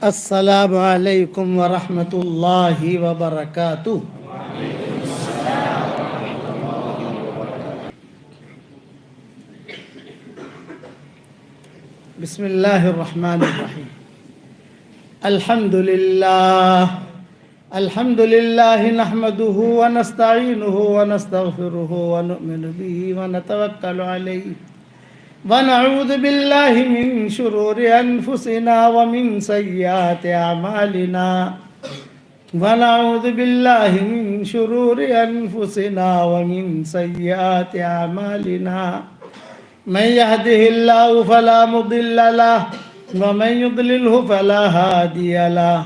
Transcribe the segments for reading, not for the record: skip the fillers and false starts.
السلام علیکم ورحمۃ اللہ وبرکاتہ۔ بسم اللہ الرحمن الرحیم۔ الحمد للہ نحمده ونستعینه ونستغفره ونؤمن به ونتوکل علیہ ونعوذ باللہ من شرور انفسنا ومن سیئات اعمالنا ونعوذ باللہ من شرور انفسنا ومن سیئات اعمالنا من يهده الله فلا مضل له ومن يضلله فلا هادي له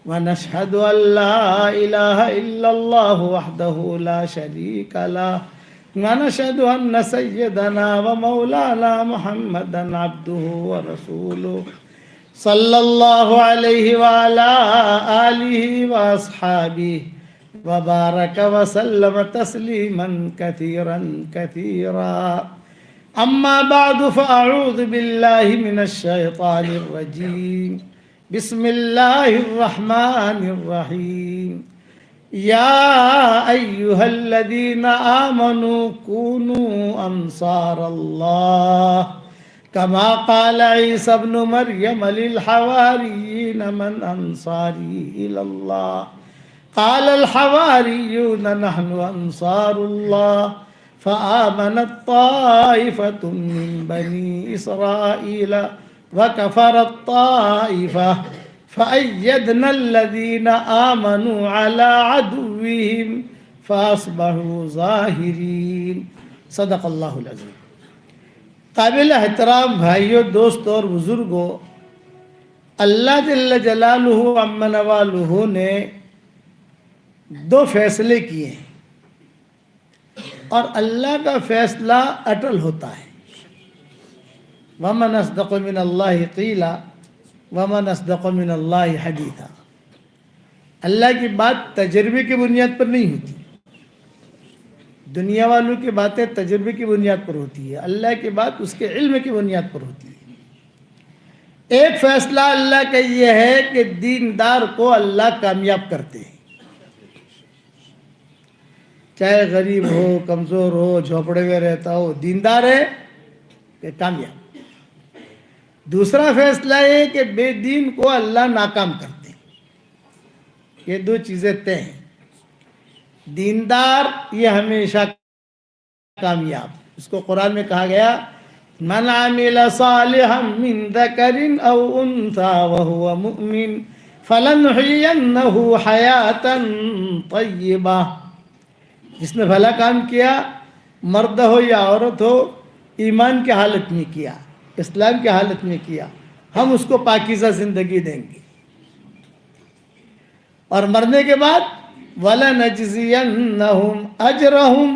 ونشهد أن لا إله إلا الله وحده لا شريك له ونشهد أن سيدنا ومولانا محمدا عبده ورسوله صلى الله عليه وعلى آله وأصحابه وبارك وسلم تسليما كثيرا كثيرا. أما بعد فأعوذ بالله من الشيطان الرجيم. بسم الله الرحمن الرحيم. يا أيها الذين آمنوا كونوا أنصار الله كما قال عيسى ابن مريم للحواريين من أنصاري إلى الله قال الحواريون نحن أنصار الله فآمنت طائفة من بني إسرائيل وكفرت طائفة فأيدنا الذين آمنوا على عدوهم فأصبحوا ظاہرین۔ صدق اللہ العظیم۔ قابل احترام بھائیوں، دوستوں اور بزرگوں، اللہ جل جلالہ عم نوالہ نے دو فیصلے کیے ہیں اور اللہ کا فیصلہ اٹل ہوتا ہے۔ وَمَنْ أَصْدَقُ مِنَ اللَّهِ قِيلًا وَمَنْ أَصْدَقُ مِنَ اللَّهِ حَدِيثًا۔ اللہ کی بات تجربے کی بنیاد پر نہیں ہوتی، دنیا والوں کی باتیں تجربے کی بنیاد پر ہوتی ہے، اللہ کی بات اس کے علم کی بنیاد پر ہوتی ہے۔ ایک فیصلہ اللہ کا یہ ہے کہ دیندار کو اللہ کامیاب کرتے ہیں، چاہے غریب ہو، کمزور ہو، جھوپڑے میں رہتا ہو، دیندار ہے کہ کامیاب۔ دوسرا فیصلہ ہے کہ بے دین کو اللہ ناکام کرتے ہیں۔ یہ دو چیزیں طے ہیں۔ دیندار یہ ہمیشہ کامیاب، اس کو قرآن میں کہا گیا من عمل صالحا من ذکر او انثى وهو مؤمن فلنحيينه حیاتا طیبہ۔ جس نے بھلا کام کیا، مرد ہو یا عورت ہو، ایمان کی حالت میں کیا، اسلام کی حالت میں کیا، ہم اس کو پاکیزہ زندگی دیں گے، اور مرنے کے بعد وَلَنَجْزِيَنَّهُمْ أَجْرَهُمْ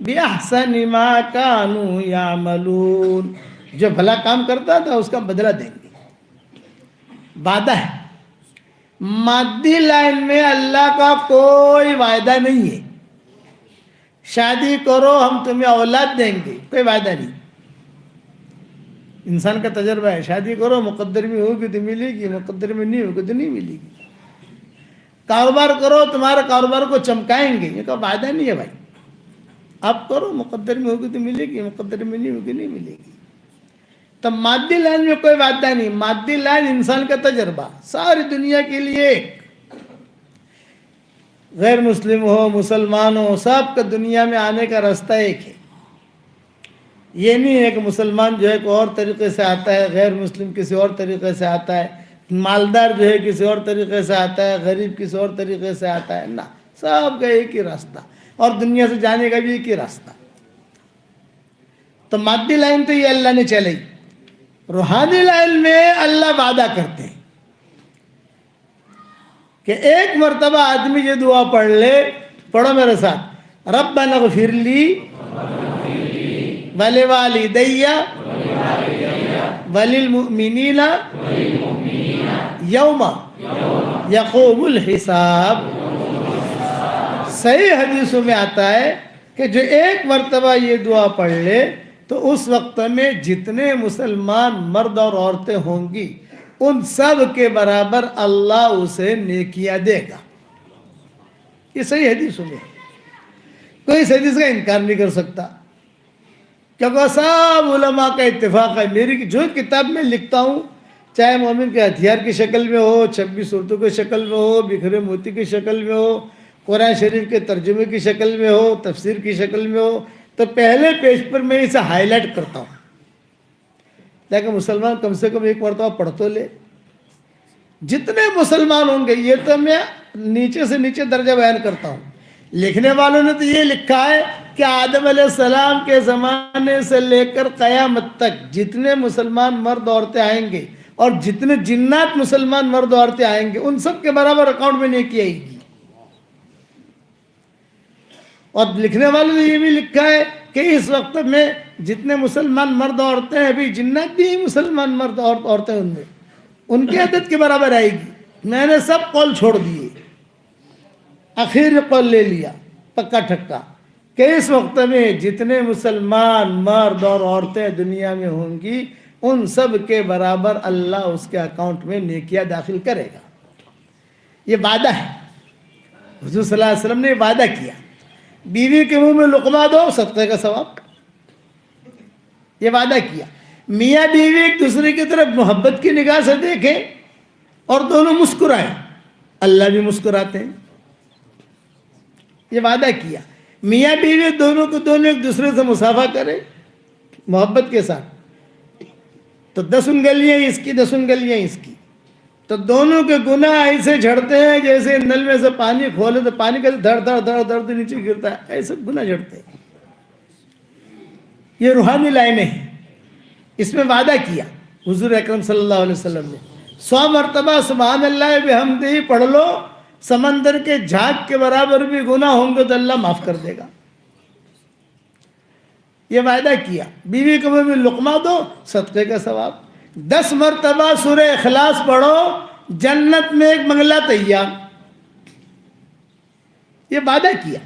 بِأَحْسَنِ مَا كَانُوا يَعْمَلُونَ۔ جو بھلا کام کرتا تھا اس کا بدلہ دیں گے، وعدہ ہے۔ مادی لائن میں اللہ کا کوئی وعدہ نہیں ہے، شادی کرو ہم تمہیں اولاد دیں گے، کوئی وعدہ نہیں۔ انسان کا تجربہ ہے، شادی کرو مقدر میں ہوگی تو ملے گی، مقدر میں نہیں ہوگی تو نہیں ملے گی۔ کاروبار کرو تمہارے کاروبار کو چمکائیں گے، یہ کا وعدہ نہیں ہے بھائی۔ اب کرو مقدر میں ہوگی تو ملے گی، مقدر میں نہیں ہوگی نہیں ملے گی۔ تو مادی لائن میں کوئی وعدہ نہیں، مادی لائن انسان کا تجربہ ساری دنیا کے لیے، غیر مسلم ہو مسلمان ہو، سب کا دنیا میں آنے کا راستہ ایک ہے۔ یہ نہیں ہے کہ مسلمان جو ہے کوئی اور طریقے سے آتا ہے، غیر مسلم کسی اور طریقے سے آتا ہے، مالدار جو ہے کسی اور طریقے سے آتا ہے، غریب کسی اور طریقے سے آتا ہے، نہ، سب کا ایک ہی راستہ، اور دنیا سے جانے کا بھی ایک ہی راستہ۔ تو مادی لائن تو یہ اللہ نے چلائی۔ روحانی لائن میں اللہ وعدہ کرتے ہیں کہ ایک مرتبہ آدمی یہ دعا پڑھ لے، پڑھو میرے ساتھ، ربنا اغفر لی ولوالدی وللمؤمنین یوم یقوم الحساب۔ صحیح حدیثوں میں آتا ہے کہ جو ایک مرتبہ یہ دعا پڑھ لے تو اس وقت میں جتنے مسلمان مرد اور عورتیں ہوں گی ان سب کے برابر اللہ اسے نیکیاں دے گا. یہ صحیح حدیث سنیے, کوئی اس حدیث کا انکار نہیں کر سکتا, کیونکہ سب علماء کا اتفاق ہے. میری جو کتاب میں لکھتا ہوں, چاہے مومن کے ہتھیار کی شکل میں ہو, 26 صورتوں کی شکل میں ہو, بکھرے موتی کی شکل میں ہو, قرآن شریف کے ترجمے کی شکل میں ہو, تفسیر کی شکل میں ہو, تو پہلے پیج پر میں اسے ہائی لائٹ کرتا ہوں, لیکن مسلمان کم سے کم ایک مرتبہ پڑھ تو لے. جتنے مسلمان ہوں گے, یہ تو میں نیچے سے نیچے درجہ بیان کرتا ہوں. لکھنے والوں نے تو یہ لکھا ہے کہ آدم علیہ السلام کے زمانے سے لے کر قیامت تک جتنے مسلمان مرد عورتیں آئیں گے اور جتنے جنات مسلمان مرد عورتیں آئیں گے, ان سب کے برابر اکاؤنٹ میں نیکی آئے گی. اور لکھنے والوں نے یہ بھی لکھا ہے کہ اس وقت میں جتنے مسلمان مرد عورتیں ہیں, ابھی جنات بھی مسلمان مرد عورتیں ان میں, ان کی عدد کے برابر آئے گی. میں نے سب قول چھوڑ دیے, آخر قول لے لیا پکا ٹھکا کہ اس وقت میں جتنے مسلمان مرد اور عورتیں دنیا میں ہوں گی, ان سب کے برابر اللہ اس کے اکاؤنٹ میں نیکیاں داخل کرے گا. یہ وعدہ ہے, حضور صلی اللہ علیہ وسلم نے وعدہ کیا. بیوی کے منہ میں لقمہ دو, صدقے کا ثواب, یہ وعدہ کیا. میاں بیوی ایک دوسرے کی طرف محبت کی نگاہ سے دیکھیں اور دونوں مسکرائیں, اللہ بھی مسکراتے ہیں. یہ وعدہ کیا. میاں بیوی دونوں ایک دوسرے سے مصافحہ کریں محبت کے ساتھ, تو 10 انگلیاں اس کی, 10 انگلیاں اس کی, تو دونوں کے گناہ ایسے جھڑتے ہیں جیسے نل میں سے پانی کھولے تو پانی کا دھڑ دھڑ دھڑ دھڑ نیچے گرتا ہے, ایسے گناہ جھڑتے ہیں. یہ روحانی لائنیں ہیں. اس میں وعدہ کیا حضور اکرم صلی اللہ علیہ وسلم نے, 100 مرتبہ سبحان اللہ بحمدہ پڑھ لو, سمندر کے جھاگ کے برابر بھی گناہ ہوں گے تو اللہ معاف کر دے گا. یہ وعدہ کیا. بیوی کو بھی لقمہ دو, صدقے کا ثواب. 10 مرتبہ سورہ اخلاص پڑھو, جنت میں ایک بنگلہ تیار. یہ وعدہ کیا.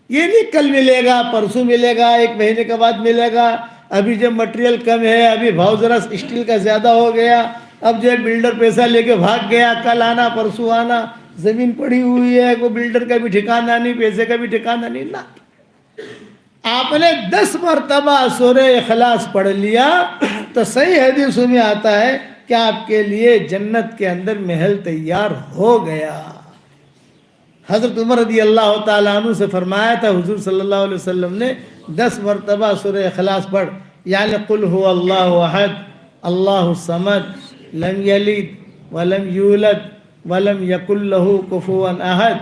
یہ نہیں کل ملے گا, پرسوں ملے گا, 1 مہینے کے بعد ملے گا, ابھی جب مٹیریل کم ہے, ابھی بھاؤ ذرا اسٹیل کا زیادہ ہو گیا, اب جو بلڈر پیسہ لے کے بھاگ گیا, کل آنا پرسوں آنا, زمین پڑی ہوئی ہے, کوئی بلڈر کا بھی ٹھکانہ نہیں, پیسے کا بھی ٹھکانہ نہیں. نا, آپ نے 10 مرتبہ سورہ اخلاص پڑھ لیا تو صحیح حدیث میں آتا ہے کہ آپ کے لیے جنت کے اندر محل تیار ہو گیا. حضرت عمر رضی اللہ تعالیٰ عنہ سے فرمایا تھا, حضور صلی اللہ علیہ وسلم نے 10 مرتبہ سورہ اخلاص پڑھ, یعنی قل هو اللہ احد اللہ الصمد لم یلد ولم یولد ولم یکن لہ کفوا احد,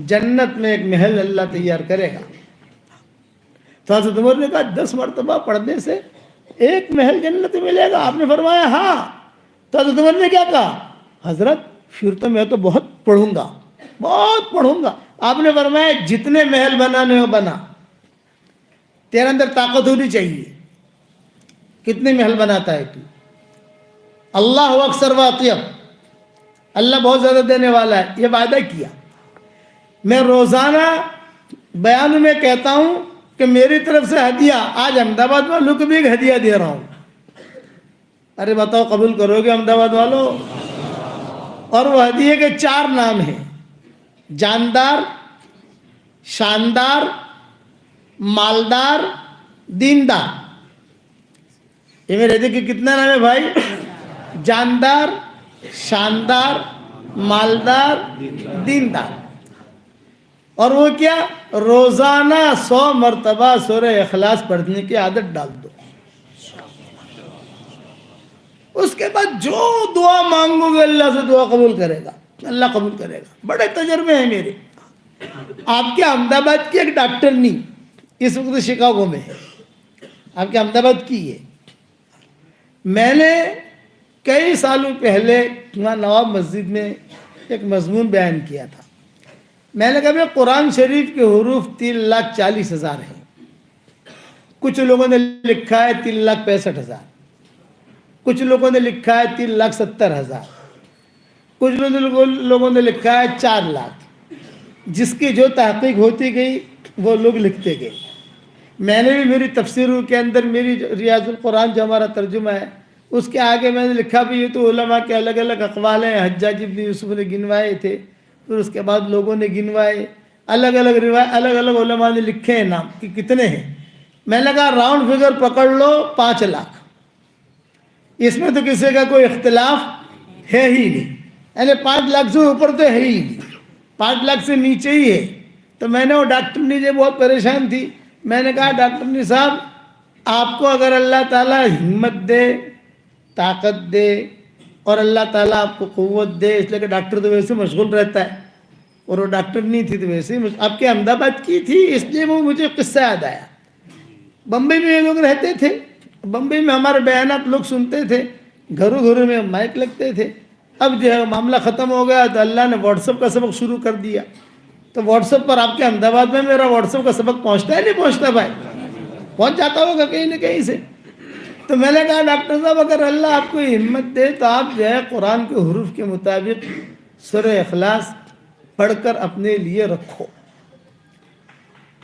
جنت میں ایک محل اللہ تیار کرے گا. تو حضرت عمر نے کہا 10 مرتبہ پڑھنے سے ایک محل جنت ملے گا. آپ نے فرمایا ہاں. تو حضرت عمر نے کیا کہا, حضرت پھر تو میں تو بہت پڑھوں گا, بہت پڑھوں گا. آپ نے فرمایا جتنے محل بنانے ہو بنا, تیرے اندر طاقت ہونی چاہیے. کتنے محل بناتا ہے تو؟ اللہ اکثر و اطیب, اللہ بہت زیادہ دینے والا ہے. یہ وعدہ کیا. میں روزانہ بیان میں کہتا ہوں کہ میری طرف سے ہدیہ, آج احمد آباد والوں کو بھی ایک ہدیہ دے رہا ہوں. ارے بتاؤ قبول کرو گے احمد آباد والوں؟ اور وہ ہدیے کے 4 نام ہیں, جاندار, شاندار, مالدار, دیندار. یہ میرے ہدیے کے کتنا نام ہے بھائی؟ جاندار, شاندار, مالدار, دیندار. اور وہ کیا؟ روزانہ 100 مرتبہ سورہ اخلاص پڑھنے کی عادت ڈال دو. اس کے بعد جو دعا مانگو گے اللہ سے دعا قبول کرے گا, اللہ قبول کرے گا. بڑے تجربے ہیں میرے. آپ کے احمد آباد کی ایک ڈاکٹر نہیں اس وقت شکاگو میں ہے, آپ کے احمد آباد کی ہے. میں نے کئی سالوں پہلے وہاں نواب مسجد میں ایک مضمون بیان کیا تھا. میں نے کہا قرآن شریف کے حروف 3,40,000 ہیں. کچھ لوگوں نے لکھا ہے 3,65,000, کچھ لوگوں نے لکھا ہے 3,70,000, کچھ لوگوں نے لکھا ہے 4 لاکھ. جس کی جو تحقیق ہوتی گئی وہ لوگ لکھتے گئے. میں نے بھی میری تفسیروں کے اندر, میری ریاض القرآن جو ہمارا ترجمہ ہے, اس کے آگے میں نے لکھا بھی، یہ تو علماء کے الگ الگ اقوال ہیں، حجاج ابن یوسف نے گنوائے تھے، پھر اس کے بعد لوگوں نے گنوائے، الگ الگ روایت، الگ الگ علماء نے لکھے ہیں نام کہ کتنے ہیں۔ میں نے کہا راؤنڈ فگر پکڑ لو 5 لاکھ، اس میں تو کسی کا کوئی اختلاف ہے ہی نہیں، یعنی 5 لاکھ سے اوپر تو ہے ہی نہیں، 5 لاکھ سے نیچے ہی ہے۔ تو میں نے وہ ڈاکٹرنی جو بہت پریشان تھی، میں نے کہا ڈاکٹرنی صاحب آپ کو اگر اللہ تعالیٰ ہمت دے، طاقت دے، اور اللہ تعالیٰ آپ کو قوت دے، اس لیے کہ ڈاکٹر تو ویسے مشغول رہتا ہے، اور وہ ڈاکٹر نہیں تھی تو ویسے ہی آپ کے احمد آباد کی تھی، اس لیے وہ مجھے قصہ یاد آیا۔ بمبئی میں یہ لوگ رہتے تھے، بمبئی میں ہمارے بیانات لوگ سنتے تھے، گھروں گھروں میں مائک لگتے تھے۔ اب جو ہے معاملہ ختم ہو گیا تو اللہ نے واٹس ایپ کا سبق شروع کر دیا، تو واٹس ایپ پر آپ کے احمد آباد میں میرا واٹس ایپ کا سبق پہنچتا ہے نہیں پہنچتا بھائی؟ پہنچ جاتا ہوگا کہیں نہ کہیں سے۔ تو میں نے کہا ڈاکٹر صاحب اگر اللہ آپ کو ہمت دے تو آپ جو ہے قرآن کے حروف کے مطابق سورہ اخلاص پڑھ کر اپنے لیے رکھو،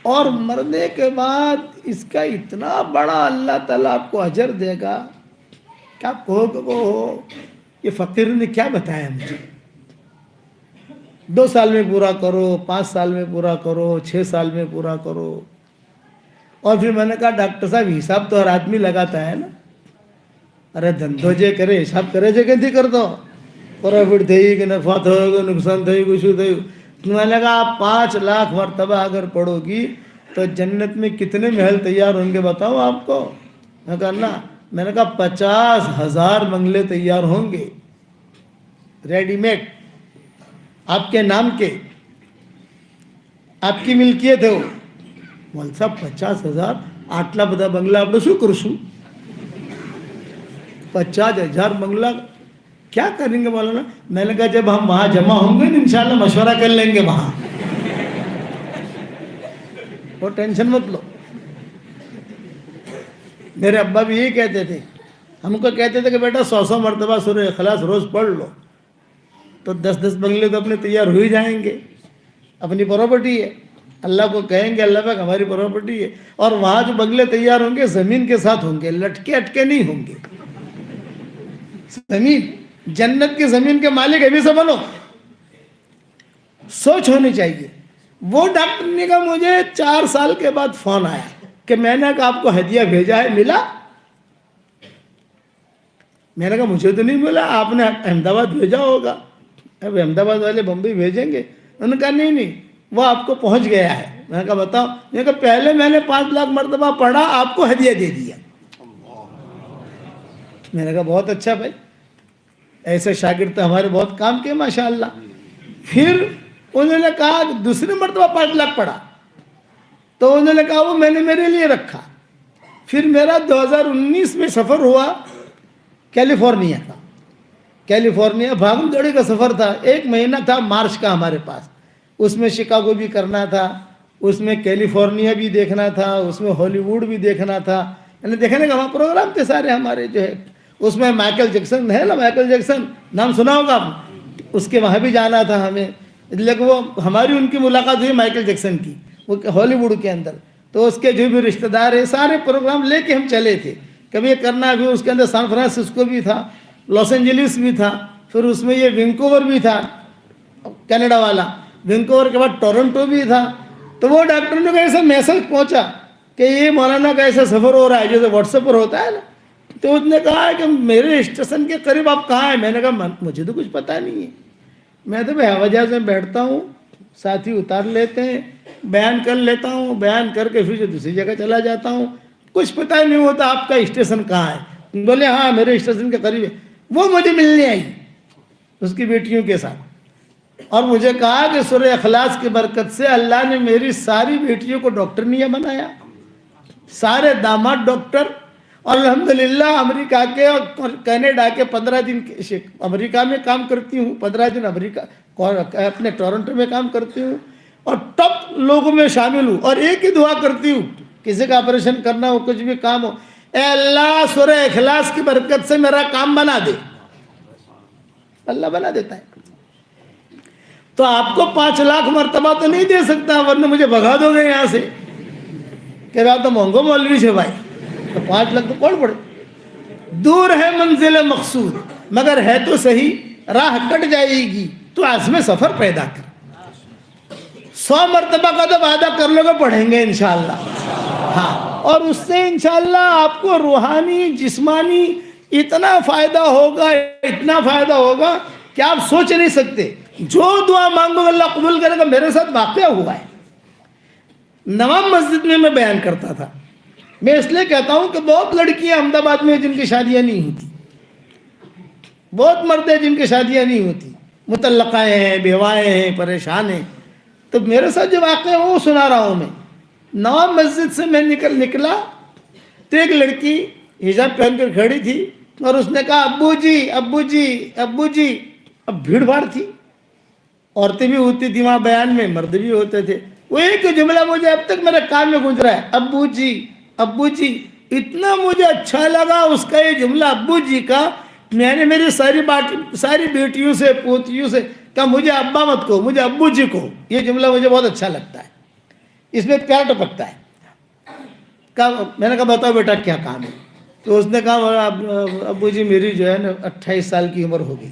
اور مرنے کے بعد اس کا اتنا بڑا اللہ تعالیٰ آپ کو اجر دے گا کہ آپ کہو کہ وہ یہ فقیر نے کیا بتایا مجھے۔ 2 سال میں پورا کرو، 5 سال میں پورا کرو، 6 سال میں پورا کرو۔ اور پھر میں نے کہا ڈاکٹر صاحب حساب تو ہر آدمی لگاتا ہے نا، ارے دھندو جے کرے حساب کرے جے کہ کر دو، پروفٹ تھئی کہ نفع تھو نقصان تھئی کچھ تھئی۔ میں نے کہا آپ 5 لاکھ مرتبہ اگر پڑھو گی تو جنت میں کتنے محل تیار ہوں گے بتاؤ آپ کو؟ میں نے کہا نا، میں نے کہا 50,000 بنگلے تیار ہوں گے ریڈی میڈ آپ کے نام کے، آپ کی ملکیت ہے وہ۔ مول صاحب 50,000 آٹلا بدا بنگلہ آپ شو کرشو؟ 50,000 بنگلہ کیا کریں گے مولانا؟ میں نے کہا جب ہم وہاں جمع ہوں گے انشاءاللہ مشورہ کر لیں گے وہاں، وہ ٹینشن مت لو۔ میرے ابا بھی یہی کہتے تھے، ہم کو کہتے تھے کہ بیٹا 100 مرتبہ سورہ اخلاص روز پڑھ لو تو 10 بنگلے تو اپنے تیار ہو ہی جائیں گے، اپنی پراپرٹی ہے، اللہ کو کہیں گے اللہ پاک ہماری پراپرٹی ہے، اور وہاں جو بنگلے تیار ہوں گے زمین کے ساتھ ہوں گے، لٹکے اٹکے نہیں ہوں گے، زمین، جنت کی زمین کے مالک ابھی سے بنو، سوچ ہونی چاہیے۔ وہ ڈاکٹر نے کہا مجھے 4 سال کے بعد فون آیا کہ میں نے کہا آپ کو ہدیہ بھیجا ہے، ملا؟ میں نے کہا مجھے تو نہیں ملا، آپ نے احمد آباد بھیجا ہوگا، اب احمد آباد والے بمبئی بھیجیں گے۔ انہوں نے کہا نہیں وہ آپ کو پہنچ گیا ہے۔ میں نے کہا بتاؤ؟ میں نے کہا پہلے میں نے 5 لاکھ مرتبہ پڑھا، آپ کو ہدیہ دے دیا۔ میں نے کہا بہت اچھا بھائی، ایسے شاگرد تو ہمارے بہت کام کے ماشاءاللہ۔ پھر انہوں نے کہا دوسری مرتبہ 5 لاکھ پڑھا، تو انہوں نے کہا وہ میں نے میرے لیے رکھا۔ پھر میرا 2019 میں سفر ہوا کیلیفورنیا کا، کیلیفورنیا بھاگم دوڑی کا سفر تھا، 1 مہینہ تھا مارچ کا ہمارے پاس، اس میں شکاگو بھی کرنا تھا، اس میں کیلیفورنیا بھی دیکھنا تھا، اس میں ہالی ووڈ بھی دیکھنا تھا، یعنی دیکھنے کا وہاں پروگرام تھے سارے ہمارے جو ہے۔ اس میں مائیکل جیکسن ہے نا، مائیکل جیکسن نام سنا ہوگا آپ نے، اس کے وہاں بھی جانا تھا ہمیں، لیکن وہ ہماری ان کی ملاقات ہوئی مائیکل جیکسن کی، وہ ہالی ووڈ کے اندر، تو اس کے جو بھی رشتہ دار ہیں سارے پروگرام لے کے ہم چلے تھے، کبھی یہ کرنا بھی، اس کے اندر سان فرانسسکو بھی تھا، لاس اینجلس بھی تھا، پھر اس میں یہ وینکوور بھی تھا کینیڈا والا، وینکوور کے بعد ٹورنٹو بھی تھا۔ تو وہ ڈاکٹر نے کہا ایسا میسج پہنچا کہ یہ مولانا کا ایسا سفر ہو رہا ہے جیسے واٹس ایپ پر ہوتا ہے نا، تو اس نے کہا ہے کہ میرے اسٹیشن کے قریب آپ کہاں ہیں؟ میں نے کہا مجھے تو کچھ پتہ نہیں ہے، میں تو ہوائی جہاز میں بیٹھتا ہوں، ساتھی اتار لیتے ہیں، بیان کر لیتا ہوں، بیان کر کے پھر دوسری جگہ چلا جاتا ہوں، کچھ پتہ ہی نہیں ہوتا آپ کا اسٹیشن کہاں ہے۔ بولے ہاں میرے اسٹیشن کے قریب ہے۔ وہ مجھے ملنے آئی اس کی بیٹیوں کے ساتھ، اور مجھے کہا کہ سورہ اخلاص کی برکت سے اللہ نے میری ساری بیٹیوں کو ڈاکٹر نہیں بنایا، سارے داماد ڈاکٹر، اور الحمدللہ امریکہ کے اور کینیڈا کے 15 دن امریکہ میں کام کرتی ہوں، 15 دن امریکہ اپنے ٹورنٹو میں کام کرتی ہوں، اور ٹاپ لوگوں میں شامل ہوں، اور ایک ہی دعا کرتی ہوں کسی کا آپریشن کرنا ہو، کچھ بھی کام ہو، اے اللہ سورہ اخلاص کی برکت سے میرا کام بنا دے۔ اللہ بنا دیتا ہے۔ تو آپ کو 5 لاکھ مرتبہ تو نہیں دے سکتا، ورنہ مجھے بھگا دو گے یہاں سے کہ آپ تو مہنگو مولوی سے بھائی، تو 5 لاکھ تو کون پڑے؟ دور ہے منزل مقصود مگر ہے تو صحیح، راہ کٹ جائے گی تو عزم سفر پیدا کر. 100 مرتبہ کا تو وعدہ کر لو گے پڑھیں گے انشاءاللہ. ہاں، اور اس سے انشاءاللہ آپ کو روحانی جسمانی اتنا فائدہ ہوگا، اتنا فائدہ ہوگا کہ آپ سوچ نہیں سکتے. جو دعا مانگو اللہ قبول کرے گا. میرے ساتھ واقعہ ہوا ہے. نواب مسجد میں بیان کرتا تھا. میں اس لیے کہتا ہوں کہ بہت لڑکیاں احمد آباد میں جن کی شادیاں نہیں ہوتی، بہت مرد ہیں جن کی شادیاں نہیں ہوتی، مطلقہ ہیں، بیوائیں ہیں، پریشان ہیں. تو میرے ساتھ جو واقعہ ہے وہ سنا رہا ہوں میں. نواب مسجد سے میں نکلا تو ایک لڑکی حجاب پہن کر کھڑی تھی اور اس نے کہا ابو جی ابو جی ابو جی. اب بھیڑ بھاڑ تھی، عورتیں بھی ہوتی تھی وہاں بیان میں، مرد بھی ہوتے تھے. وہ ایک جملہ مجھے اب تک میرے کان میں گونج رہا ہے، ابو جی ابو جی. اتنا مجھے اچھا لگا اس کا یہ جملہ ابو جی کا. میں نے میری ساری بیٹیوں سے پوتیوں سے کہا مجھے ابا مت کہو، مجھے ابو جی کہو. یہ جملہ مجھے بہت اچھا لگتا ہے، اس میں پیار ٹپکتا ہے. میں نے کہا بتاؤ بیٹا کیا کام ہے؟ تو اس نے کہا ابو جی میری جو ہے نا 28 سال کی عمر ہو گئی،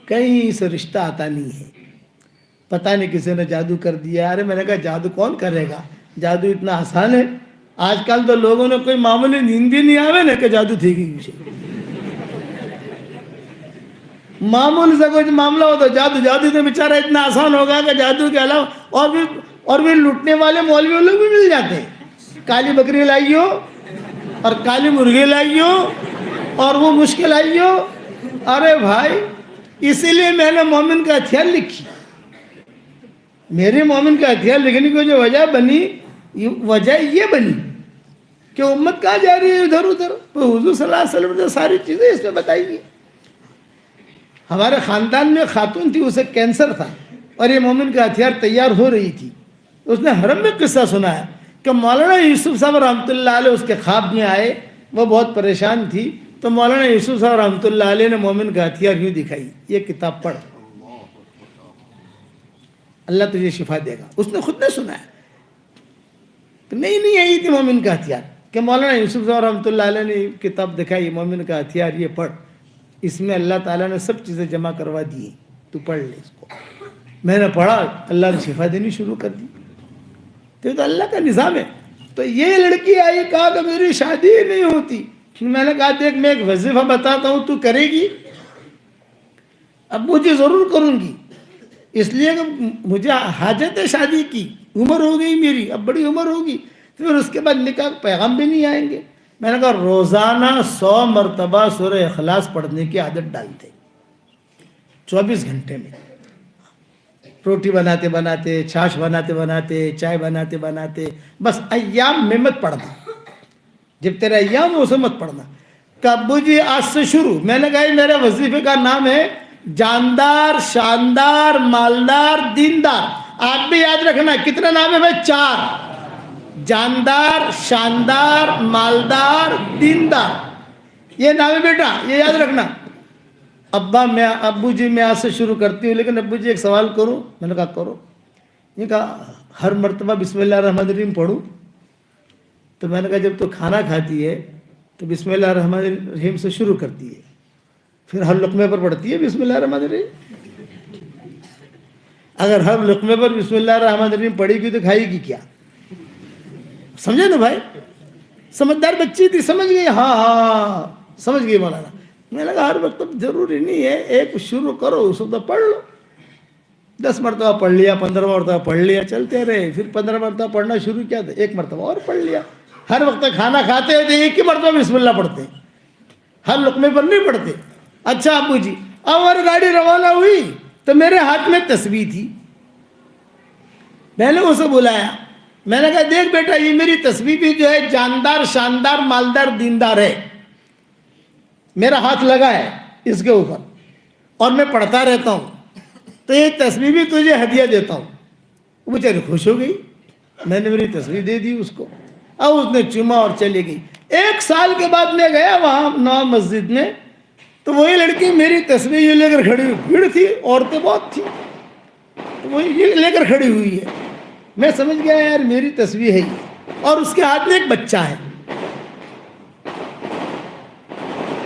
کہیں سے رشتہ آتا نہیں ہے، پتہ نہیں کسی نے جادو کر دیا. ارے میں نے کہا جادو کون کرے گا، جادو اتنا آسان ہے. آج کل تو لوگوں نے کوئی معمولی نیند بھی نہیں آوے نا کہ جادو تھی گی. معمول سے کوئی معاملہ ہو تو جادو تو بیچارہ اتنا آسان ہوگا کہ جادو کے علاوہ اور بھی لوٹنے والے مولوی لوگ بھی مل جاتے ہیں. کالی بکری لائیو اور کالی مرغی لائیو اور وہ مشکل آئیو. ارے بھائی، اسی لیے میں نے مومن کا ہتھیار لکھی. میری مومن کا ہتھیار لکھنے کی جو وجہ بنی، وجہ یہ بنی کہ امت کہاں جا رہی ہے ادھر ادھر. حضور صلی اللہ علیہ وسلم نے ساری چیزیں اس میں بتائی گئی. ہمارے خاندان میں خاتون تھی، اسے کینسر تھا اور یہ مومن کا ہتھیار تیار ہو رہی تھی. اس نے حرم میں قصہ سنایا کہ مولانا یوسف صاحب رحمۃ اللہ علیہ اس کے خواب میں آئے. وہ بہت پریشان تھی تو مولانا یوسف صاحب رحمۃ اللہ علیہ نے مومن کا ہتھیار یوں دکھائی، یہ کتاب پڑھ، اللہ تجھے شفا دے گا. اس نے خود نے سنایا. تو نہیں یہی تھی مومن کا ہتھیار کہ مولانا یوسف صاحب رحمۃ اللہ علیہ نے کتاب دکھائی، مومن کا ہتھیار یہ پڑھ، اس میں اللہ تعالیٰ نے سب چیزیں جمع کروا دی، تو پڑھ لے اس کو. میں نے پڑھا، اللہ نے شفا دینی شروع کر دی. تو اللہ کا نظام ہے. تو یہ لڑکی آئی، کہا کہ میری شادی ہی نہیں ہوتی. میں نے کہا دیکھ میں ایک وظیفہ بتاتا ہوں، تو کرے گی؟ ابو جی ضرور کروں گی، اس لیے کہ مجھے حاجت ہے شادی کی، عمر ہو گئی میری، اب بڑی عمر ہوگی، پھر اس کے بعد نکاح پیغام بھی نہیں آئیں گے. میں نے کہا روزانہ 100 مرتبہ سورہ اخلاص پڑھنے کی عادت ڈالتے 24 گھنٹے میں. روٹی بناتے بناتے، چھاچھ بناتے بناتے، چائے بناتے بناتے، بس ایام میں مت پڑھنا، جب تیرا ایام ہو اسے مت پڑھنا. کہ ابو جی آج سے شروع. میں نے کہا میرے وظیفے کا نام ہے جاندار، شاندار، مالدار، دیندار. آپ بھی یاد رکھنا کتنا نام ہے بھائی؟ 4. جاندار، شاندار، مالدار، دیندار، یہ نام ہے بیٹا، یہ یاد رکھنا. ابو جی میں آج سے شروع کرتی ہوں، لیکن ابو جی ایک سوال کروں؟ میں نے کہا کرو. یہ کہا ہر مرتبہ بسم اللہ الرحمن الرحیم پڑھوں؟ تو میں نے کہا جب تو کھانا کھاتی ہے تو بسم اللہ الرحمن الرحیم سے شروع کرتی ہے، پھر ہر لقمے پر پڑھتی ہے بسم اللہ الرحمن الرحیم. اگر ہر لقمے پر بسم اللہ الرحمن الرحیم پڑھی گی تو کھائے گی کیا؟ سمجھے نا بھائی؟ سمجھدار بچی تھی، سمجھ گئی. ہاں سمجھ گئی مولانا. میں نے کہا ہر وقت ضروری نہیں ہے، ایک شروع کرو، اس وقت پڑھ لو. 10 مرتبہ پڑھ لیا، 15 مرتبہ پڑھ لیا، چلتے رہے. پھر 15 مرتبہ پڑھنا شروع کیا تو 1 مرتبہ اور پڑھ لیا. ہر وقت کھانا کھاتے ہیں تو 1 ہی مرتبہ بسم اللہ پڑھتے، ہر لقمے پر نہیں پڑھتے. اچھا ابو جی، اب اور گاڑی روانہ ہوئی تو میرے ہاتھ میں تسبیح تھی. میں نے اسے بلایا، میں نے کہا دیکھ بیٹا یہ میری تسبیح بھی جو ہے جاندار، شاندار، مالدار، دیندار ہے. میرا ہاتھ لگا ہے اس کے اوپر اور میں پڑھتا رہتا ہوں، تو یہ تسبیح بھی تجھے ہدیہ دیتا ہوں. وہ بیچاری خوش ہو گئی. میں نے میری تسبیح دے دی اس کو. اب اس نے چوما اور چلی گئی. 1 سال کے بعد میں گیا وہاں نواب مسجد میں، تو وہی لڑکی میری تسبیح لے کر کھڑی ہوئی. بھیڑ تھی، عورتیں بہت تھیں، تو وہ یہ لے کر کھڑی ہوئی ہے. میں سمجھ گیا یار میری تسبیح ہے یہ، اور اس کے ہاتھ میں ایک بچہ ہے.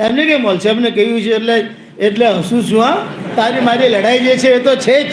એમને કે મોલ સાહેબને કહ્યું છે એટલે હસું છું, હા તારી મારી લડાઈ જે છે એ તો છે જ,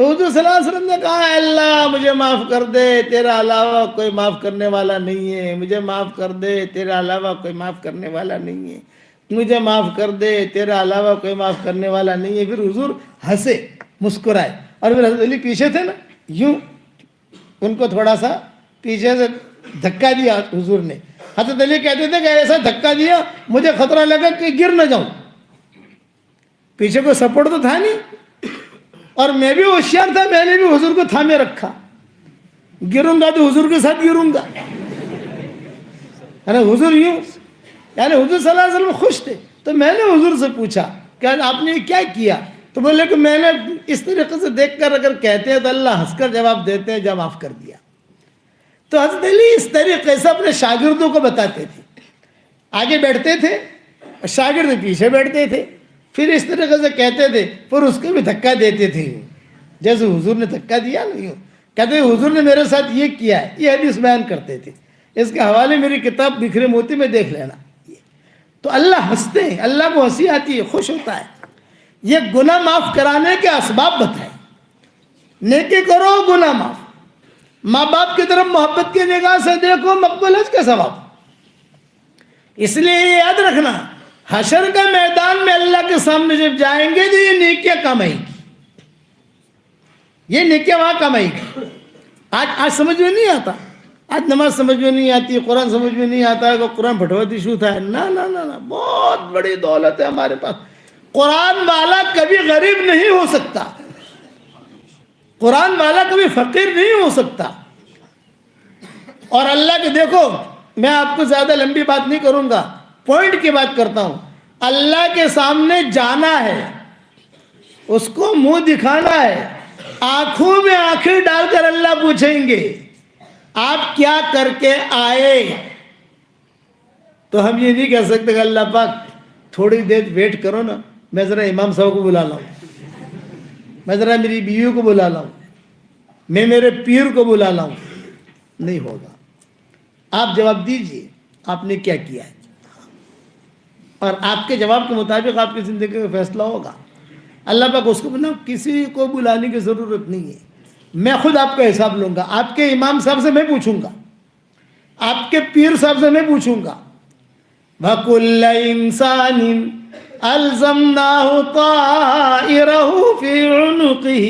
تو حضور صلی اللہ علیہ وسلم نے کہا اے اللہ مجھے معاف کر دے، تیرا علاوہ کوئی معاف کرنے والا نہیں ہے، مجھے معاف کر دے، تیرا علاوہ کوئی معاف کرنے والا نہیں ہے، مجھے معاف کر دے، تیرا علاوہ کوئی معاف کرنے والا نہیں ہے۔ پھر حضور ہنسے، مسکرائے، اور پھر حضرت علی پیچھے تھے نا، یوں ان کو تھوڑا سا پیچھے سے دھکا دیا حضور نے۔ حضرت علی کہتے تھے کہ ایسا دھکا دیا مجھے خطرہ لگا کہ گر نہ جاؤں، پیچھے کوئی سپورٹ تو تھا نہیں، اور میں بھی ہوشیار تھا، میں نے بھی حضور کو تھامے رکھا، گروں گا تو حضور کے ساتھ گروں گا، حضور یوں، یعنی حضور صلی اللہ علیہ وسلم خوش تھے۔ تو میں نے حضور سے پوچھا کہ آپ نے کیا کیا؟ تو بولے کہ میں نے اس طریقے سے دیکھ کر اگر کہتے ہیں تو اللہ ہنس کر جواب دیتے ہیں، جب معاف کر دیا۔ تو حضرت علی اس طریقے سے اپنے شاگردوں کو بتاتے تھے، آگے بیٹھتے تھے اور شاگرد پیچھے بیٹھتے تھے، پھر اس طریقے سے کہتے تھے، پھر اس کو بھی دھکا دیتے تھے، جیسے حضور نے دھکا دیا نا، یوں کہتے ہیں حضور نے میرے ساتھ یہ کیا ہے، یہ حدیث بیان کرتے تھے۔ اس کے حوالے میری کتاب بکھرے موتی میں دیکھ لینا۔ تو اللہ ہنستے ہیں، اللہ کو ہنسی آتی ہے، خوش ہوتا ہے۔ یہ گناہ معاف کرانے کے اسباب بتائے، نیکی کرو گناہ معاف، ماں باپ کی طرف محبت کی نگاہ سے دیکھو، مقبول حج کا ثواب۔ اس لیے یہ یاد رکھنا، حشر کا میدان میں اللہ کے سامنے جب جائیں گے تو یہ نیکیاں کمائیں گی، یہ نیکیاں وہاں کمائیں گی۔ آج سمجھ میں نہیں آتا، آج نماز سمجھ میں نہیں آتی، قرآن سمجھ میں نہیں آتا ہے کہ قرآن پھٹواتی شو تھا، نا نا نا نا، بہت بڑی دولت ہے ہمارے پاس۔ قرآن والا کبھی غریب نہیں ہو سکتا، قرآن والا کبھی فقیر نہیں ہو سکتا۔ اور اللہ کے دیکھو، میں آپ کو زیادہ لمبی بات نہیں کروں گا، پوائنٹ کی بات کرتا ہوں۔ اللہ کے سامنے جانا ہے، اس کو منہ دکھانا ہے، آنکھوں میں آنکھیں ڈال کر اللہ پوچھیں گے آپ کیا کر کے آئے؟ تو ہم یہ نہیں کہہ سکتے کہ اللہ پاک تھوڑی دیر ویٹ کرو نا، میں ذرا امام صاحب کو بلا لاؤں، میں ذرا میری بیوی کو بلا لاؤں، میں میرے پیر کو بلا لاؤں۔ نہیں ہوگا، آپ جواب دیجئے آپ نے کیا کیا ہے، اور آپ کے جواب کے مطابق آپ کی زندگی کا فیصلہ ہوگا۔ اللہ پاک اس کو بنا، کسی کو بلانے کی ضرورت نہیں ہے، میں خود آپ کا حساب لوں گا، آپ کے امام صاحب سے میں پوچھوں گا، آپ کے پیر صاحب سے میں پوچھوں گا۔ وَكُلَّ إِنسَانٍ أَلْزَمْنَاهُ طَائِرَهُ فِي عُنُقِهِ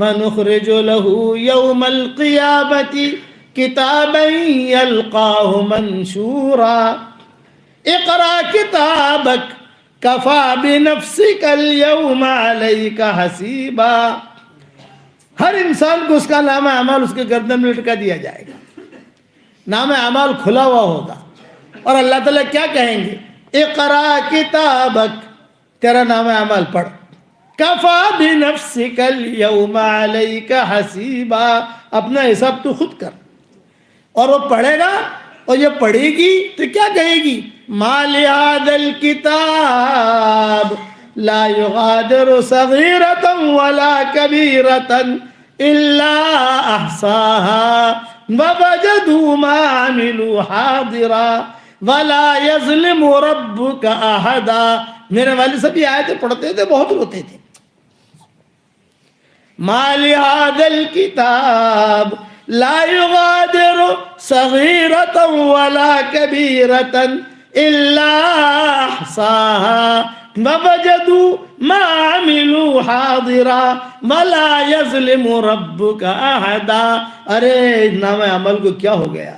وَنُخْرِجُ لَهُ يَوْمَ الْقِيَامَةِ كِتَابًا يَلْقَاهُ مَنْشُورًا اقرأ كِتَابَكَ كَفَى بِنَفْسِكَ الْيَوْمَ عَلَيْكَ حَسِيبًا۔ ہر انسان کو اس کا نام اعمال اس کے گردن میں لٹکا دیا جائے گا، نام اعمال کھلا ہوا ہوگا، اور اللہ تعالیٰ کیا کہیں گے؟ اقرأ کتابک، تیرا نام اعمال پڑھ، کفا بنفسک اليوم علیک حسیبا، اپنا حساب تو خود کر۔ اور وہ پڑھے گا، اور یہ پڑھے گی تو کیا کہے گی؟ ما لهذا الكتاب لا يغادر صغيرة ولا كبيرة إلا أحصاها ووجدوا ما عملوا حاضرا ولا يظلم ربك أحدا۔ میرے والد صاحب یہ آیتیں پڑھتے تھے، بہت روتے تھے۔ ما لهذا الكتاب لا يغادر صغيرة ولا كبيرة إلا أحصاها ووجدوا ما عملوا حاضرا ولا يظلم ربك أحدا۔ ارے نام عمل کو کیا ہو گیا؟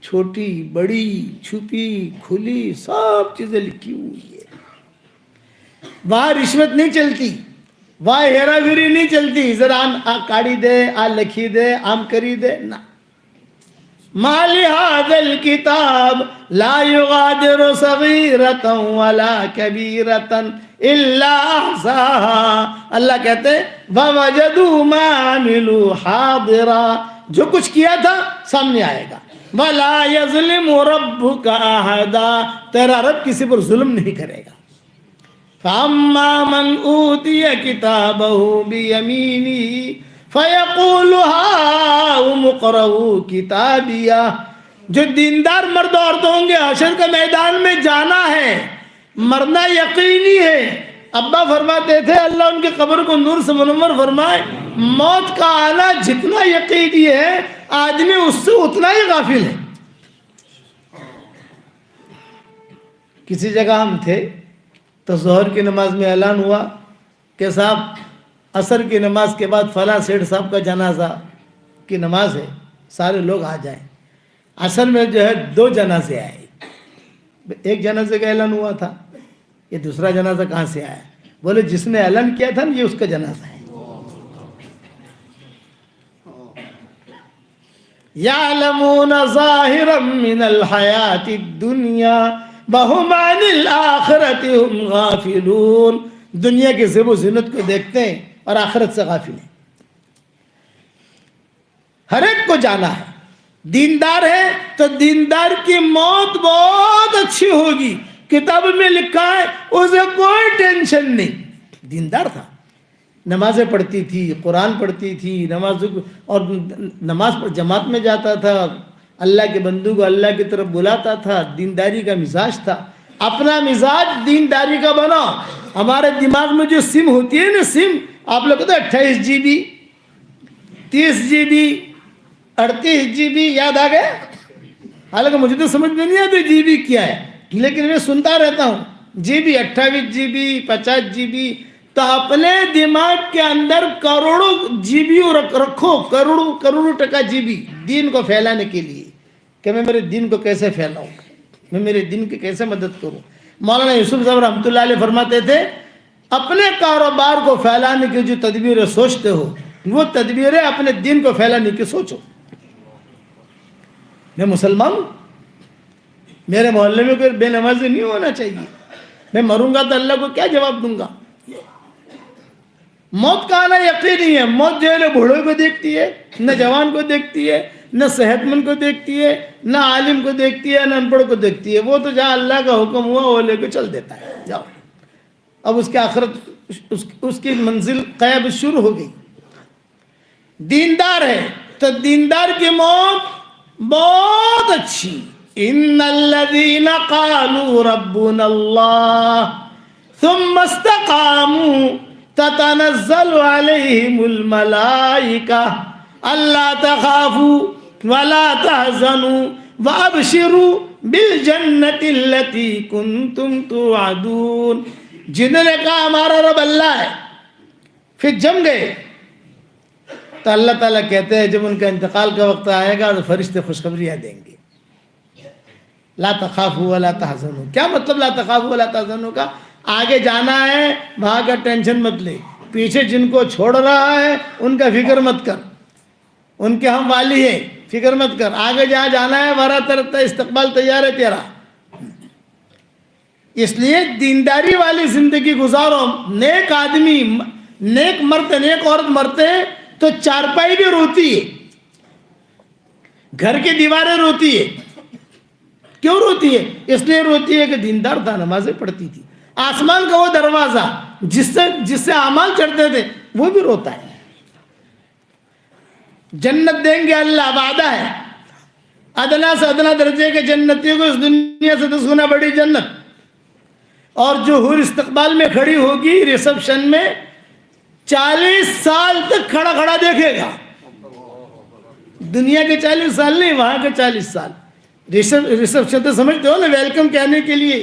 چھوٹی بڑی چھپی کھلی سب چیزیں لکھی ہوئی ہے، وہاں رشوت نہیں چلتی، وہاں ہیرا پھیری نہیں چلتی، ذرا کاڑی دے، آ لکھی دے، آم کری دے، نہ۔ ما لهذا الكتاب لا يغادر صغيرة ولا كبيرة إلا أحصاها۔ اللہ کہتے وَوَجَدُوا مَا عَمِلُوا حَاضِرًا، جو کچھ کیا تھا سامنے آئے گا۔ وَلَا يَظْلِمُ رَبُّكَ أَحَدًا، تیرا رب کسی پر ظلم نہیں کرے گا۔ فَأَمَّا مَنْ أُوتِيَ كِتَابَهُ بِيَمِينِهِ فَيَقُولُ هَاؤُمُ اقْرَءُوا كِتَابِيَهْ۔ جو دیندار مرد عورت ہوں گے، حشر کے میدان میں جانا ہے، مرنا یقینی ہے، ابا فرماتے تھے اللہ ان کے قبر کو نور سے منور فرمائے، موت کا آنا جتنا یقینی ہے آدمی اس سے اتنا ہی غافل ہے۔ کسی جگہ ہم تھے تو ظہر کی نماز میں اعلان ہوا کہ صاحب عصر کی نماز کے بعد فلاں سیٹھ صاحب کا جنازہ کی نماز ہے، سارے لوگ آ جائیں۔ عصر میں جو ہے 2 جنازے آئے، ایک جنازے کا اعلان ہوا تھا، یہ دوسرا جنازہ کہاں سے آیا؟ بولے جس نے اعلان کیا تھا نا یہ اس کا جنازہ ہے۔ یعلمون ظاہرا من الحیات الدنیا وہم عن الآخرت ہم غافلون، دنیا کے زیب و زینت کو دیکھتے ہیں اور آخرت سے غافل ہیں۔ ہر ایک کو جانا ہے، دیندار ہے تو دیندار کی موت بہت اچھی ہوگی، کتاب میں لکھا ہے اسے کوئی ٹینشن نہیں۔ دیندار تھا، نمازیں پڑھتی تھی، قرآن پڑھتی تھی، نماز پر جماعت میں جاتا تھا، اللہ کے بندوں کو اللہ کی طرف بلاتا تھا، دینداری کا مزاج تھا۔ اپنا مزاج دینداری کا بنا۔ ہمارے دماغ میں جو سم ہوتی ہے نا، سم آپ لوگ کہتے ہیں 28 GB 30 GB 38 GB یاد آ گئے؟ حالانکہ مجھے تو سمجھ میں نہیں آتی جی بی کیا ہے، لیکن میں سنتا رہتا ہوں جی بی 28 GB 50 GB۔ تو اپنے دماغ کے اندر کروڑوں جی بی رکھو، کروڑوں ٹکا جی بی دین کو پھیلانے کے لیے، کہ میں میرے دین کو کیسے پھیلاؤں، میں میرے دین کی کیسے مدد کروں۔ مولانا یوسف صاحب رحمۃ اللہ علیہ فرماتے تھے اپنے کاروبار کو پھیلانے کی جو تدبیریں سوچتے ہو وہ تدبیریں اپنے دین کو پھیلانے کی سوچو۔ میں مسلمان ہوں، میرے محلے میں کوئی بے نمازی نہیں ہونا چاہیے، میں مروں گا تو اللہ کو کیا جواب دوں گا؟ موت کا آنا یقینی ہے۔ موت جو ہے نہ بوڑھے کو دیکھتی ہے، نہ جوان کو دیکھتی ہے، نہ صحت مند کو دیکھتی ہے، نہ عالم کو دیکھتی ہے، نہ ان پڑھ کو دیکھتی ہے۔ وہ تو جہاں اللہ کا حکم ہوا وہ لے کے چل دیتا ہے، جاؤ۔ اب اس کے آخرت اس کی منزل قیاب شروع ہو گئی۔ دیندار ہے تو دیندار کی موت بہت اچھی۔ ان الذين قالوا ربنا الله ثم استقاموا تتنزل عليهم الملائكة الا تخافوا ولا تحزنوا وابشروا بالجنة التي كنتم توعدون۔ جنہوں نے کہا ہمارا رب اللہ ہے، پھر جم گئے تو اللہ تعالیٰ کہتے ہیں جب ان کا انتقال کا وقت آئے گا تو فرشتے خوشخبریاں دیں گے، لا تخافوا ولا تحزنوا۔ کیا مطلب لا تخافوا ولا تحزنوا کا؟ آگے جانا ہے وہاں کا ٹینشن مت لے، پیچھے جن کو چھوڑ رہا ہے ان کا فکر مت کر، ان کے ہم والی ہے، فکر مت کر، آگے جہاں جانا ہے ورا طرف استقبال تیار ہے تیرا۔ اس لیے دینداری والی زندگی گزارو۔ نیک آدمی، نیک مرد، نیک عورت مرتے ہیں تو چارپائی بھی روتی ہے، گھر کی دیواریں روتی ہے۔ کیوں روتی ہے؟ اس لیے روتی ہے کہ دیندار تھا، نمازیں پڑھتی تھی۔ آسمان کا وہ دروازہ جس سے اعمال چڑھتے تھے وہ بھی روتا ہے۔ جنت دیں گے اللہ، وعدہ ہے، ادنا سے ادنا درجے کے جنتیوں کو اس دنیا سے 10 گنا بڑی جنت۔ اور جو حور استقبال میں کھڑی ہوگی ریسپشن میں 40 سال تک کھڑا کھڑا دیکھے گا۔ دنیا کے 40 سال نہیں، وہاں کے 40 سال۔ ریسپشن تو سمجھتے ہو نا، ویلکم کہنے کے لیے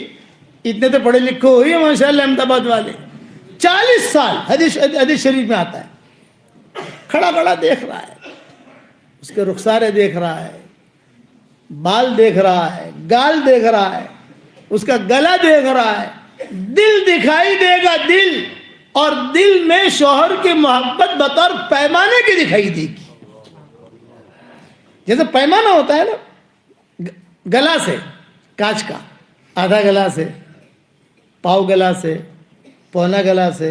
اتنے تو پڑھے لکھے ہوئی ہیں ماشاءاللہ احمد آباد والے۔ 40 سال حدیث شریف میں آتا ہے، کھڑا کھڑا دیکھ رہا ہے، اس کے رخسارے دیکھ رہا ہے، بال دیکھ رہا ہے، گال دیکھ رہا ہے، اس کا گلا دیکھ رہا ہے، دل دکھائی دے گا، دل، اور دل میں شوہر کی محبت بطور پیمانے کی دکھائی دے گی۔ جیسے پیمانہ ہوتا ہے نا، گلا سے، کانچ کا، آدھا گلا سے، پاؤ گلا سے، پونا گلا سے،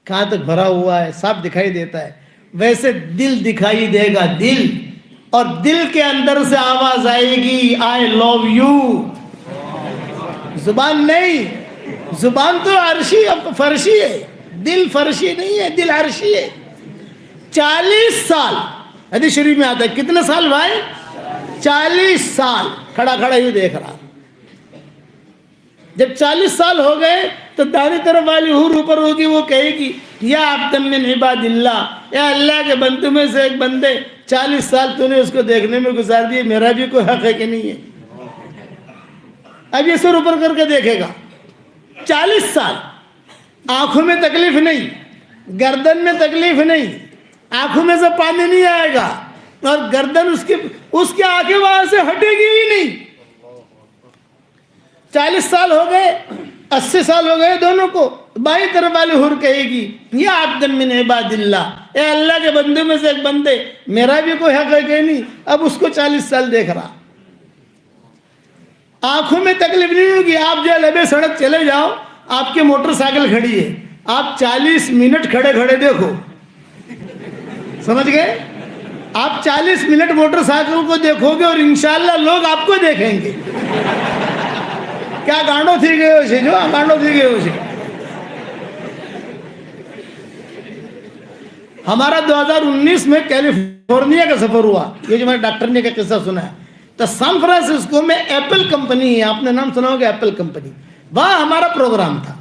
کہاں تک بھرا ہوا ہے صاف دکھائی دیتا ہے، ویسے دل دکھائی دے گا، دل، اور دل کے اندر سے آواز آئے گی آئی لو یو۔ زبان نہیں، زبان تو عرشی فرشی ہے، دل فرشی نہیں ہے، دل عرشی ہے۔ 40 سال حدیث شریف میں آتا ہے، کتنے سال بھائی؟ 40 سال کھڑا کھڑا ہی دیکھ رہا۔ جب 40 سال ہو گئے تو دائیں طرف والی حور اوپر ہوگی، وہ کہے گی یا عبدا من عباد اللہ، یا اللہ کے بندوں میں سے ایک بندے، 40 سال تو نے اس کو دیکھنے میں گزار دیے، میرا بھی کوئی حق ہے کہ نہیں ہے؟ اب یہ سر اوپر کر کے دیکھے گا 40 سال، آنکھوں میں تکلیف نہیں، گردن میں تکلیف نہیں، آنکھوں میں سے پانی نہیں آئے گا، اور گردن اس کی آنکھیں وہاں سے ہٹے گی ہی نہیں۔ 40 سال ہو گئے، 80 سال ہو گئے دونوں کو، بائیں طرف والی حور کہے گی یا عبدا من عباد اللہ، اے اللہ کے بندوں میں سے ایک بندے، میرا بھی کوئی حق ہے کہ نہیں؟ اب اس کو 40 سال دیکھ رہا، آنکھوں میں تکلیف نہیں ہوگی۔ آپ جو لبے سڑک چلے جاؤ، آپ کی موٹر سائیکل کھڑی ہے، آپ 40 منٹ کھڑے کھڑے دیکھو، سمجھ گئے؟ آپ 40 منٹ موٹر سائیکل کو دیکھو گے اور انشاءاللہ لوگ آپ کو دیکھیں گے۔ کیا گانڈو تھی گئے ہو سے جو گانڈو تھی گئے ہو سے۔ ہمارا 2019 میں کیلیفورنیا کا سفر ہوا، یہ جو میں ڈاکٹر نے کا قصہ سنا ہے، تو سان فرانسسکو میں ایپل کمپنی ہے، آپ نے نام سنا ہوگا ایپل کمپنی، وہاں ہمارا پروگرام تھا۔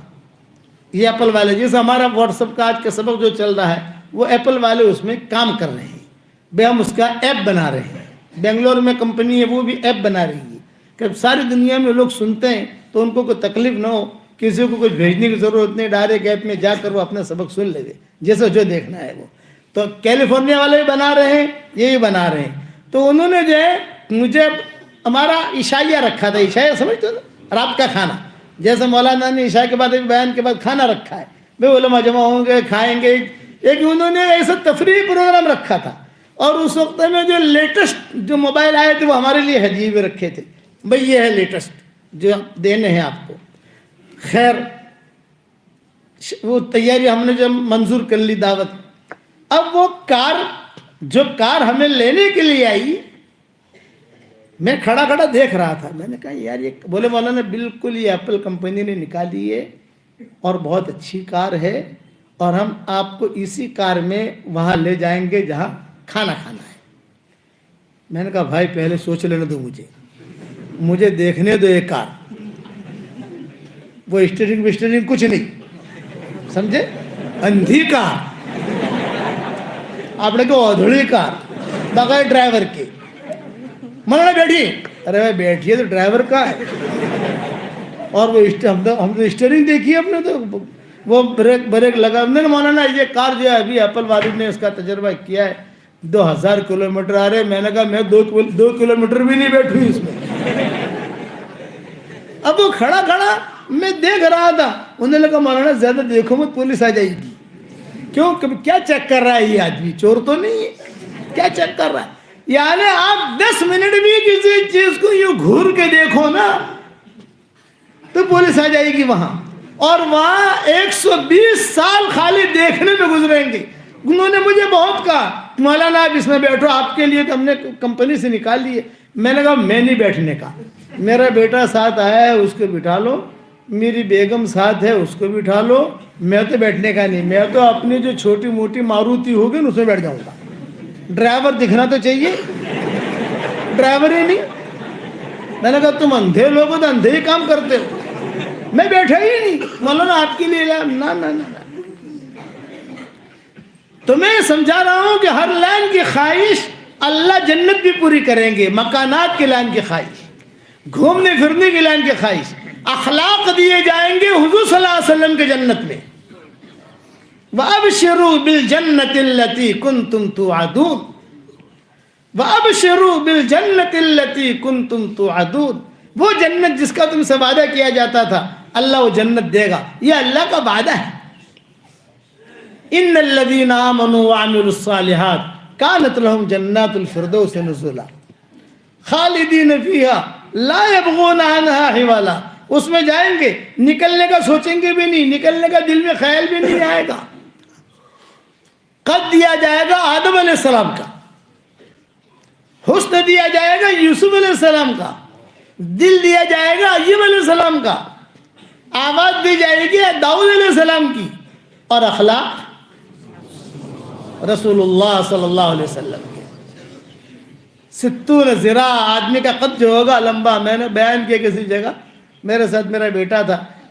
یہ ایپل والے، جیسے ہمارا واٹس ایپ کا آج کا سبق جو چل رہا ہے، وہ ایپل والے اس میں کام کر رہے ہیں، ہم اس کا ایپ بنا رہے ہیں۔ بنگلور میں کمپنی ہے، وہ بھی ایپ بنا رہی ہے کہ ساری دنیا میں لوگ سنتے ہیں تو ان کو کوئی تکلیف نہ ہو، کسی کو کچھ بھیجنے کی ضرورت نہیں، ڈائریکٹ ایپ میں جا کر وہ اپنا سبق سن لے گے جیسے جو دیکھنا ہے وہ۔ تو کیلیفورنیا والے بھی بنا رہے ہیں، یہ بھی بنا رہے ہیں۔ تو انہوں نے جو ہے مجھے ہمارا عشائیہ رکھا تھا، عشائیہ سمجھتے ہو، رات کا کھانا، جیسے مولانا نے عشاء کے بعد بیان کے بعد کھانا رکھا ہے، بھائی علماء جمع ہوں گے کھائیں گے، ایک انہوں نے ایسا تفریحی پروگرام رکھا تھا۔ اور اس وقت میں جو لیٹسٹ جو موبائل آئے تھے وہ ہمارے لیے ہدیے بھی رکھے تھے، بھئی یہ ہے لیٹسٹ جو دینے ہیں آپ کو۔ خیر وہ تیاری ہم نے جب منظور کر لی دعوت، اب وہ کار ہمیں لینے کے لیے آئی، میں کھڑا کھڑا دیکھ رہا تھا، میں نے کہا یار یہ، بولے مولانا بالکل یہ ایپل کمپنی نے نکالی ہے اور بہت اچھی کار ہے، اور ہم آپ کو اسی کار میں وہاں لے جائیں گے جہاں کھانا کھانا ہے۔ میں نے کہا بھائی پہلے سوچ لینے دو، مجھے دیکھنے دو یہ کار، وہ اسٹیئرنگ کچھ نہیں، سمجھے؟ اندھی کار، آپ نے کہا ادھڑی کار بغیر ڈرائیور کے۔ مولانا بیٹھیے، ارے بھائی بیٹھیے، تو ڈرائیور کا ہے، اور وہ ہم تو اسٹیئرنگ دیکھی ہے اپنے، تو وہ بریک لگا۔ نہیں مولانا یہ کار جو ہے ابھی ایپل والد نے اس کا تجربہ کیا ہے، 2000 کلومیٹر آ رہے۔ میں نے کہا میں 2 کلومیٹر بھی نہیں بیٹھوں اس میں۔ اب وہ کھڑا میں دیکھ رہا تھا، انہوں نے کہا مولانا زیادہ دیکھو مت، پولیس آ جائے گی۔ کیوں؟ کیا چیک کر رہا ہے یہ آدمی؟ چور تو نہیں ہے، کیا چیک کر رہا ہے؟ یعنی آپ 10 منٹ بھی کسی چیز کو یوں گھور کے دیکھو نا تو پولیس آ جائے گی وہاں، اور وہاں 120 سال خالی دیکھنے میں گزریں گے۔ انہوں نے مجھے بہت کہا مولانا آپ اس میں بیٹھو، آپ کے لیے تو ہم نے کمپنی سے نکال لی ہے۔ میں نے کہا میں نہیں بیٹھنے کا، میرا بیٹا ساتھ آیا ہے اس کو بٹھا لو، میری بیگم ساتھ ہے اس کو بٹھا لو، میں تو بیٹھنے کا نہیں، میں تو اپنی جو چھوٹی موٹی ماروتی ہوگی نا اس میں بیٹھ جاؤں گا۔ ڈرائیور دکھنا تو چاہیے، ڈرائیور ہی نہیں۔ میں نے کہا تم اندھے لوگ ہو تو اندھے ہی کام کرتے ہو، میں بیٹھا ہی نہیں۔ مولانا آپ کے لیے نا نا نا، تو میں سمجھا رہا ہوں کہ ہر لائن کی خواہش اللہ جنت بھی پوری کریں گے، مکانات کی لائن کی خواہش، گھومنے پھرنے کی لائن کی خواہش، اخلاق دیے جائیں گے حضور صلی اللہ علیہ وسلم کے جنت میں۔ وَأَبْشِرُوا بِالْجَنَّةِ الَّتِي كُنْتُمْ تُوعَدُونَ، وَأَبْشِرُوا بِالْجَنَّةِ الَّتِي كُنْتُمْ تُوعَدُونَ، وہ جنت جس کا تم سے وعدہ کیا جاتا تھا، اللہ وہ جنت دے گا، یہ اللہ کا وعدہ ہے۔ إِنَّ الَّذِينَ آمَنُوا وَعَمِلُوا الصَّالِحَاتِ كَانَتْ لَهُمْ جَنَّاتُ الْفِرْدَوْسِ نُزُلًا خَالِدِينَ فِيهَا لَا يَبْغُونَ عَنْهَا حِوَلًا، اس میں جائیں گے، نکلنے کا سوچیں گے بھی نہیں، نکلنے کا دل میں خیال بھی نہیں آئے گا۔ قد دیا جائے گا آدم علیہ السلام کا، حسن دیا جائے گا یوسف علیہ السلام کا، دل دیا جائے گا ایوب علیہ السلام کا، آواز دی جائے گی داؤد علیہ السلام کی، اور اخلاق رسول اللہ صلی اللہ علیہ وسلم کے۔ 60 ذراع آدمی کا قد جو ہوگا لمبا، میں نے بیان کیا کسی جگہ، میرے ساتھ میرا بیٹا تھا،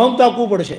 ઓમ તાકવું પડશે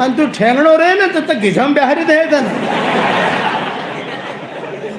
અને તું ઠેંગણો રહે ને તો ઘીઝામ બહારી દે તને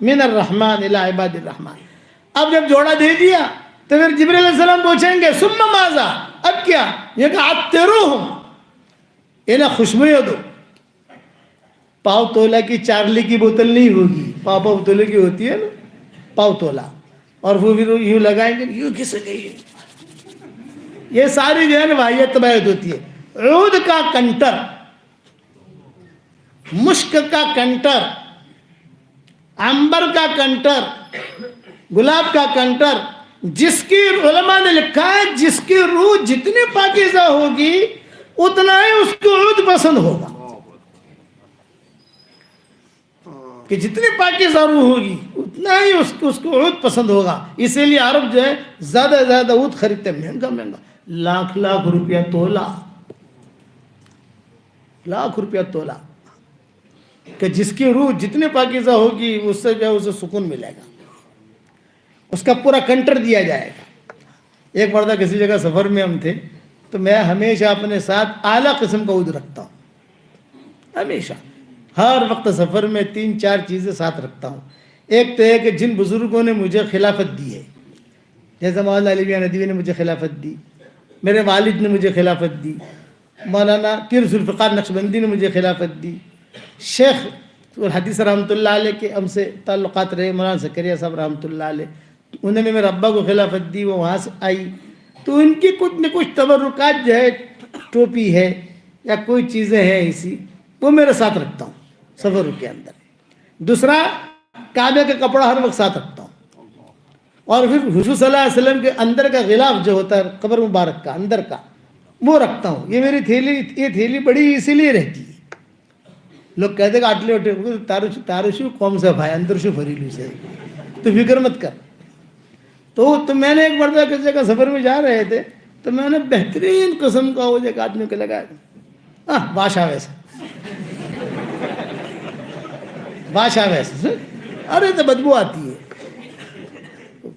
من الرحمن الى عباد الرحمن. اب جب جوڑا دے دیا تو پھر جبریل علیہ السلام پوچھیں گے ثم ماذا، اب کیا؟ یہ کہ عطروہم، انہیں خوشبوئیں دو. پاؤ تولا کی چارلی کی بوتل نہیں ہوگی، پاؤ تولے کی ہوتی ہے نا پاؤ تولا، اور وہ پھر یوں لگائیں گے یوں کس گئی. یہ ساری جو ہے نا واحد طبیعت ہوتی ہے. عود کا کنٹر، مشک کا کنٹر، عنبر کا کنٹر، گلاب کا کنٹر، جس کی علماء نے لکھا ہے جس کی روح جتنی پاکیزہ ہوگی اتنا ہی اس کو عود پسند ہوگا، کہ جتنی پاکیزہ روح ہوگی اتنا ہی اس کو عود پسند ہوگا. اسی لیے عرب جو ہے زیادہ زیادہ عود خریدتے ہیں، مہنگا مہنگا، لاکھ لاکھ روپیہ تولا، لاکھ روپیہ تولا، کہ جس کی روح جتنی پاکیزہ ہوگی اس سے جو ہے اسے سکون ملے گا، اس کا پورا کنٹر دیا جائے گا. ایک مرتبہ کسی جگہ سفر میں ہم تھے تو میں ہمیشہ اپنے ساتھ اعلیٰ قسم کا عود رکھتا ہوں، ہمیشہ ہر وقت سفر میں 3-4 چیزیں ساتھ رکھتا ہوں. ایک تو ہے کہ جن بزرگوں نے مجھے خلافت دی ہے، جیسے مولانا علی میاں ندوی نے مجھے خلافت دی، میرے والد نے مجھے خلافت دی، مولانا پیر ذوالفقار نقشبندی نے مجھے خلافت دی، شیخ الحدیث رحمۃ اللہ علیہ کے ہم سے تعلقات رہے، مولانا زکریا صاحب رحمۃ اللہ علیہ، انہوں نے میرے ابا کو خلافت دی، وہ وہاں سے آئی. تو ان کی کچھ نہ کچھ تبرکات جو ہے، ٹوپی ہے یا کوئی چیزیں ہیں ایسی، وہ میرے ساتھ رکھتا ہوں سفر کے اندر. دوسرا، کعبے کا کپڑا ہر وقت ساتھ رکھتا ہوں، اور پھر حضور صلی اللہ علیہ وسلم کے اندر کا غلاف جو ہوتا ہے قبر مبارک کا اندر کا، وہ رکھتا ہوں. یہ میری تھیلی، یہ تھیلی بڑی اسی لیے رہتی ہے. لوگ کہتے کہ آٹلے اٹھے تارشو قوم سے بھائی اندر شو فریلو سے، تو فکر مت کر. تو میں نے ایک مرتبہ کسی جگہ سفر میں جا رہے تھے تو میں نے بہترین قسم کا وہ ایک آدمی کو لگایا، بادشاہ ویسا، بادشاہ ویسے. ارے تو بدبو آتی ہے،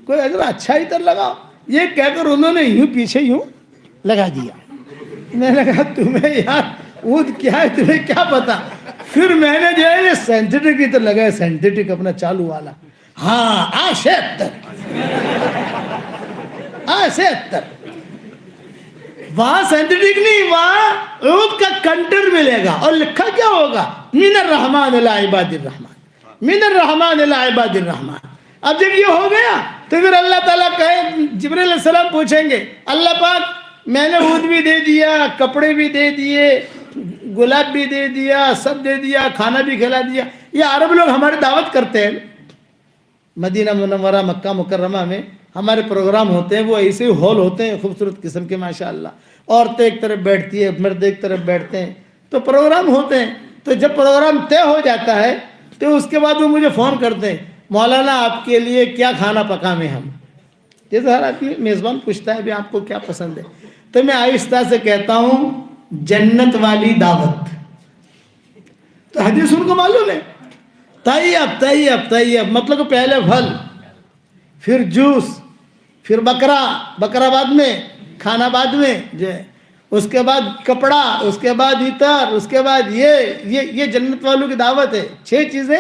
کوئی اگر اچھا ہی تر لگاؤ، یہ کہہ کر انہوں نے یوں پیچھے یوں لگا دیا. میں نے کہا تمہیں یار عود کیا ہے، تمہیں کیا پتا. پھر میں نے جو ہے سینتھیٹک کی تو لگایا، سینتھیٹک اپنا چالو والا. ہاں 76 وہاں سینتھیٹک نہیں، وہاں عود کا کنٹر ملے گا، اور لکھا کیا ہوگا؟ من الرحمن الی عباد الرحمن، من الرحمن الی عباد الرحمن. اب جب یہ ہو گیا تو پھر اللہ تعالیٰ کہے، جبریل علیہ السلام پوچھیں گے اللہ پاک میں نے عود بھی دے دیا، کپڑے بھی دے دیے، گلاب بھی دے دیا، سب دے دیا، کھانا بھی کھلا دیا. یہ عرب لوگ ہماری دعوت کرتے ہیں، مدینہ منورہ مکہ مکرمہ میں ہمارے پروگرام ہوتے ہیں، وہ ایسے ہی ہال ہوتے ہیں خوبصورت قسم کے ماشاءاللہ، عورتیں ایک طرف بیٹھتی ہے، مرد ایک طرف بیٹھتے ہیں، تو پروگرام ہوتے ہیں. تو جب پروگرام طے ہو جاتا ہے تو اس کے بعد وہ مجھے فون کرتے ہیں، مولانا آپ کے لیے کیا کھانا پکائیں ہم. جیسے ہر آدمی میزبان پوچھتا ہے بھی آپ کو کیا پسند ہے، تو میں آہستہ سے کہتا ہوں جنت والی دعوت. تو حدیث ان کو معلوم ہے، طیب طیب طیب مطلب پہلے پھل، پھر جوس، پھر بکرا بعد میں، کھانا بعد میں جو ہے، اس کے بعد کپڑا، اس کے بعد عطر، اس کے بعد یہ جنت والوں کی دعوت ہے. 6 چیزیں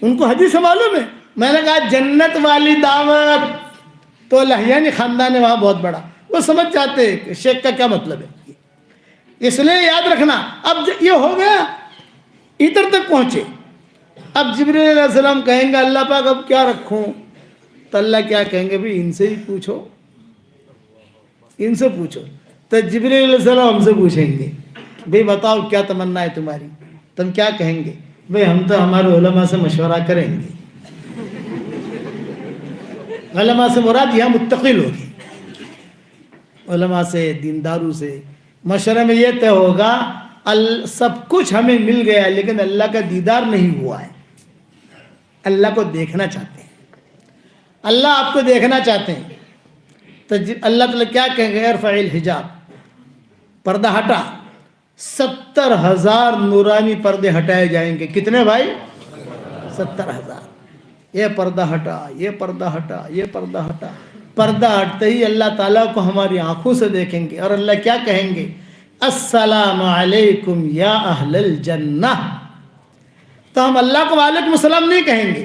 ان کو حدیث سے معلوم ہے. میں نے کہا جنت والی دعوت، تو لہیانی خاندان ہے وہاں بہت بڑا، وہ سمجھ جاتے ہیں کہ شیخ کا کیا مطلب ہے. اس لیے یاد رکھنا. اب یہ ہو گیا، ادھر تک پہنچے. اب جبریل علیہ السلام کہیں گے اللہ پاک اب کیا رکھوں، تو اللہ کیا کہیں گے بھی ان سے ہی پوچھو، ان سے پوچھو. تو جبریل علیہ السلام ہم سے پوچھیں گے بھئی بتاؤ کیا تمنا ہے تمہاری، تم کیا کہیں گے؟ بھئی ہم تو ہمارے علماء سے مشورہ کریں گے. علماء سے مراد یہاں متقی لوگ ہیں، علماء سے، دینداروں سے مشورے میں یہ طے ہوگا سب کچھ ہمیں مل گیا لیکن اللہ کا دیدار نہیں ہوا ہے. اللہ کو دیکھنا چاہتے ہیں، اللہ آپ کو دیکھنا چاہتے ہیں. تو اللہ تعالیٰ کیا کہیں گے؟ ارفع الحجاب، پردہ ہٹا. 70,000 نورانی پردے ہٹائے جائیں گے. کتنے بھائی؟ 70,000. یہ پردہ ہٹا، یہ پردہ ہٹا، یہ پردہ ہٹا. پردہ ہٹتے ہی اللہ تعالیٰ کو ہماری آنکھوں سے دیکھیں گے، اور اللہ کیا کہیں گے؟ السلام علیکم یا اہل الجنہ. تو ہم اللہ کو وعلیکم السلام نہیں کہیں گے،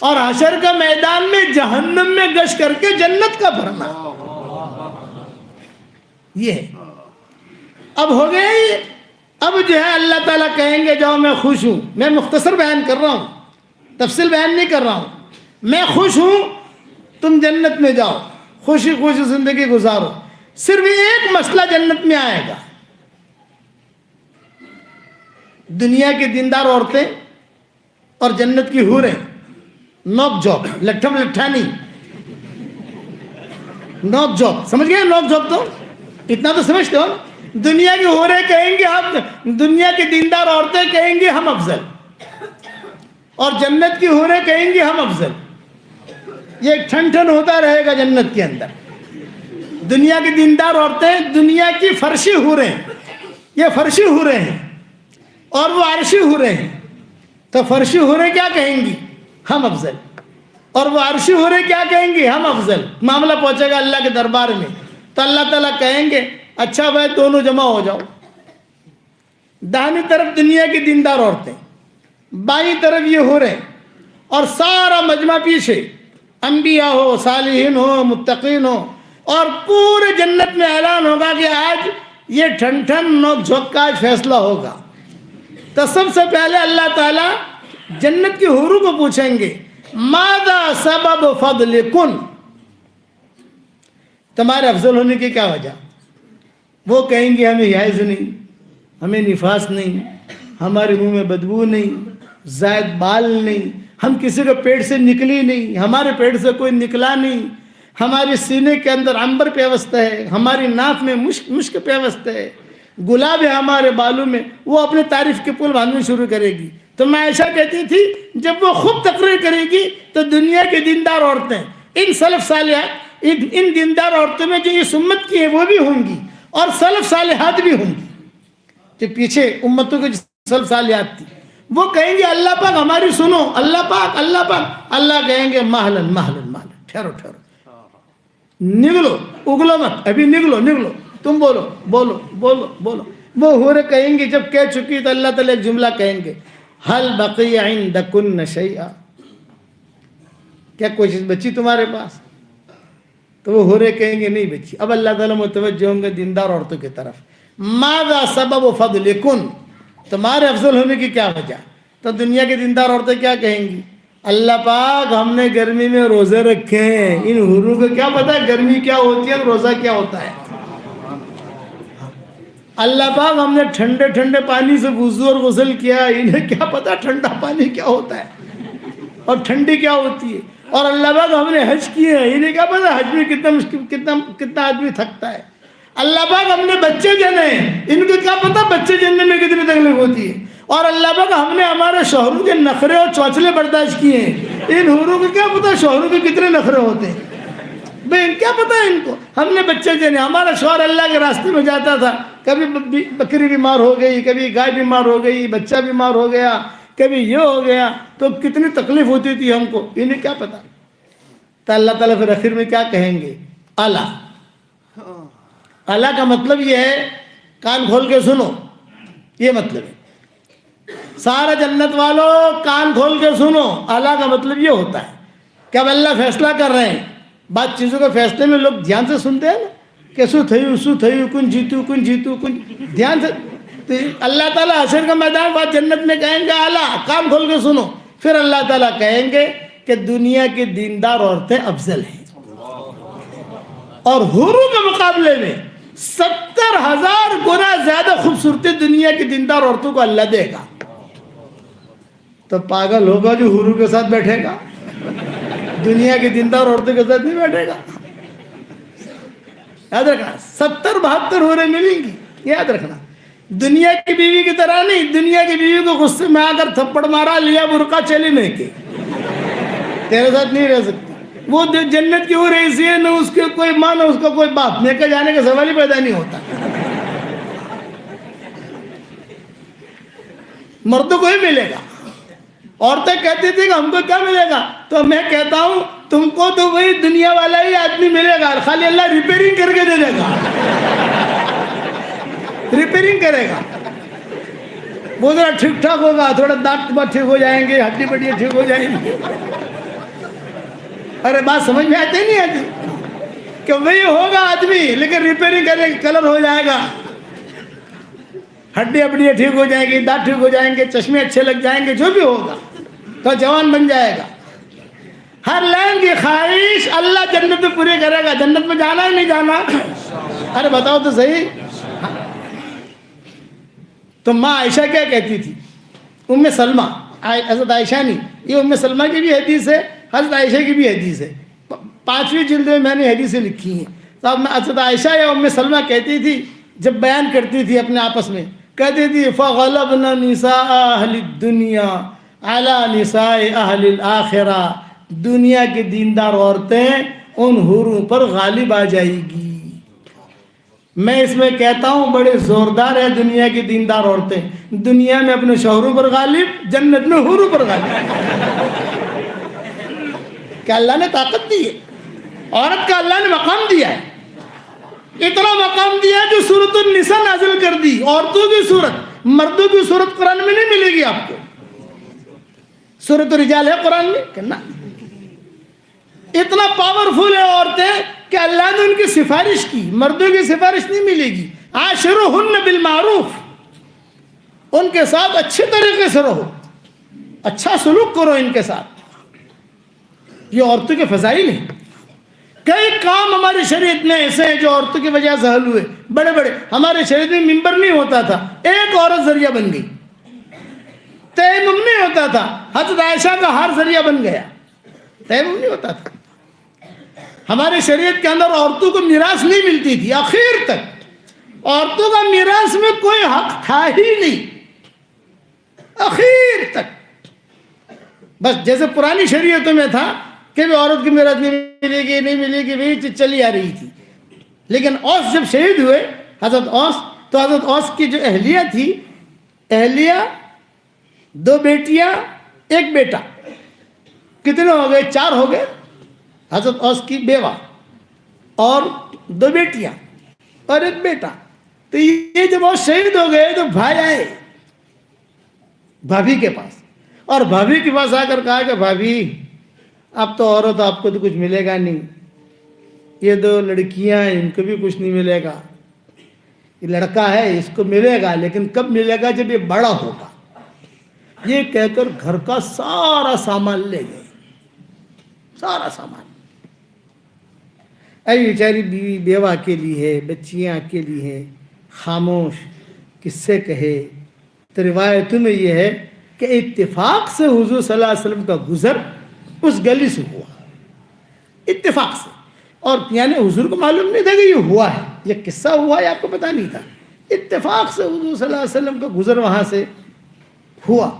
اور حشر کا میدان میں جہنم میں گشت کر کے جنت کا بھرنا. یہ ہے. اب ہو گیا یہ. اب جو ہے اللہ تعالیٰ کہیں گے جاؤ میں خوش ہوں. میں مختصر بیان کر رہا ہوں, تفصیل بیان نہیں کر رہا ہوں. میں خوش ہوں, تم جنت میں جاؤ, خوشی خوشی زندگی گزارو. صرف ایک مسئلہ جنت میں آئے گا. دنیا کی دیندار عورتیں اور جنت کی حوریں نوک جھوک, لٹھم لٹھانی, نوک جھوک. سمجھ گئے نوک جھوک؟ تو اتنا تو سمجھتے ہو. دنیا کی حوریں کہیں گے ہم, دنیا کی دیندار عورتیں کہیں گے ہم افضل, اور جنت کی حوریں کہیں گے ہم افضل. یہ ایک ٹھن ٹھن ہوتا رہے گا جنت کے اندر. دنیا کی دیندار عورتیں دنیا کی فرشی حوریں, یہ فرشی حوریں ہیں, اور وہ عرشی حوریں ہیں. تو فرشی حوریں کیا کہیں گی؟ ہم افضل. اور وہ عرشی حوریں کیا کہیں گی؟ ہم افضل. معاملہ پہنچے گا اللہ کے دربار میں, تو اللہ تعالیٰ کہیں گے اچھا بھائی دونوں جمع ہو جاؤ. داہنی طرف دنیا کی دیندار عورتیں, بائیں طرف یہ حوریں, اور سارا مجمع پیچھے, انبیاء ہو, صالحین ہو, متقین ہو. اور پورے جنت میں اعلان ہوگا کہ آج یہ ٹھن ٹھن نوک جھوک کا آج فیصلہ ہوگا. تو سب سے پہلے اللہ تعالیٰ جنت کی حوروں کو پوچھیں گے ماذا سبب فضلکن, تمہارے افضل ہونے کی کیا وجہ؟ وہ کہیں گے ہمیں حیض نہیں, ہمیں نفاس نہیں, ہمارے منہ میں بدبو نہیں, زائد بال نہیں, ہم کسی کے پیٹ سے نکلی نہیں, ہمارے پیٹ سے کوئی نکلا نہیں, ہمارے سینے کے اندر عنبر پیوست ہے, ہماری ناک میں مشک پیوست ہے, گلاب ہے ہمارے بالوں میں. وہ اپنے تعریف کے پل باندھنے شروع کرے گی. تو میں ایسا کہتی تھی جب وہ خوب تقریر کرے گی تو دنیا کی دیندار عورتیں, ان سلف صالحات, ان دیندار عورتوں میں جو یہ سمت کی ہیں وہ بھی ہوں گی, اور سلف صالحات بھی ہوں گی. جو پیچھے امتوں کے سلف صالحات تھی وہ کہیں گے اللہ پاک ہماری سنو, اللہ پاک اللہ پاک. اللہ کہیں گے مہلن مہلن مہلن, ٹھہرو ٹھہرو, نگلو, اگلو مت, ابھی نگلو نگلو, تم بولو بولو بولو بولو. وہ حوریں کہیں گے جب کہہ چکی تو اللہ تعالیٰ ایک جملہ کہیں گے حل بقی عندکن شیئا, کیا کوئی چیز بچی تمہارے پاس؟ تو وہ حوریں کہیں گے نہیں بچی. اب اللہ تعالیٰ متوجہ ہوں گے دیندار عورتوں کی طرف. ماذا سبب فضلکن, تمہارے افضل ہونے کی کیا وجہ؟ تو دنیا کی دیندار عورتیں کیا کہیں گی؟ اللہ پاک ہم نے گرمی میں روزے رکھے ہیں, ان حوروں کو کیا پتا ہے گرمی کیا ہوتی ہے, روزہ کیا ہوتا ہے. اللہ پاک ہم نے ٹھنڈے ٹھنڈے پانی سے وضو اور غسل کیا, انہیں کیا پتا ٹھنڈا پانی کیا ہوتا ہے اور ٹھنڈی کیا ہوتی ہے. اور اللہ پاک ہم نے حج کیے ہیں, انہیں کیا پتا حج میں کتنا مشکل, کتنا آدمی تھکتا ہے. اللہ پاک ہم نے بچے جنے ہیں, ان کو کیا پتا بچے جننے میں کتنی تکلیف ہوتی ہے. اور اللہ پاک ہم نے ہمارے شوہروں کے نخرے اور چوچلے برداشت کیے ہیں, ان حوروں کو کیا پتا شوہروں کے کتنے نخرے ہوتے ہیں. بھائی کیا پتا ہے ان کو, ہم نے بچے جنے. ہمارا شوہر اللہ کے راستے میں جاتا تھا, کبھی بکری بیمار ہو گئی, کبھی گائے بیمار ہو گئی, بچہ بیمار ہو گیا, کبھی یہ ہو گیا, تو کتنی تکلیف ہوتی تھی ہم کو, انہیں کیا پتا. تو اللہ تعالیٰ پھر آخر میں کیا کہیں گے؟ اللہ. اللہ کا مطلب یہ ہے, کان کھول کے سنو, یہ مطلب ہے. سارا جنت والوں کان کھول کے سنو, اللہ کا مطلب یہ ہوتا ہے کہ اب اللہ فیصلہ کر رہے ہیں. بات چیزوں کے فیصلے میں لوگ دھیان سے سنتے ہیں نا, کیسو تھیو اسو تھیو, کن جیتو کن جیتو کن, دھیان سے. تو اللہ تعالیٰ حشر کا میدان بات جنت میں کہیں گے اللہ کان کھول کے سنو. پھر اللہ تعالیٰ کہیں گے کہ دنیا کی دیندار عورتیں افضل ہیں, اور حوروں کے مقابلے میں 70,000 گنا زیادہ خوبصورتی دنیا کی دیندار عورتوں کو اللہ دے گا. تو پاگل ہوگا جو حوروں کے ساتھ بیٹھے گا, دنیا کی دیندار عورتوں کے ساتھ نہیں بیٹھے گا. یاد رکھنا 70-72 حوریں ملیں گی, یاد رکھنا. دنیا کی بیوی کی طرح نہیں, دنیا کی بیوی کو غصے میں آ کر تھپڑ مارا, لیا برقع چلی میں کے, تیرے ساتھ نہیں رہ سکتی. وہ جنت کی حور ایسی ہے, نہ اس کے کوئی ماں نہ اس کا کوئی باپ, میں کے جانے کا سوال ہی پیدا نہیں ہوتا. مردوں کو ہی ملے گا. عورتیں کہتی تھی کہ ہم کو کیا ملے گا, تو میں کہتا ہوں تم کو تو وہی دنیا والا ہی آدمی ملے گا, خالی اللہ ریپیرنگ کر کے دے دے گا, ریپیرنگ کرے گا. وہ ذرا ٹھیک ٹھاک ہوگا, تھوڑا دانت ٹھیک ہو جائیں گے, ہڈی بڈیاں ٹھیک ہو جائیں گی, ارے بات سمجھ میں آتی نہیں آتی کہ وہی ہوگا آدمی لیکن ریپیئرنگ کرے کلر ہو جائے گا, ہڈی اپنی ٹھیک ہو جائے گی, دانت ٹھیک ہو جائیں گے, چشمے اچھے لگ جائیں گے, جو بھی ہوگا تو جوان بن جائے گا. ہر لائن کی خواہش اللہ جنت میں پوری کرے گا. جنت میں جانا ہے نہیں جانا؟ ارے بتاؤ تو صحیح. تو ماں عائشہ کیا کہتی تھی؟ ام سلمہ, حضرت عائشہ نہیں, یہ ام سلمہ کی بھی حدیث ہے, حضرت عائشہ کی بھی حدیث ہے. 5ویں جلد میں نے حدیثیں لکھی ہیں. تو اب حضرت عائشہ یا ام سلمہ کہتی تھی, جب بیان کرتی تھی اپنے آپس میں, کہتی تھی فَغَلَبْنَا نِسَاءَ أَهْلِ الدُّنْيَا عَلَى نِسَاءِ أَهْلِ الْآخِرَةِ, دنیا کی دیندار عورتیں ان حوروں پر غالب آ جائے گی. میں اس میں کہتا ہوں بڑے زوردار ہے دنیا کی دیندار عورتیں, دنیا میں اپنے شوہروں پر غالب, جنت میں حوروں پر غالب. کہ اللہ نے طاقت دی ہے, عورت کا اللہ نے مقام دیا ہے, اتنا مقام دیا ہے جو سورۃ النساء نازل کر دی. عورتوں کی صورت, مردوں کی صورت قرآن میں نہیں ملے گی آپ کو. سورۃ الرجال ہے قرآن میں کہ نہ. اتنا پاورفل ہے عورتیں کہ اللہ نے ان کی سفارش کی, مردوں کی سفارش نہیں ملے گی. عاشروہن بالمعروف, ان کے ساتھ اچھے طریقے سے رہو, اچھا سلوک کرو ان کے ساتھ. یہ عورتوں کے فضائل ہیں. کئی کام ہماری شریعت میں ایسے ہیں جو عورتوں کی وجہ سے حل ہوئے, بڑے بڑے. ہمارے شریعت میں ممبر نہیں ہوتا تھا, ایک عورت ذریعہ بن گئی. تیمم نہیں ہوتا تھا, حضرت عائشہ کا ہار ذریعہ بن گیا. تیمم نہیں ہوتا تھا. ہمارے شریعت کے اندر عورتوں کو میراث نہیں ملتی تھی. آخر تک عورتوں کا میراث میں کوئی حق تھا ہی نہیں, آخر تک. بس جیسے پرانی شریعتوں میں تھا کہ بھی عورت کی میراث نہیں ملے گی, نہیں ملے گی, وہی چیز چلی آ رہی تھی. لیکن اوس جب شہید ہوئے, حضرت اوس, تو حضرت اوس کی جو اہلیہ تھی, اہلیہ 2 بیٹیاں 1 بیٹا, کتنے ہو گئے؟ 4 ہو گئے. حضرت اوس کی بیوہ اور 2 بیٹیاں اور 1 بیٹا. تو یہ جب وہ شہید ہو گئے تو بھائی آئے بھابھی کے پاس, اور بھابھی کے پاس آ کر کہا کہ بھابھی اب تو عورت آپ کو تو کچھ ملے گا نہیں, یہ 2 لڑکیاں ہیں ان کو بھی کچھ نہیں ملے گا, یہ لڑکا ہے اس کو ملے گا لیکن کب ملے گا؟ جب یہ بڑا ہوگا. یہ کہہ کر گھر کا سارا سامان لے گئے, سارا سامان. اے بیچاری بیوی بیوہ اکیلی ہے, بچیاں اکیلی ہیں, خاموش, کس سے کہے. تو روایتوں میں یہ ہے کہ اتفاق سے حضور صلی اللہ علیہ وسلم کا گزر اس گلی سے ہوا, اتفاق سے. اور یعنی حضور کو معلوم نہیں تھا کہ یہ ہوا ہے, یہ قصہ ہوا ہے آپ کو پتہ نہیں تھا. اتفاق سے حضور صلی اللہ علیہ وسلم کا گزر وہاں سے ہوا.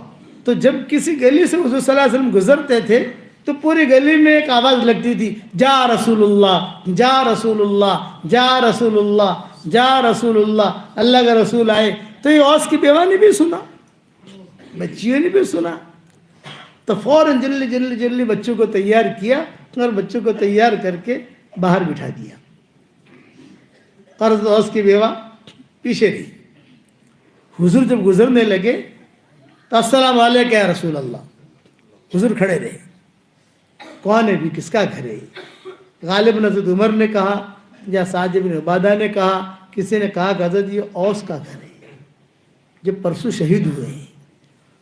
تو جب کسی گلی سے حضور صلی اللہ علیہ وسلم گزرتے تھے تو پوری گلی میں ایک آواز لگتی تھی, جا رسول اللہ, جا رسول اللہ, جا رسول اللہ, جا رسول اللہ, اللہ کا رسول آئے. تو یہ اوس کی بیوہ نے بھی سنا, بچیوں نے بھی سنا. تو فوراً جلدی جلدی جلدی بچوں کو تیار کیا اور بچوں کو تیار کر کے باہر بٹھا دیا. حضرت اوس کی بیوہ پیچھے رہی. حضور جب گزرنے لگے تو السلام علیکم یا رسول اللہ. حضور کھڑے رہے, کون ہے بھی, کس کا گھر ہے؟ غالب حضرت عمر نے کہا یا سعد بن عبادہ نے کہا, کسی نے کہا کہ حضرت یہ اوس کا گھر ہے جو پرسوں شہید ہوئے ہیں.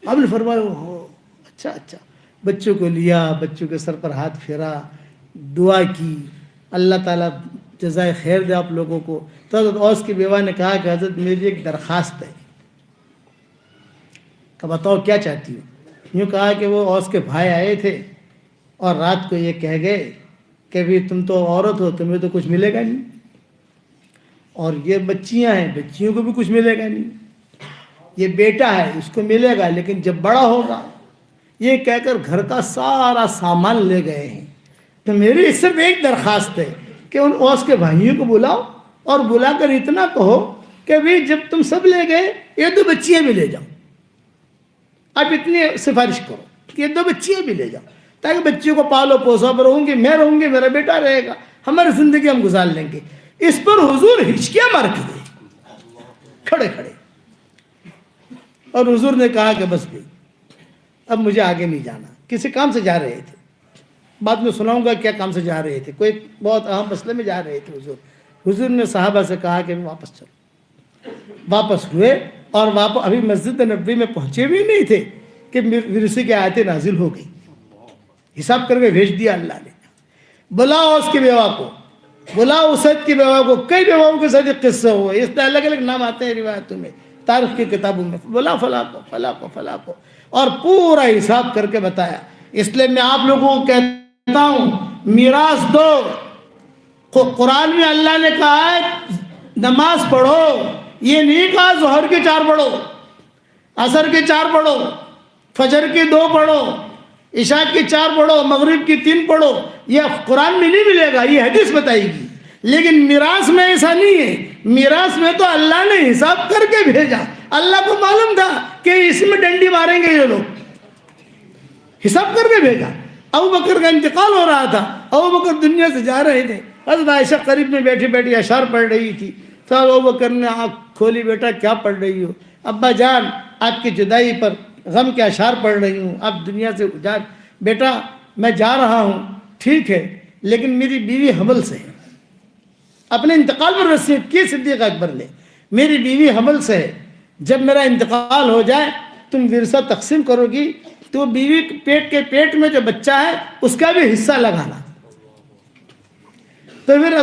آپ نے فرمایا ہو اچھا اچھا. بچوں کو لیا, بچوں کے سر پر ہاتھ پھیرا, دعا کی, اللہ تعالیٰ جزائے خیر دے آپ لوگوں کو. تو حضرت اوس کی بیوہ نے کہا کہ حضرت میری ایک درخواست ہے. کہ بتاؤ کیا چاہتی ہو؟ یوں کہا کہ وہ اوس کے بھائی آئے تھے اور رات کو یہ کہہ گئے کہ بھی تم تو عورت ہو, تمہیں تو کچھ ملے گا نہیں, اور یہ بچیاں ہیں, بچیوں کو بھی کچھ ملے گا نہیں, یہ بیٹا ہے اس کو ملے گا لیکن جب بڑا ہوگا. یہ کہہ کر گھر کا سارا سامان لے گئے ہیں. تو میری صرف ایک درخواست ہے کہ ان اوس کے بھائیوں کو بلاؤ اور بلا کر اتنا کہو کہ بھی جب تم سب لے گئے یہ 2 بچیاں بھی لے جاؤ. آپ اتنی سفارش کرو کہ یہ 2 بچیاں بھی لے جاؤ, تاکہ بچیوں کو پالو پوسو, پر رہوں گی میں, رہوں گی میرا بیٹا رہے گا, ہماری زندگی ہم گزار لیں گے. اس پر حضور ہچکیاں مار کے گئے کھڑے کھڑے. اور حضور نے کہا کہ بس بھی اب مجھے آگے نہیں جانا, کسی کام سے جا رہے تھے. بعد میں سناؤں گا کیا کام سے جا رہے تھے. کوئی بہت اہم مسئلے میں جا رہے تھے. حضور نے صحابہ سے کہا کہ واپس چلو. واپس ہوئے اور ابھی مسجد نبوی میں پہنچے بھی نہیں تھے کہ ورثے کی آیتیں نازل ہو گئی. حساب کر کے بھیج دیا اللہ نے. بلاؤ اس کی بیوہ کو, بلاؤ اسد کی بیوہ کو. کئی بیواؤں کے ساتھ ایک قصہ ہوا, اس میں الگ الگ نام آتے ہیں روایتوں میں, تاریخ کی کتابوں میں. بلا فلاں کو, فلاں کو, فلاں کو, اور پورا حساب کر کے بتایا. اس لیے میں آپ لوگوں کو کہتا ہوں میراث دو. قرآن میں اللہ نے کہا ہے نماز پڑھو, یہ نہیں کہا ظہر کے 4 پڑھو, عصر کے 4 پڑھو, فجر کے 2 پڑھو, عشاء کی 4 پڑھو, مغرب کی 3 پڑھو. یہ قرآن میں نہیں ملے گا, یہ حدیث بتائے گی. لیکن میراث میں ایسا نہیں ہے. میراث میں تو اللہ نے حساب کر کے بھیجا. اللہ کو معلوم تھا کہ اس میں ڈنڈی ماریں گے یہ لوگ, حساب کر کے بھیجا. ابو بکر کا انتقال ہو رہا تھا, ابو بکر دنیا سے جا رہے تھے. حضرت عائشہ قریب میں بیٹھی بیٹھی اشعار پڑھ رہی تھی. تو ابو بکر نے آنکھ کھولی, بیٹا کیا پڑھ رہی ہو؟ ابا جان آپ کی جدائی پر غم کے اشعار پڑھ رہی ہوں, آپ دنیا سے جا. بیٹا میں جا رہا ہوں ٹھیک ہے, لیکن میری بیوی حمل سے ہے. اپنے انتقال پر وصیت کی صدیق اکبر نے, میری بیوی حمل سے ہے, جب میرا انتقال ہو جائے تم ورثہ تقسیم کرو گی تو بیوی پیٹ میں جو بچہ ہے اس کا بھی حصہ لگانا. تو پھر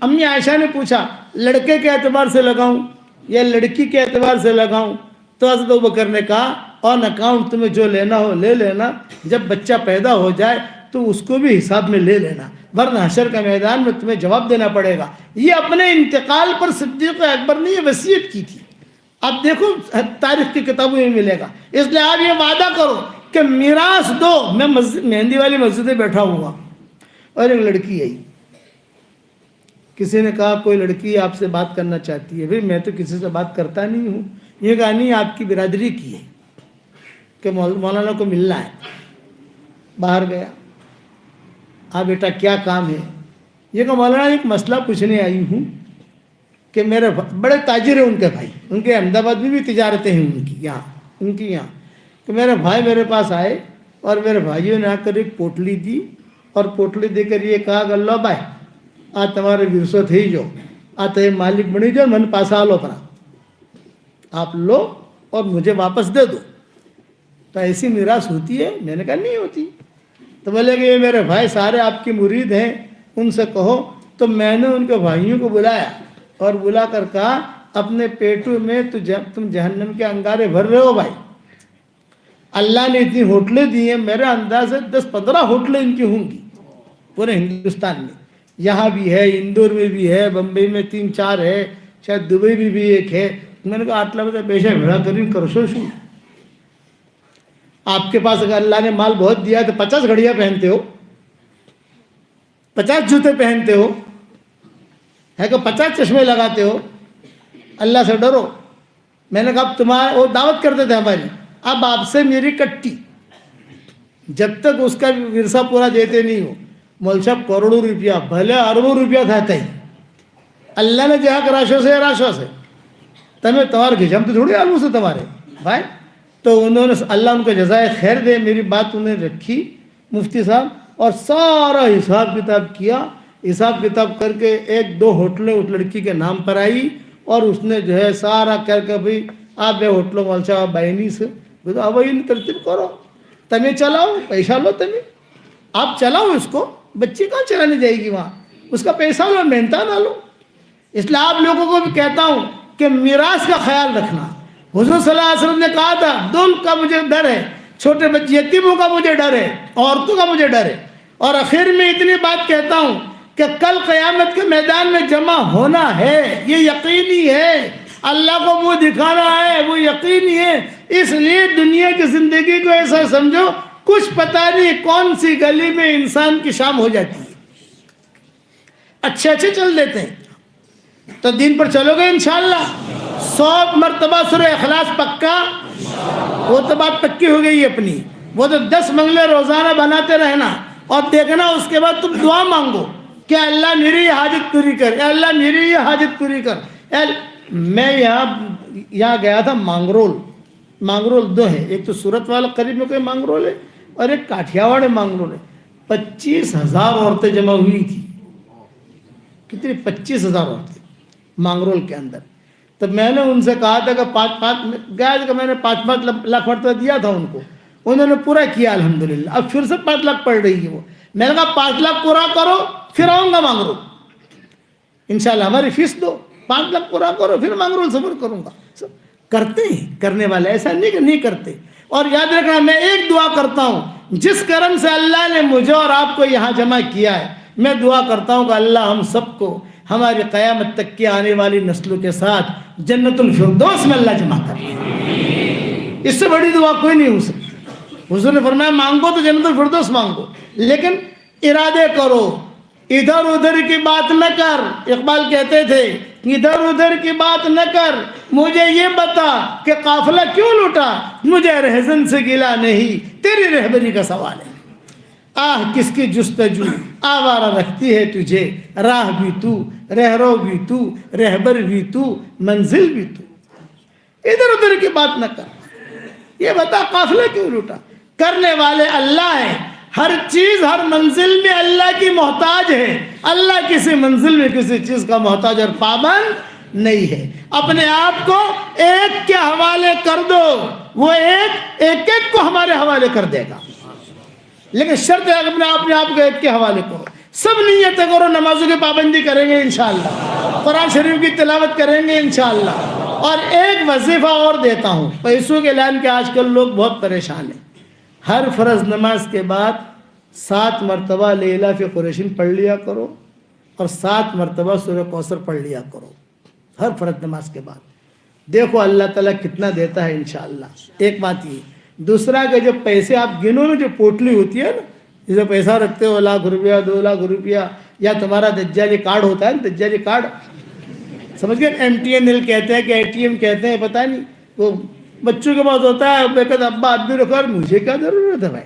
امی عائشہ نے پوچھا لڑکے کے اعتبار سے لگاؤں یا لڑکی کے اعتبار سے لگاؤں؟ تو حضرت ابوبکر نے کہا آن اکاؤنٹ تمہیں جو لینا ہو لے لینا, جب بچہ پیدا ہو جائے تو اس کو بھی حساب میں لے لینا, ورنہ حشر کا میدان میں تمہیں جواب دینا پڑے گا. یہ اپنے انتقال پر صدیق اکبر نے یہ وصیت کی تھی. اب دیکھو تاریخ کی کتابوں میں ملے گا. اس لیے آپ یہ وعدہ کرو کہ میراث دو. میں مہندی والی مسجد میں بیٹھا ہوا اور ایک لڑکی آئی, کسی نے کہا کوئی لڑکی آپ سے بات کرنا چاہتی ہے. بھائی میں تو کسی سے بات کرتا نہیں ہوں. یہ کہا نہیں آپ کی برادری کی ہے کہ مولانا کو ملنا ہے. باہر گیا, ہاں بیٹا کیا کام ہے؟ یہ کہ مولانا ایک مسئلہ پوچھنے آئی ہوں کہ میرے بڑے تاجر ہیں ان کے بھائی, ان کے احمد آباد میں بھی تجارتیں ہیں ان کی یہاں. کہ میرے بھائی میرے پاس آئے اور میرے بھائیوں نے آ کر ایک پوٹلی دی اور پوٹلی دے کر یہ کہا کہ لو بھائی آ تمہارے ورثہ تھے جو آتے مالک بنی جو من پاسا لو پرا, آپ لو اور مجھے واپس دے دو. تو ایسی میراث ہوتی ہے؟ میں نے کہا نہیں ہوتی. تو بولے کہ یہ میرے بھائی سارے آپ کی مرید ہیں, ان سے کہو. تو میں نے ان کے بھائیوں کو بلایا اور بلا کر کہا اپنے پیٹوں میں تم جہنم کے انگارے بھر رہے ہو بھائی. اللہ نے اتنی ہوٹلیں دی ہیں, میرا انداز ہے 10-15 ہوٹلیں ان کی ہوں گی پورے ہندوستان میں. یہاں بھی ہے, اندور میں بھی ہے, بمبئی میں 3-4 ہے, شاید دبئی میں بھی ایک ہے. میں نے کہا آٹلا بتا پیشہ بھیڑا کریں کرسو شو. آپ کے پاس اگر اللہ نے مال بہت دیا تو 50 گھڑیاں پہنتے ہو, 50 جوتے پہنتے ہو, ہے کہ 50 چشمے لگاتے ہو. اللہ سے ڈرو. میں نے کہا اب تمہارا وہ دعوت کرتے تھے ہماری, اب آپ سے میری کٹی, جب تک اس کا ورثہ پورا دیتے نہیں ہو. مول صاحب کروڑوں روپیہ بھلے اربوں روپیہ تھا ہی, اللہ نے جہاں راشو سے تمہیں تمہارے گھجم تو تھوڑی آلو سے تمہارے بھائی. تو انہوں نے اللہ ان کو جزائے خیر دے, میری بات انہیں رکھی مفتی صاحب, اور سارا حساب کتاب کیا. حساب کتاب کر کے 1-2 ہوٹلیں اس لڑکی کے نام پر آئی اور اس نے جو ہے سارا کر کے بھائی آپ ہوٹلوں مول صاحب بہنی سے اب وہی ترتیب کرو, تمہیں چلاؤ, پیسہ لو, تمہیں آپ چلاؤ اس کو. بچی کہاں چلانے جائے گی وہاں, اس کا پیسہ لو, محنت نہ لو. اس لیے آپ لوگوں کو بھی کہتا ہوں کہ میراث کا خیال رکھنا. حضور صلی اللہ علیہ وسلم نے کہا تھا دول کا مجھے ڈر ہے, چھوٹے بچے یتیموں کا مجھے ڈر ہے, عورتوں کا مجھے ڈر ہے. اور آخر میں اتنی بات کہتا ہوں کہ کل قیامت کے میدان میں جمع ہونا ہے, یہ یقینی ہے. اللہ کو وہ دکھانا ہے, وہ یقینی ہے. اس لیے دنیا کی زندگی کو ایسا سمجھو کچھ پتہ نہیں کون سی گلی میں انسان کی شام ہو جاتی ہے. اچھے چل دیتے ہیں تو دین پر چلو گے انشاءاللہ. 100 مرتبہ سورہ اخلاص پکا, وہ تو بات پکی ہو گئی اپنی. وہ تو 10 منگلے روزانہ بناتے رہنا اور دیکھنا, اس کے بعد تم دعا مانگو کہ اللہ میری یہ حاجت پوری کر, اے اللہ میری یہ حاجت پوری کر. میں یہاں گیا تھا مانگرول 2 ہے, ایک تو سورت والا قریب میں کوئی مانگرول ہے اور ایک کاٹھیاواڑ مانگرول ہے. 25,000 عورتیں جمع ہوئی تھی. کتنی؟ 25,000 عورتیں مانگرول کے اندر. تب میں نے ان سے کہا تھا کہ میں نے 5 لاکھ مرتبہ دیا تھا ان کو، انہوں نے پورا کیا الحمدللہ. اب پھر سے 5 لاکھ پڑ رہی ہے وہ. میں نے کہا 5 لاکھ پورا کرو پھر آؤں گا مانگرول، انشاءاللہ ہماری فیس دو. 5 لاکھ پورا کرو پھر مانگرول سفر کروں گا. کرتے ہیں کرنے والے، ایسا نہیں کہ نہیں کرتے. اور یاد رکھنا، میں ایک دعا کرتا ہوں، جس کرم سے اللہ نے مجھے اور آپ کو یہاں جمع کیا ہے، میں دعا کرتا ہوں کہ اللہ ہم سب کو ہماری قیامت تک کی آنے والی نسلوں کے ساتھ جنت الفردوس میں اللہ جمع کرے. اس سے بڑی دعا کوئی نہیں ہو سکتی. حضور نے فرمایا مانگو تو جنت الفردوس مانگو، لیکن ارادے کرو، ادھر ادھر کی بات نہ کر. اقبال کہتے تھے ادھر ادھر کی بات نہ کر، مجھے یہ بتا کہ قافلہ کیوں لوٹا، مجھے رہزن سے گلا نہیں، تیری رہبری کا سوال ہے. آہ کس کی جستجو آوارہ رکھتی ہے تجھے، راہ بھی تو، رہرو بھی تو، رہبر بھی تو، منزل بھی تو. ادھر ادھر کی بات نہ کر، یہ بتا قافلہ کیوں لوٹا. کرنے والے اللہ ہیں، ہر چیز ہر منزل میں اللہ کی محتاج ہے. اللہ کسی منزل میں کسی چیز کا محتاج اور پابند نہیں ہے. اپنے آپ کو ایک کے حوالے کر دو، وہ ایک کو ہمارے حوالے کر دے گا. لیکن شرط ہے اپنے آپ کو ایک کے حوالے کرو. سب نیتیں کرو، نمازوں کی پابندی کریں گے انشاءاللہ، قرآن شریف کی تلاوت کریں گے انشاءاللہ. اور ایک وظیفہ اور دیتا ہوں، پیسوں کے اعلان کے آج کل لوگ بہت پریشان ہیں. ہر فرض نماز کے بعد 7 مرتبہ لإلاف قریش پڑھ لیا کرو اور 7 مرتبہ سورہ کوثر پڑھ لیا کرو ہر فرض نماز کے بعد. دیکھو اللہ تعالیٰ کتنا دیتا ہے انشاءاللہ. ایک بات یہ. دوسرا کہ جب پیسے آپ گنو نا، جو پوٹلی ہوتی ہے نا، جسے پیسہ رکھتے ہو 1 لاکھ روپیہ 2 لاکھ روپیہ، یا تمہارا دجالی کارڈ ہوتا ہے نا، دجالی کارڈ سمجھ گئے، MTNL کہتے ہیں کہ ATM کہتے ہیں، پتہ نہیں. وہ بچوں کے پاس ہوتا ہے، میں کہتا ابا آپ بھی رکھو. اور مجھے کیا ضرورت ہے بھائی،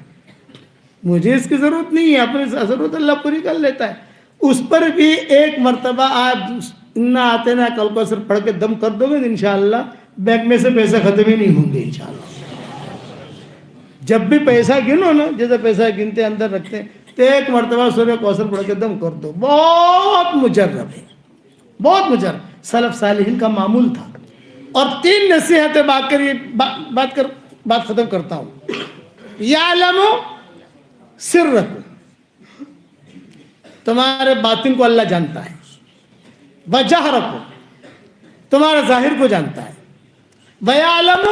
مجھے اس کی ضرورت نہیں ہے، اپنی ضرورت اللہ پوری کر لیتا ہے. اس پر بھی 1 مرتبہ آپ نہ آتے نہ کل کو سر پڑھ کے دم کر دو گے انشاءاللہ بینک میں سے پیسے ختم ہی نہیں ہوں گے انشاءاللہ. جب بھی پیسہ گنو نا، جیسے پیسہ گنتے اندر رکھتے ہیں، تو 1 مرتبہ سورہ کوثر پڑھ کے دم کر دو. بہت مجرب ہے، بہت مجرب. سلف صالحین کا معمول تھا. اور 3 نصیحتیں بات ختم کرتا ہوں. یعلم سرکم، تمہارے باطن کو اللہ جانتا ہے. وجہرکم، تمہارے ظاہر کو جانتا ہے. ویعلم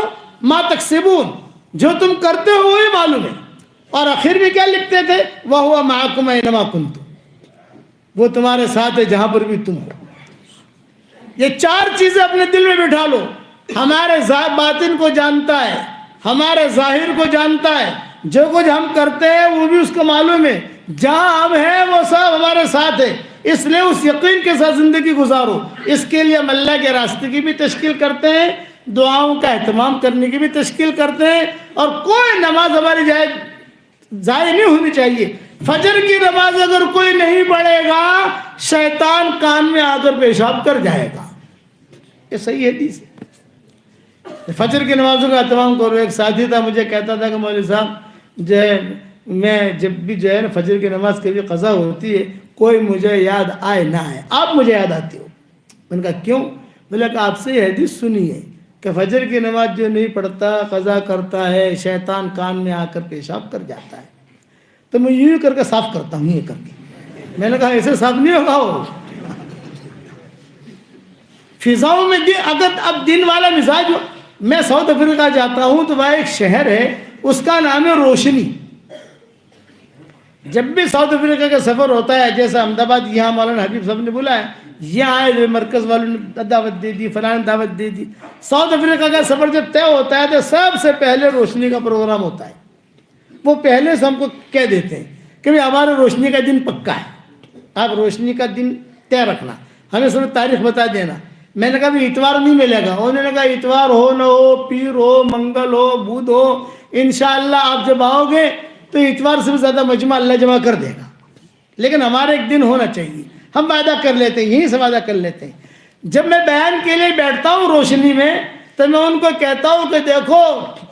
ما تکسبون، جو تم کرتے ہو وہی معلوم ہے. اور آخر میں کیا لکھتے تھے؟ وَهُوَ مَعَكُمْ أَيْنَمَا كُنْتُمْ، وہ تمہارے ساتھ ہے جہاں پر بھی تم ہو. یہ 4 چیزیں اپنے دل میں بٹھا لو. ہمارے باطن کو جانتا ہے، ہمارے ظاہر کو جانتا ہے، جو کچھ ہم کرتے ہیں وہ بھی اس کو معلوم ہے. جہاں ہم ہیں وہ سب ہمارے ساتھ ہے. اس لیے اس یقین کے ساتھ زندگی گزارو. اس کے لیے ہم اللہ کے راستے کی بھی تشکیل کرتے ہیں، دعاؤں کا اہتمام کرنے کی بھی تشکیل کرتے ہیں. اور کوئی نماز ہماری ضائع نہیں ہونی چاہیے. فجر کی نماز اگر کوئی نہیں پڑھے گا، شیطان کان میں آ کر پیشاب کر جائے گا. یہ صحیح حدیث ہے. فجر کی نمازوں کا اہتمام کرو. ایک ساتھی تھا، مجھے کہتا تھا کہ مولوی صاحب جو ہے میں جب بھی جو ہے نا فجر کی نماز کے لیے قضا ہوتی ہے، کوئی مجھے یاد آئے نہ آئے، آپ مجھے یاد آتی ہو. میں نے کہا کیوں؟ بولا کہ آپ سے یہ حدیث سنی ہے کہ فجر کی نماز جو نہیں پڑھتا قضا کرتا ہے، شیطان کان میں آ کر پیشاب کر جاتا ہے. تو میں یوں کر کے صاف کرتا ہوں، یہ کر کے. میں نے کہا ایسے صاف نہیں ہوگا. وہ فضاؤں میں اگر اب دن والا مزاج. میں ساؤتھ افریقہ جاتا ہوں تو وہاں ایک شہر ہے، اس کا نام ہے روشنی. جب بھی ساؤتھ افریقہ کا سفر ہوتا ہے، جیسے احمد آباد یہاں مولانا حبیب صاحب نے بولا ہے، یہاں آئے مرکز والوں نے دعوت دے دی، فلاں دعوت دے دی. ساؤتھ افریقہ کا سفر جب طے ہوتا ہے تو سب سے پہلے روشنی کا پروگرام ہوتا ہے. وہ پہلے سے ہم کو کہہ دیتے ہیں کہ بھائی ہمارا روشنی کا دن پکا ہے، آپ روشنی کا دن طے رکھنا، ہمیں سب تاریخ بتا دینا. میں نے کہا بھی اتوار نہیں ملے گا. انہوں نے کہا اتوار ہو نہ ہو، پیر ہو، منگل ہو، بدھ ہو، انشاءاللہ آپ جب آؤ گے تو اتوار سے بھی زیادہ مجمع اللہ جمع کر دے گا. لیکن ہمارا ایک دن ہونا چاہیے. ہم وعدہ کر لیتے ہیں، یہیں سے وعدہ کر لیتے ہیں. جب میں بیان کے لیے بیٹھتا ہوں روشنی میں تو میں ان کو کہتا ہوں کہ دیکھو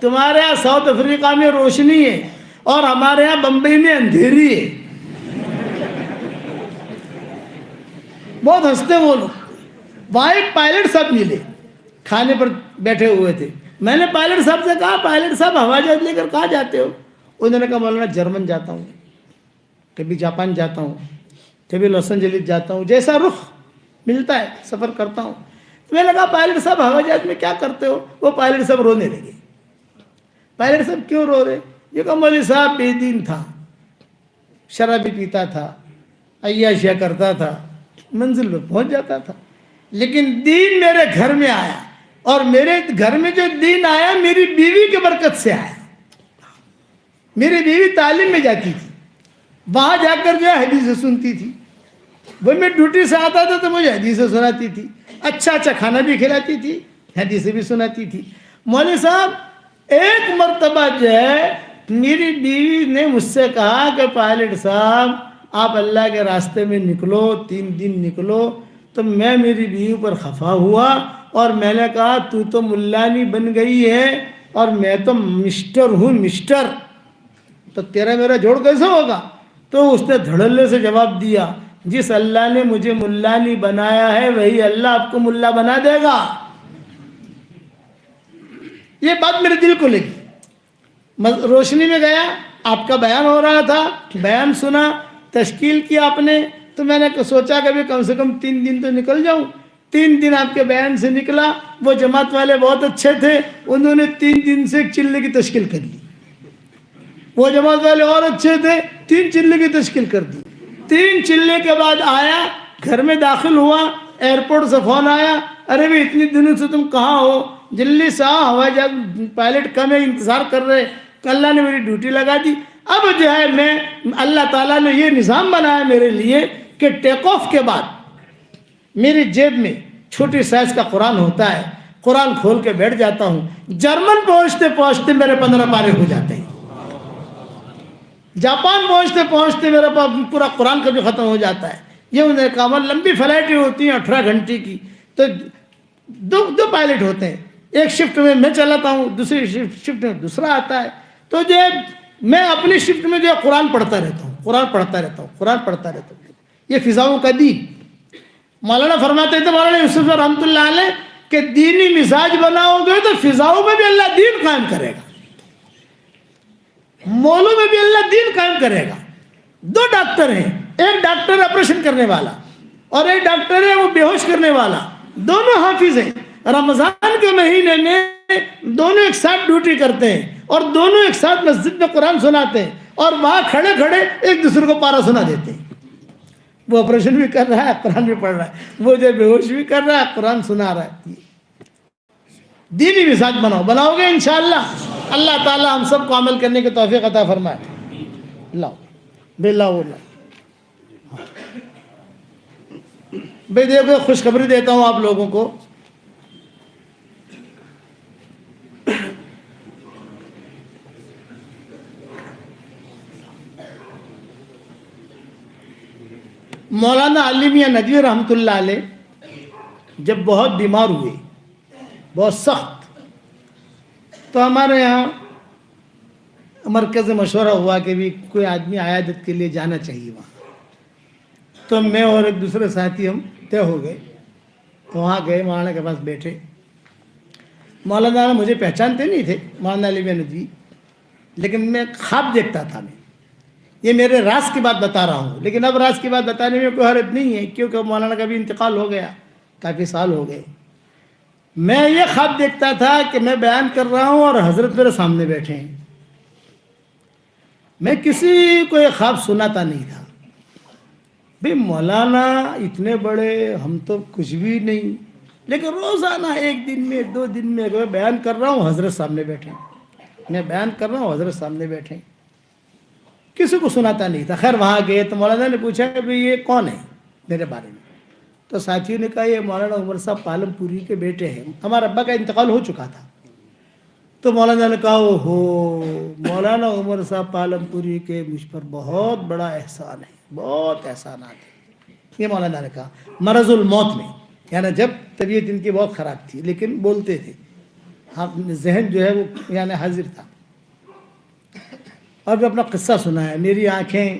تمہارے یہاں ساؤتھ افریقہ میں روشنی ہے اور ہمارے یہاں بمبئی میں اندھیری ہے. بہت ہنستے وہ لوگ. وہاں ایک پائلٹ صاحب ملے, کھانے پر بیٹھے ہوئے تھے. میں نے پائلٹ صاحب سے کہا, پائلٹ صاحب ہوائی جہاز لے کر کہاں جاتے ہو؟ انہوں نے کہا مولانا جرمن جاتا ہوں, کبھی جاپان جاتا ہوں, کبھی لاس اینجلس جاتا ہوں, جیسا رخ ملتا ہے سفر کرتا ہوں. میں نے کہا پائلٹ صاحب ہوائی جہاز میں کیا کرتے ہو؟ وہ پائلٹ صاحب رونے لگے. پائلٹ صاحب کیوں رو رہے؟ یہ کہا مولوی صاحب بے دین تھا, شرابی پیتا تھا, عیاشیاں کرتا تھا, منزل پہ پہنچ جاتا تھا, لیکن دین میرے گھر میں آیا, اور میرے گھر میں جو دین آیا میری بیوی کی برکت سے آیا. میری بیوی تعلیم میں جاتی تھی, وہاں جا کر جو ہے حدیثیں سنتی تھی. وہ میں ڈیوٹی سے آتا تھا تو مجھے حدیثیں سناتی تھی, اچھا اچھا کھانا بھی کھلاتی تھی, حدیثیں بھی سناتی تھی. مولوی صاحب ایک مرتبہ جو ہے میری بیوی نے مجھ سے کہا کہ پائلٹ صاحب آپ اللہ کے راستے میں نکلو, 3 دن نکلو. تو میں میری بیوی پر خفا ہوا اور میں نے کہا تو تو ملانی بن گئی ہے اور میں تو مسٹر ہوں مسٹر, تو تیرا میرا جوڑ کیسے ہوگا؟ تو اس نے دھڑلے سے جواب دیا, جس اللہ نے مجھے ملانی بنایا ہے وہی اللہ آپ کو ملا بنا دے گا. یہ بات میرے دل کو لگی. روشنی میں گیا, آپ کا بیان ہو رہا تھا, بیان سنا, تشکیل کیا آپ نے, تو میں نے سوچا کہ کم سے کم 3 دن تو نکل جاؤں. 3 دن آپ کے بیان سے نکلا. وہ جماعت والے بہت اچھے تھے, انہوں نے 3 دن سے ایک چلے کی تشکیل کر لی. وہ جماعت والے اور اچھے تھے, 3 چلے کی تشکیل کر دی. 3 چلے کے بعد آیا, گھر میں داخل ہوا, ایئرپورٹ سے فون آیا, ارے بھائی اتنی دنوں سے تم کہاں ہو؟ جلدی سے آؤ, ہوائی جہاز پائلٹ کم ہے, انتظار کر رہے. اللہ نے میری ڈیوٹی لگا دی. اب جو ہے میں اللہ تعالیٰ نے یہ نظام بنایا میرے لیے کہ ٹیک آف کے بعد میری جیب میں چھوٹی سائز کا قرآن ہوتا ہے, قرآن کھول کے بیٹھ جاتا ہوں. جرمن پہنچتے پہنچتے میرے 15 پارے ہو جاتے ہیں. جاپان پہنچتے پہنچتے میرا پورا قرآن کا بھی ختم ہو جاتا ہے. یہ انہوں نے کہا لمبی فلائٹیں ہوتی ہیں 18 گھنٹے کی, تو دو پائلٹ ہوتے ہیں, ایک شفٹ میں چلاتا ہوں, دوسری شفٹ میں دوسرا آتا ہے. تو جو میں اپنی شفٹ میں جو ہے قرآن پڑھتا رہتا ہوں, قرآن پڑھتا رہتا ہوں, قرآن پڑھتا رہتا ہوں. یہ فضاؤں کا دین. مولانا فرماتے تھے, مولانا یوسف رحمۃ اللہ علیہ, کہ دینی مزاج بناؤ گے تو فضاؤں میں بھی اللہ دین قائم کرے گا, مولوں میں بھی اللہ دین قائم کرے گا. 2 ڈاکٹر ہیں, ایک ڈاکٹر آپریشن کرنے والا اور ایک ڈاکٹر ہے وہ بے ہوش کرنے والا. دونوں حافظ ہیں. رمضان کے مہینے میں دونوں ایک ساتھ ڈیوٹی کرتے ہیں اور دونوں ایک ساتھ مسجد میں قرآن سناتے ہیں, اور وہاں کھڑے کھڑے ایک دوسرے کو پارا سنا دیتے ہیں. وہ آپریشن بھی کر رہا ہے, قرآن بھی پڑھ رہا ہے, وہ جو بے ہوش بھی کر رہا ہے, قرآن سنا رہا ہے. دینی مزاج بناؤ گے انشاءاللہ. اللہ تعالیٰ ہم سب کو عمل کرنے کی توفیق عطا فرمائے. اللہ بھائی دیکھو خوشخبری دیتا ہوں آپ لوگوں کو. مولانا علی میاں ندوی رحمۃ اللہ علیہ جب بہت بیمار ہوئے, بہت سخت, تو ہمارے یہاں مرکز میں مشورہ ہوا کہ بھی کوئی آدمی عیادت کے لیے جانا چاہیے وہاں. تو میں اور ایک دوسرے ساتھی ہم طے ہو گئے, تو وہاں گئے, مولانا کے پاس بیٹھے. مولانا مجھے پہچانتے نہیں تھے, مولانا علی میاں ندوی, لیکن میں خواب دیکھتا تھا. میں یہ میرے راز کی بات بتا رہا ہوں, لیکن اب راز کی بات بتانے میں کوئی حرج نہیں ہے, کیونکہ مولانا کا بھی انتقال ہو گیا, کافی سال ہو گئے. میں یہ خواب دیکھتا تھا کہ میں بیان کر رہا ہوں اور حضرت میرے سامنے بیٹھے ہیں. میں کسی کو یہ خواب سناتا نہیں تھا. بھئی مولانا اتنے بڑے, ہم تو کچھ بھی نہیں, لیکن روزانہ 1 دن میں 2 دن میں میں بیان کر رہا ہوں, حضرت سامنے بیٹھے, میں بیان کر رہا ہوں, حضرت سامنے بیٹھے. کسی کو سناتا نہیں تھا. خیر وہاں گئے تو مولانا نے پوچھا کہ بھئی یہ کون ہے میرے بارے میں. تو ساتھیوں نے کہا یہ مولانا عمر صاحب پالم پوری کے بیٹے ہیں, ہمارا ابا کا انتقال ہو چکا تھا. تو مولانا نے کہا اوہو, مولانا عمر صاحب پالم پوری کے مجھ پر بہت بڑا احسان ہے, بہت احسانات ہیں. یہ مولانا نے کہا مرض الموت میں, یعنی جب طبیعت ان کی بہت خراب تھی لیکن بولتے تھے, ذہن جو ہے وہ یعنی حاضر تھا. اور اپنا قصہ سنا ہے, میری آنکھیں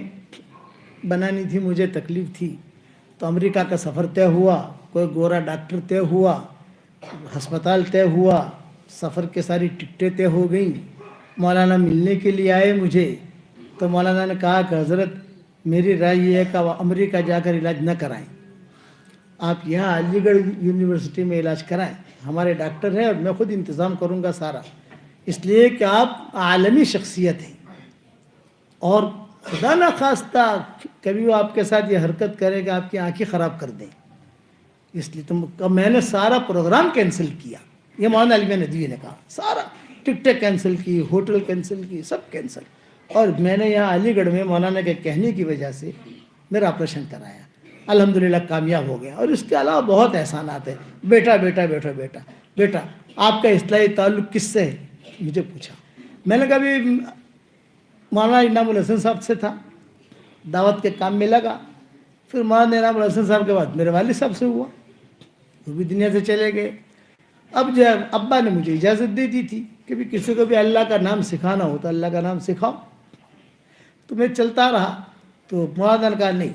بنانی تھی, مجھے تکلیف تھی, تو امریکہ کا سفر طے ہوا, کوئی گورا ڈاکٹر طے ہوا, ہسپتال طے ہوا, سفر کے ساری ٹکٹیں طے ہو گئیں. مولانا ملنے کے لیے آئے مجھے, تو مولانا نے کہا کہ حضرت میری رائے یہ ہے کہ وہ امریکہ جا کر علاج نہ کرائیں, آپ یہاں علی گڑھ یونیورسٹی میں علاج کرائیں, ہمارے ڈاکٹر ہیں اور میں خود انتظام کروں گا سارا, اس لیے کہ آپ عالمی شخصیت ہیں اور خدا نہ خواستہ کبھی وہ آپ کے ساتھ یہ حرکت کرے کہ آپ کی آنکھیں خراب کر دیں, اس لیے تو میں نے سارا پروگرام کینسل کیا. یہ مولانا علی ندوی نے کہا, سارا ٹکٹیں کینسل کی, ہوٹل کینسل کی, سب کینسل. اور میں نے یہاں علی گڑھ میں مولانا کے کہنے کی وجہ سے میرا آپریشن کرایا, الحمدللہ کامیاب ہو گیا. اور اس کے علاوہ بہت احسانات ہیں. بیٹا بیٹا بیٹا بیٹا بیٹا آپ کا اصلاحی تعلق کس سے ہے, مجھے پوچھا. میں نے کہا بھی مولانا انعام الحسن صاحب سے تھا, دعوت کے کام میں لگا. پھر مولانا انعام الحسن صاحب کے بعد میرے والد صاحب سے ہوا, وہ بھی دنیا سے چلے گئے. اب جو ابا نے مجھے اجازت دے دی تھی کہ بھی کسی کو بھی اللہ کا نام سکھانا ہو تو اللہ کا نام سکھاؤ. تو میں چلتا رہا. تو مولانا نے کہا نہیں,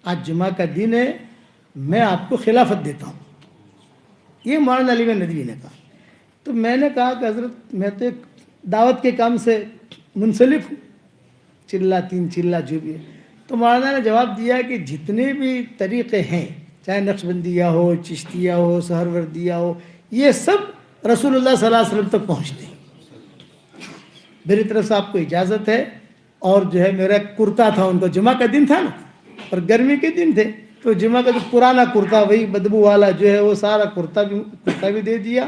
آج جمعہ کا دن ہے, میں آپ کو خلافت دیتا ہوں. یہ مولانا علی ندوی نے کہا. تو میں نے کہا کہ حضرت میں تو ایک دعوت کے کام سے منسلک ہوں, چلہ تین چلہ جو بھی ہے. تو مولانا نے جواب دیا کہ جتنے بھی طریقے ہیں, چاہے نقشبندیہ ہو, چشتیہ ہو, سہروردیہ ہو, یہ سب رسول اللہ صلی اللہ علیہ وسلم تک پہنچتے ہیں. میری طرف سے آپ کو اجازت ہے. اور جو ہے میرا کرتا تھا, ان کو جمعہ کا دن تھا نا اور گرمی کے دن تھے, تو جمعہ کا جو پرانا کرتا وہی بدبو والا جو ہے وہ سارا کرتا بھی دے دیا,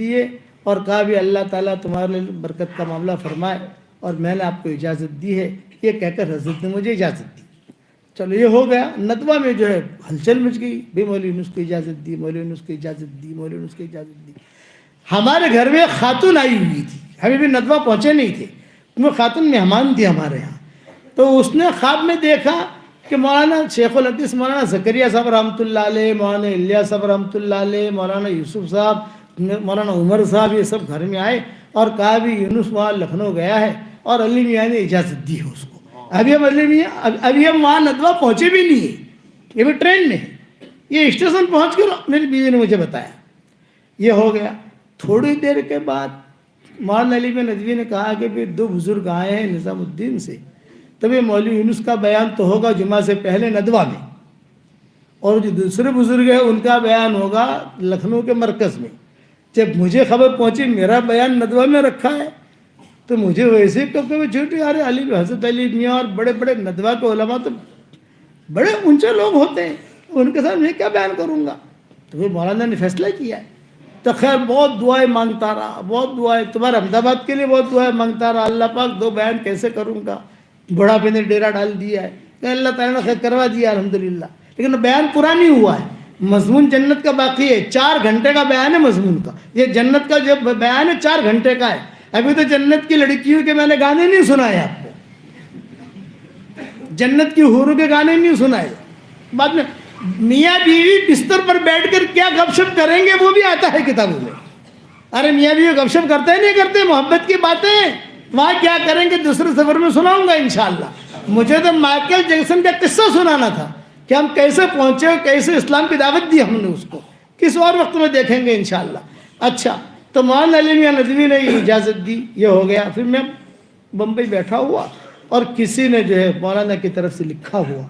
دیے, اور کہا بھی اللہ تعالیٰ تمہارے لیے برکت کا معاملہ فرمائے, اور میں نے آپ کو اجازت دی ہے. یہ کہہ کر حضرت نے مجھے اجازت دی. چلو یہ ہو گیا. ندوہ میں جو ہے ہلچل مچ گئی, بھی مولوی یونس کو اجازت دی, مولوی یونس کو اجازت دی, مولوی یونس کو اجازت دی. ہمارے گھر میں خاتون آئی ہوئی تھی, ہمیں بھی ندوہ پہنچے نہیں تھے, وہ خاتون مہمان تھی ہمارے یہاں. تو اس نے خواب میں دیکھا کہ مولانا شیخ الحدیث مولانا زکریا صاحب رحمۃ اللہ علیہ, مولانا الیاس صاحب رحمۃ اللہ علیہ, مولانا یوسف صاحب, مولانا عمر صاحب, یہ سب گھر میں آئے اور کہا بھی یونس وہاں لکھنؤ گیا ہے, اور علی میاں نے اجازت دی ہے اس کو. ابھی ہم وہاں ندوہ پہنچے بھی نہیں ہیں, یہ بھی ٹرین میں ہے. یہ اسٹیشن پہنچ کر میری بیوی نے مجھے بتایا. یہ ہو گیا. تھوڑی دیر کے بعد مولانا علی ندوی نے کہا کہ بھی 2 بزرگ آئے ہیں نظام الدین سے, تب یہ مولوی یونس کا بیان تو ہوگا جمعہ سے پہلے ندوہ میں, اور جو دوسرے بزرگ ہیں ان کا بیان ہوگا لکھنؤ کے مرکز میں. جب مجھے خبر پہنچی میرا بیان ندوہ میں رکھا ہے, تو مجھے ویسے کبھی چھوٹی ارے علی حضرت علی میاں اور بڑے بڑے ندوہ کے علماء تو بڑے اونچے لوگ ہوتے ہیں, ان کے ساتھ میں کیا بیان کروں گا. تو پھر مولانا نے فیصلہ کیا ہے. تو خیر بہت دعائیں مانگتا رہا, بہت دعائیں, تمہارے احمد آباد کے لیے بہت دعائیں مانگتا رہا. اللہ پاک 2 بیان کیسے کروں گا, بڑھاپے نے ڈیرا ڈال دیا ہے, کہ اللہ تعالیٰ نے خیر کروا دیا الحمدللہ. لیکن بیان پورا نہیں ہوا ہے, مضمون جنت کا باقی ہے. 4 گھنٹے کا بیان ہے مضمون کا. یہ جنت کا جو بیان ہے 4 گھنٹے کا ہے. ابھی تو جنت کی لڑکیوں کے میں نے گانے نہیں سنائے آپ کو, جنت کی حوروں کے گانے نہیں سنائے. بعد میں میاں بیوی بستر پر بیٹھ کر کیا گپ شپ کریں گے وہ بھی آتا ہے کتابوں میں. ارے میاں بیوی گپ شپ کرتے نہیں کرتے, محبت کی باتیں وہاں کیا کریں گے دوسرے سفر میں سناؤں گا انشاءاللہ. مجھے تو مائیکل جیکسن کا قصہ سنانا تھا کہ ہم کیسے پہنچے اور کیسے اسلام کی دعوت دی ہم نے اس کو, کس اور وقت میں دیکھیں گے انشاءاللہ. اچھا, تو مولانا علی میاں ندوی نے اجازت دی, یہ ہو گیا. پھر میں بمبئی بیٹھا ہوا اور کسی نے جو ہے مولانا کی طرف سے لکھا ہوا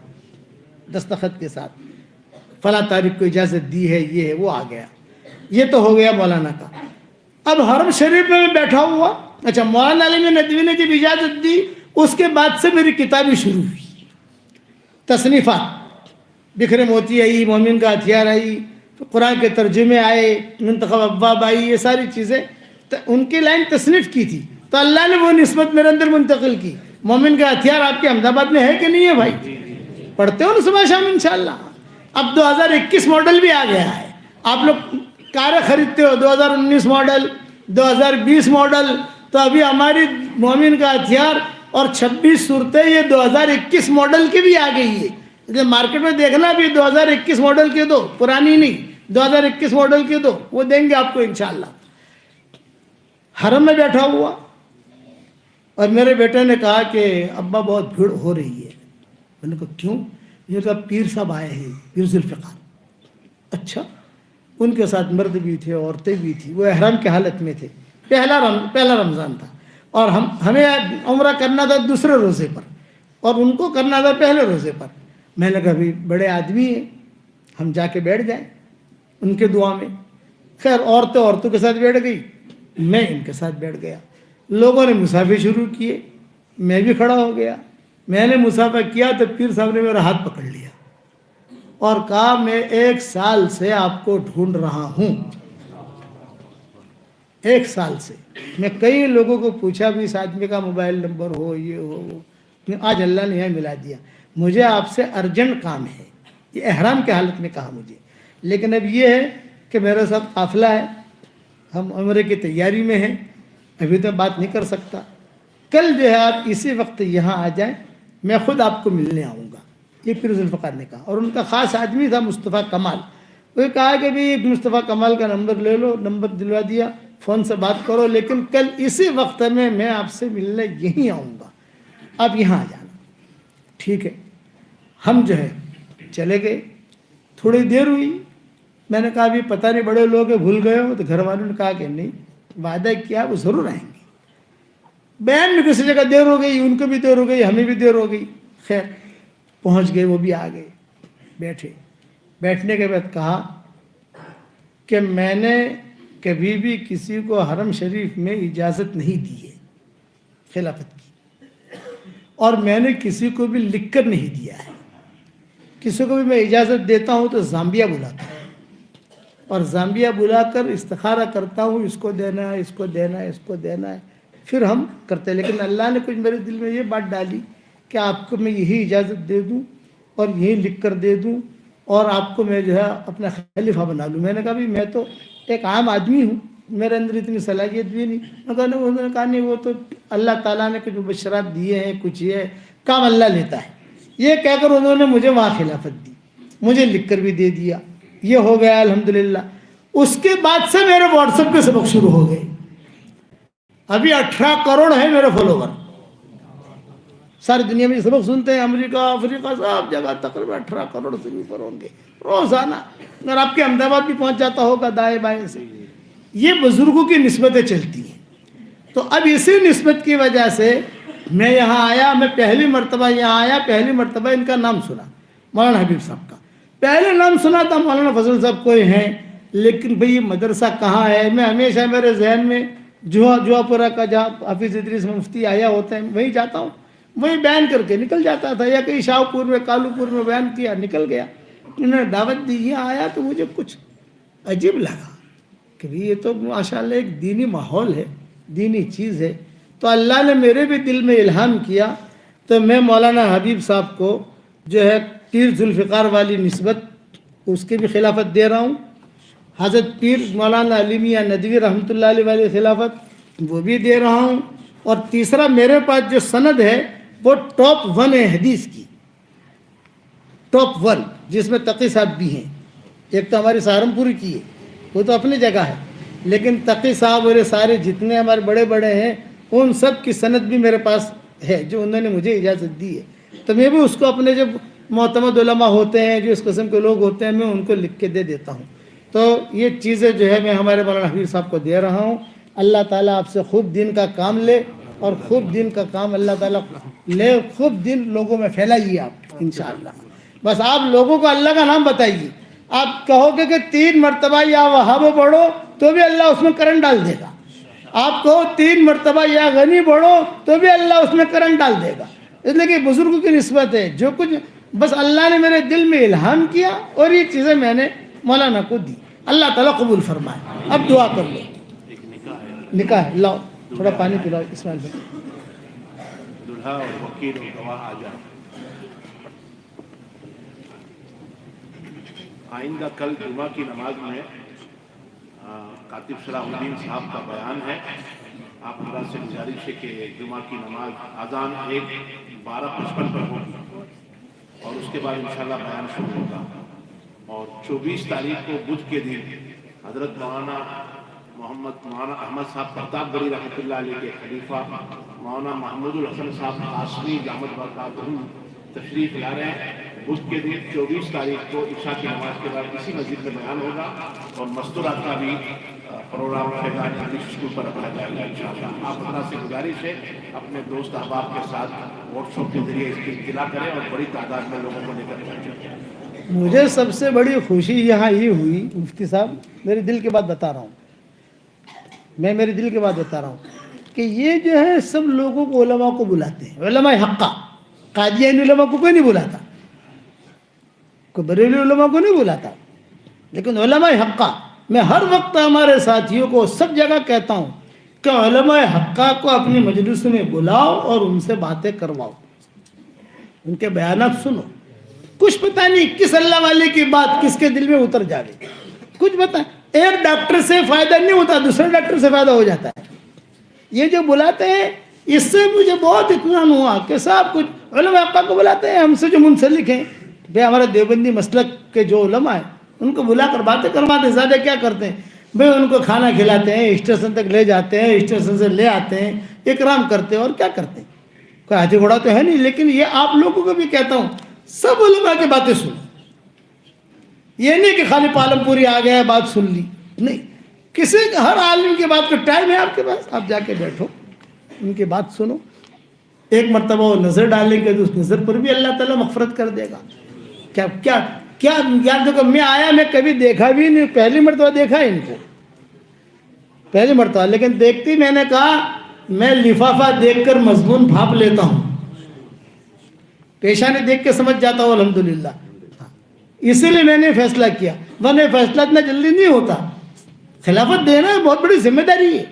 دستخط کے ساتھ فلاں تاریخ کو اجازت دی ہے, یہ ہے, وہ آ گیا. یہ تو ہو گیا مولانا کا. اب حرم شریف میں بیٹھا ہوا. اچھا, مولانا علی ندوی نے جب اجازت دی اس کے بعد سے میری کتابیں شروع ہوئی, تصنیفات. بکھرے موتی آئی, مومن کا ہتھیار آئی, قرآن کے ترجمے آئے, منتخب ابواب آئی, یہ ساری چیزیں ان کی لائن تصنیف کی تھی. تو اللہ نے وہ نسبت میرے اندر منتقل کی. مومن کا ہتھیار آپ کے احمد آباد میں ہے کہ نہیں ہے بھائی؟ پڑھتے ہو نا صبح شام انشاءاللہ. اب 2021 ماڈل بھی آ گیا ہے. آپ لوگ کاریں خریدتے ہو 2019 ماڈل, 2020 ماڈل. تو ابھی ہماری مومن کا ہتھیار اور 26 صورتیں یہ 2021 ماڈل کی بھی آ گئی ہے. مارکیٹ میں دیکھنا بھی 2021 ماڈل کے دو, پرانی نہیں, 2021 ماڈل کے دو, وہ دیں گے آپ کو انشاءاللہ. حرم میں بیٹھا ہوا اور میرے بیٹے نے کہا کہ ابا بہت بھیڑ ہو رہی ہے. میں نے کہا کیوں؟ یہ کہا پیر صاحب آئے ہیں، پیر ذوالفقار. اچھا. ان کے ساتھ مرد بھی تھے، عورتیں بھی تھیں. وہ احرام کی حالت میں تھے. پہلا رمضان تھا اور ہمیں عمرہ کرنا تھا دوسرے روزے پر اور ان کو کرنا تھا پہلے روزے پر. میں نے کہا بھی بڑے آدمی ہیں، ہم جا کے بیٹھ جائیں ان کے دعا میں. خیر عورتوں کے ساتھ بیٹھ گئی، میں ان کے ساتھ بیٹھ گیا. لوگوں نے مسافے شروع کیے، میں بھی کھڑا ہو گیا. میں نے مسافہ کیا تو پیر صاحب نے میرا ہاتھ پکڑ لیا اور کہا میں 1 سال سے آپ کو ڈھونڈ رہا ہوں. 1 سال سے میں کئی لوگوں کو پوچھا بھی اس آدمی کا موبائل نمبر ہو، یہ ہو وہ. آج اللہ نے یہاں ملا دیا. مجھے آپ سے ارجنٹ کام ہے. یہ احرام کی حالت میں کہا مجھے. لیکن اب یہ ہے کہ میرے ساتھ قافلہ ہے، ہم عمرے کی تیاری میں ہیں، ابھی تو بات نہیں کر سکتا. کل جو ہے آپ اسی وقت یہاں آ جائیں، میں خود آپ کو ملنے آؤں گا. یہ پیر ذوالفقار نے کہا. اور ان کا خاص آدمی تھا مصطفیٰ کمال. وہ کہا کہ بھی مصطفیٰ کمال کا نمبر لے لو. نمبر دلوا دیا، فون سے بات کرو، لیکن کل اسی وقت میں آپ سے ملنے یہیں آؤں گا، آپ یہاں آ جانا. ٹھیک ہے. ہم جو ہے چلے گئے. تھوڑی دیر ہوئی، میں نے کہا ابھی پتہ نہیں بڑے لوگ ہیں بھول گئے ہو. تو گھر والوں نے کہا کہ نہیں، وعدہ کیا وہ ضرور آئیں گے. بیان میں کسی جگہ دیر ہو گئی، ان کو بھی دیر ہو گئی، ہمیں بھی دیر ہو گئی. خیر پہنچ گئے، وہ بھی آ گئے. بیٹھے. بیٹھنے کے بعد کہا کہ میں نے کبھی بھی کسی کو حرم شریف میں اجازت نہیں دی ہے خلافت کی، اور میں نے کسی کو بھی لکھ کر نہیں دیا ہے. کسی کو بھی میں اجازت دیتا ہوں تو زامبیا بلاتا ہوں اور زامبیا بلا کر استخارہ کرتا ہوں، اس کو دینا ہے، اس کو دینا ہے، اس کو دینا ہے، پھر ہم کرتے ہیں. لیکن اللہ نے کچھ میرے دل میں یہ بات ڈالی کہ آپ کو میں یہی اجازت دے دوں اور یہی لکھ کر دے دوں اور آپ کو میں جو ہے اپنا خلیفہ بنا لوں. میں نے کہا بھی میں تو ایک عام آدمی ہوں، میرے اندر اتنی صلاحیت بھی نہیں. انہوں نے کہا نہیں، وہ تو اللہ تعالیٰ نے کچھ مبشرات دیے ہیں، کچھ یہ کام اللہ لیتا ہے. یہ کہہ کر انہوں نے مجھے وہاں خلافت دی، مجھے لکھ کر بھی دے دیا. یہ ہو گیا الحمدللہ. اس کے بعد سے میرے واٹس ایپ پہ سبق شروع ہو گئے. ابھی 18 کروڑ ہے میرے فالوور. ساری دنیا میں سبق سنتے ہیں، امریکہ، افریقہ، سب جگہ تقریباً 18 کروڑ سے بھی اوپر ہوں گے روزانہ. اگر آپ کے احمد آباد بھی پہنچ جاتا ہوگا دائیں بائیں سے. یہ بزرگوں کی نسبتیں چلتی ہیں. تو اب اسی نسبت کی وجہ سے میں یہاں آیا. میں پہلی مرتبہ یہاں آیا، پہلی مرتبہ ان کا نام سنا، مولانا حبیب صاحب کا. پہلے نام سنا تھا مولانا فضل صاحب کوئی ہیں، لیکن بھئی یہ مدرسہ کہاں ہے. میں ہمیشہ میرے ذہن میں جوا پورہ کا جہاں حافظ ادریس مفتی آیا ہوتے ہیں وہیں جاتا ہوں، وہیں بیان کر کے نکل جاتا تھا، یا کہیں شاہ پور میں، کالو پور میں بیان کیا، نکل گیا. انہوں نے دعوت دی، یہاں آیا تو مجھے کچھ عجیب لگا کہ یہ تو ماشاءاللہ ایک دینی ماحول ہے، دینی چیز ہے. تو اللہ نے میرے بھی دل میں الہام کیا. تو میں مولانا حبیب صاحب کو جو ہے پیر ذوالفقار والی نسبت اس کی بھی خلافت دے رہا ہوں. حضرت پیر مولانا علی میاں ندوی رحمۃ اللہ علیہ والی خلافت وہ بھی دے رہا ہوں. اور تیسرا میرے پاس جو سند ہے وہ ٹاپ 1 ہے حدیث کی، ٹاپ 1، جس میں تقی صاحب بھی ہیں. ایک تو ہماری سہارنپور کی ہے، وہ تو اپنی جگہ ہے، لیکن تقی صاحب اور سارے جتنے ہمارے بڑے بڑے ہیں ان سب کی سند بھی میرے پاس ہے جو انہوں نے مجھے اجازت دی ہے. تو میں بھی اس کو اپنے جو معتمد علماء ہوتے ہیں، جو اس قسم کے لوگ ہوتے ہیں، میں ان کو لکھ کے دے دیتا ہوں. تو یہ چیزیں جو ہے میں ہمارے مولانا حبیب صاحب کو دے رہا ہوں. اللہ تعالیٰ آپ سے خوب دین کا کام لے، اور خوب دین کا کام اللہ تعالیٰ لے، خوب دین لوگوں میں پھیلائیے آپ انشاءاللہ. بس آپ لوگوں کو اللہ کا نام بتائیے. آپ کہو گے کہ 3 مرتبہ یا وہاب پڑھو تو بھی اللہ اس میں کرنٹ ڈال دے گا. آپ کہو 3 مرتبہ یا غنی پڑھو تو بھی اللہ اس میں کرنٹ ڈال دے گا. اس لیے کہ بزرگوں کی نسبت ہے. جو کچھ بس اللہ نے میرے دل میں الہام کیا اور یہ چیزیں میں نے مولانا کو دی. اللہ تعالیٰ قبول فرمائے. اب دعا کر لو. نکاح ہے، لاؤ تھوڑا پانی پلاؤ اسماعیل بھائی. دلہا اور وکیل اور گواہ آ جائیں. آئندہ کل جمعہ کی نماز میں کاتب صلاح الدین صاحب کا بیان ہے. آپ حضرات سے گزارش ہے کہ جمعہ کی نماز اذان 12:55 پر ہوگی اور اس کے بعد انشاءاللہ بیان شروع ہوگا. اور 24 تاریخ کو بدھ کے دن حضرت مولانا احمد صاحب پرتاپ گڑھی رحمۃ اللہ علیہ کے خلیفہ مولانا محمود الحسن صاحب قاسمی دامت برکاتہم تشریف لا رہے ہیں. بدھ کے دن 24 تاریخ کو عشاء کی نماز کے بعد اسی مسجد میں بیان ہوگا اور مستورات کا بھی پروگرام فیضان انگلش اسکول پر رکھا جائے گا انشاءاللہ۔ آپ حضرات سے گزارش ہے اپنے دوست احباب کے ساتھ واٹس ایپ کے ذریعے اس کی اطلاع کریں اور بڑی تعداد میں لوگوں کو لے کر پہنچیں۔ مجھے سب سے بڑی خوشی یہاں یہ ہوئی مفتی صاحب، میرے دل کی بات بتا رہا ہوں، میں میرے دل کی بات بتا رہا ہوں کہ یہ جو ہے سب لوگوں کو علماء کو بلاتے ہیں، علماء حقہ، قادیانی علماء کو کوئی نہیں بلاتا، کوئی بریلوی علماء کو نہیں بلاتا، لیکن علماء حقہ میں ہر وقت ہمارے ساتھیوں کو سب جگہ کہتا ہوں کہ علماء حقہ کو اپنی مجلس میں بلاؤ اور ان سے باتیں کرواؤ، ان کے بیانات سنو۔ کچھ پتہ نہیں کس اللہ والے کی بات کس کے دل میں اتر جائے، کچھ پتہ، ایک ڈاکٹر سے فائدہ نہیں ہوتا، دوسرے ڈاکٹر سے فائدہ ہو جاتا ہے۔ یہ جو بلاتے ہیں اس سے مجھے بہت اطمینان ہوا کہ صاحب کچھ علماء حقہ کو بلاتے ہیں، ہم سے جو منسلک ہیں، بھئی ہمارے دیوبندی مسلک کے جو علماء ہیں ان کو بلا کر باتیں کرواتے ہیں، زیادہ کیا کرتے ہیں بھئی ان کو کھانا کھلاتے ہیں، اسٹیشن تک لے جاتے ہیں، اسٹیشن سے لے آتے ہیں، اکرام کرتے ہیں، اور کیا کرتے ہیں، کوئی ہاتھی گھوڑا تو ہے نہیں، لیکن یہ آپ لوگوں کو بھی کہتا ہوں سب علماء کی باتیں سنو، یہ نہیں کہ خالی پالم پوری آ گیا بات سن لی، نہیں، کسی ہر عالم کی بات کا ٹائم ہے آپ کے پاس، آپ جا کے بیٹھو ان کی بات سنو، ایک مرتبہ وہ نظر ڈالیں گے تو اس نظر پر بھی اللہ تعالیٰ مغفرت کر دے گا۔ کیا کیا کیا یاد دیکھو، میں آیا، میں کبھی دیکھا بھی نہیں، پہلی مرتبہ دیکھا ان کو، پہلی مرتبہ، لیکن دیکھتی میں نے کہا میں لفافہ دیکھ کر مضمون بھاپ لیتا ہوں، پیشانی دیکھ کے سمجھ جاتا ہوں الحمدللہ، اسی لیے میں نے فیصلہ کیا، ورنہ فیصلہ اتنا جلدی نہیں ہوتا، خلافت دینا بہت بڑی ذمہ داری ہے،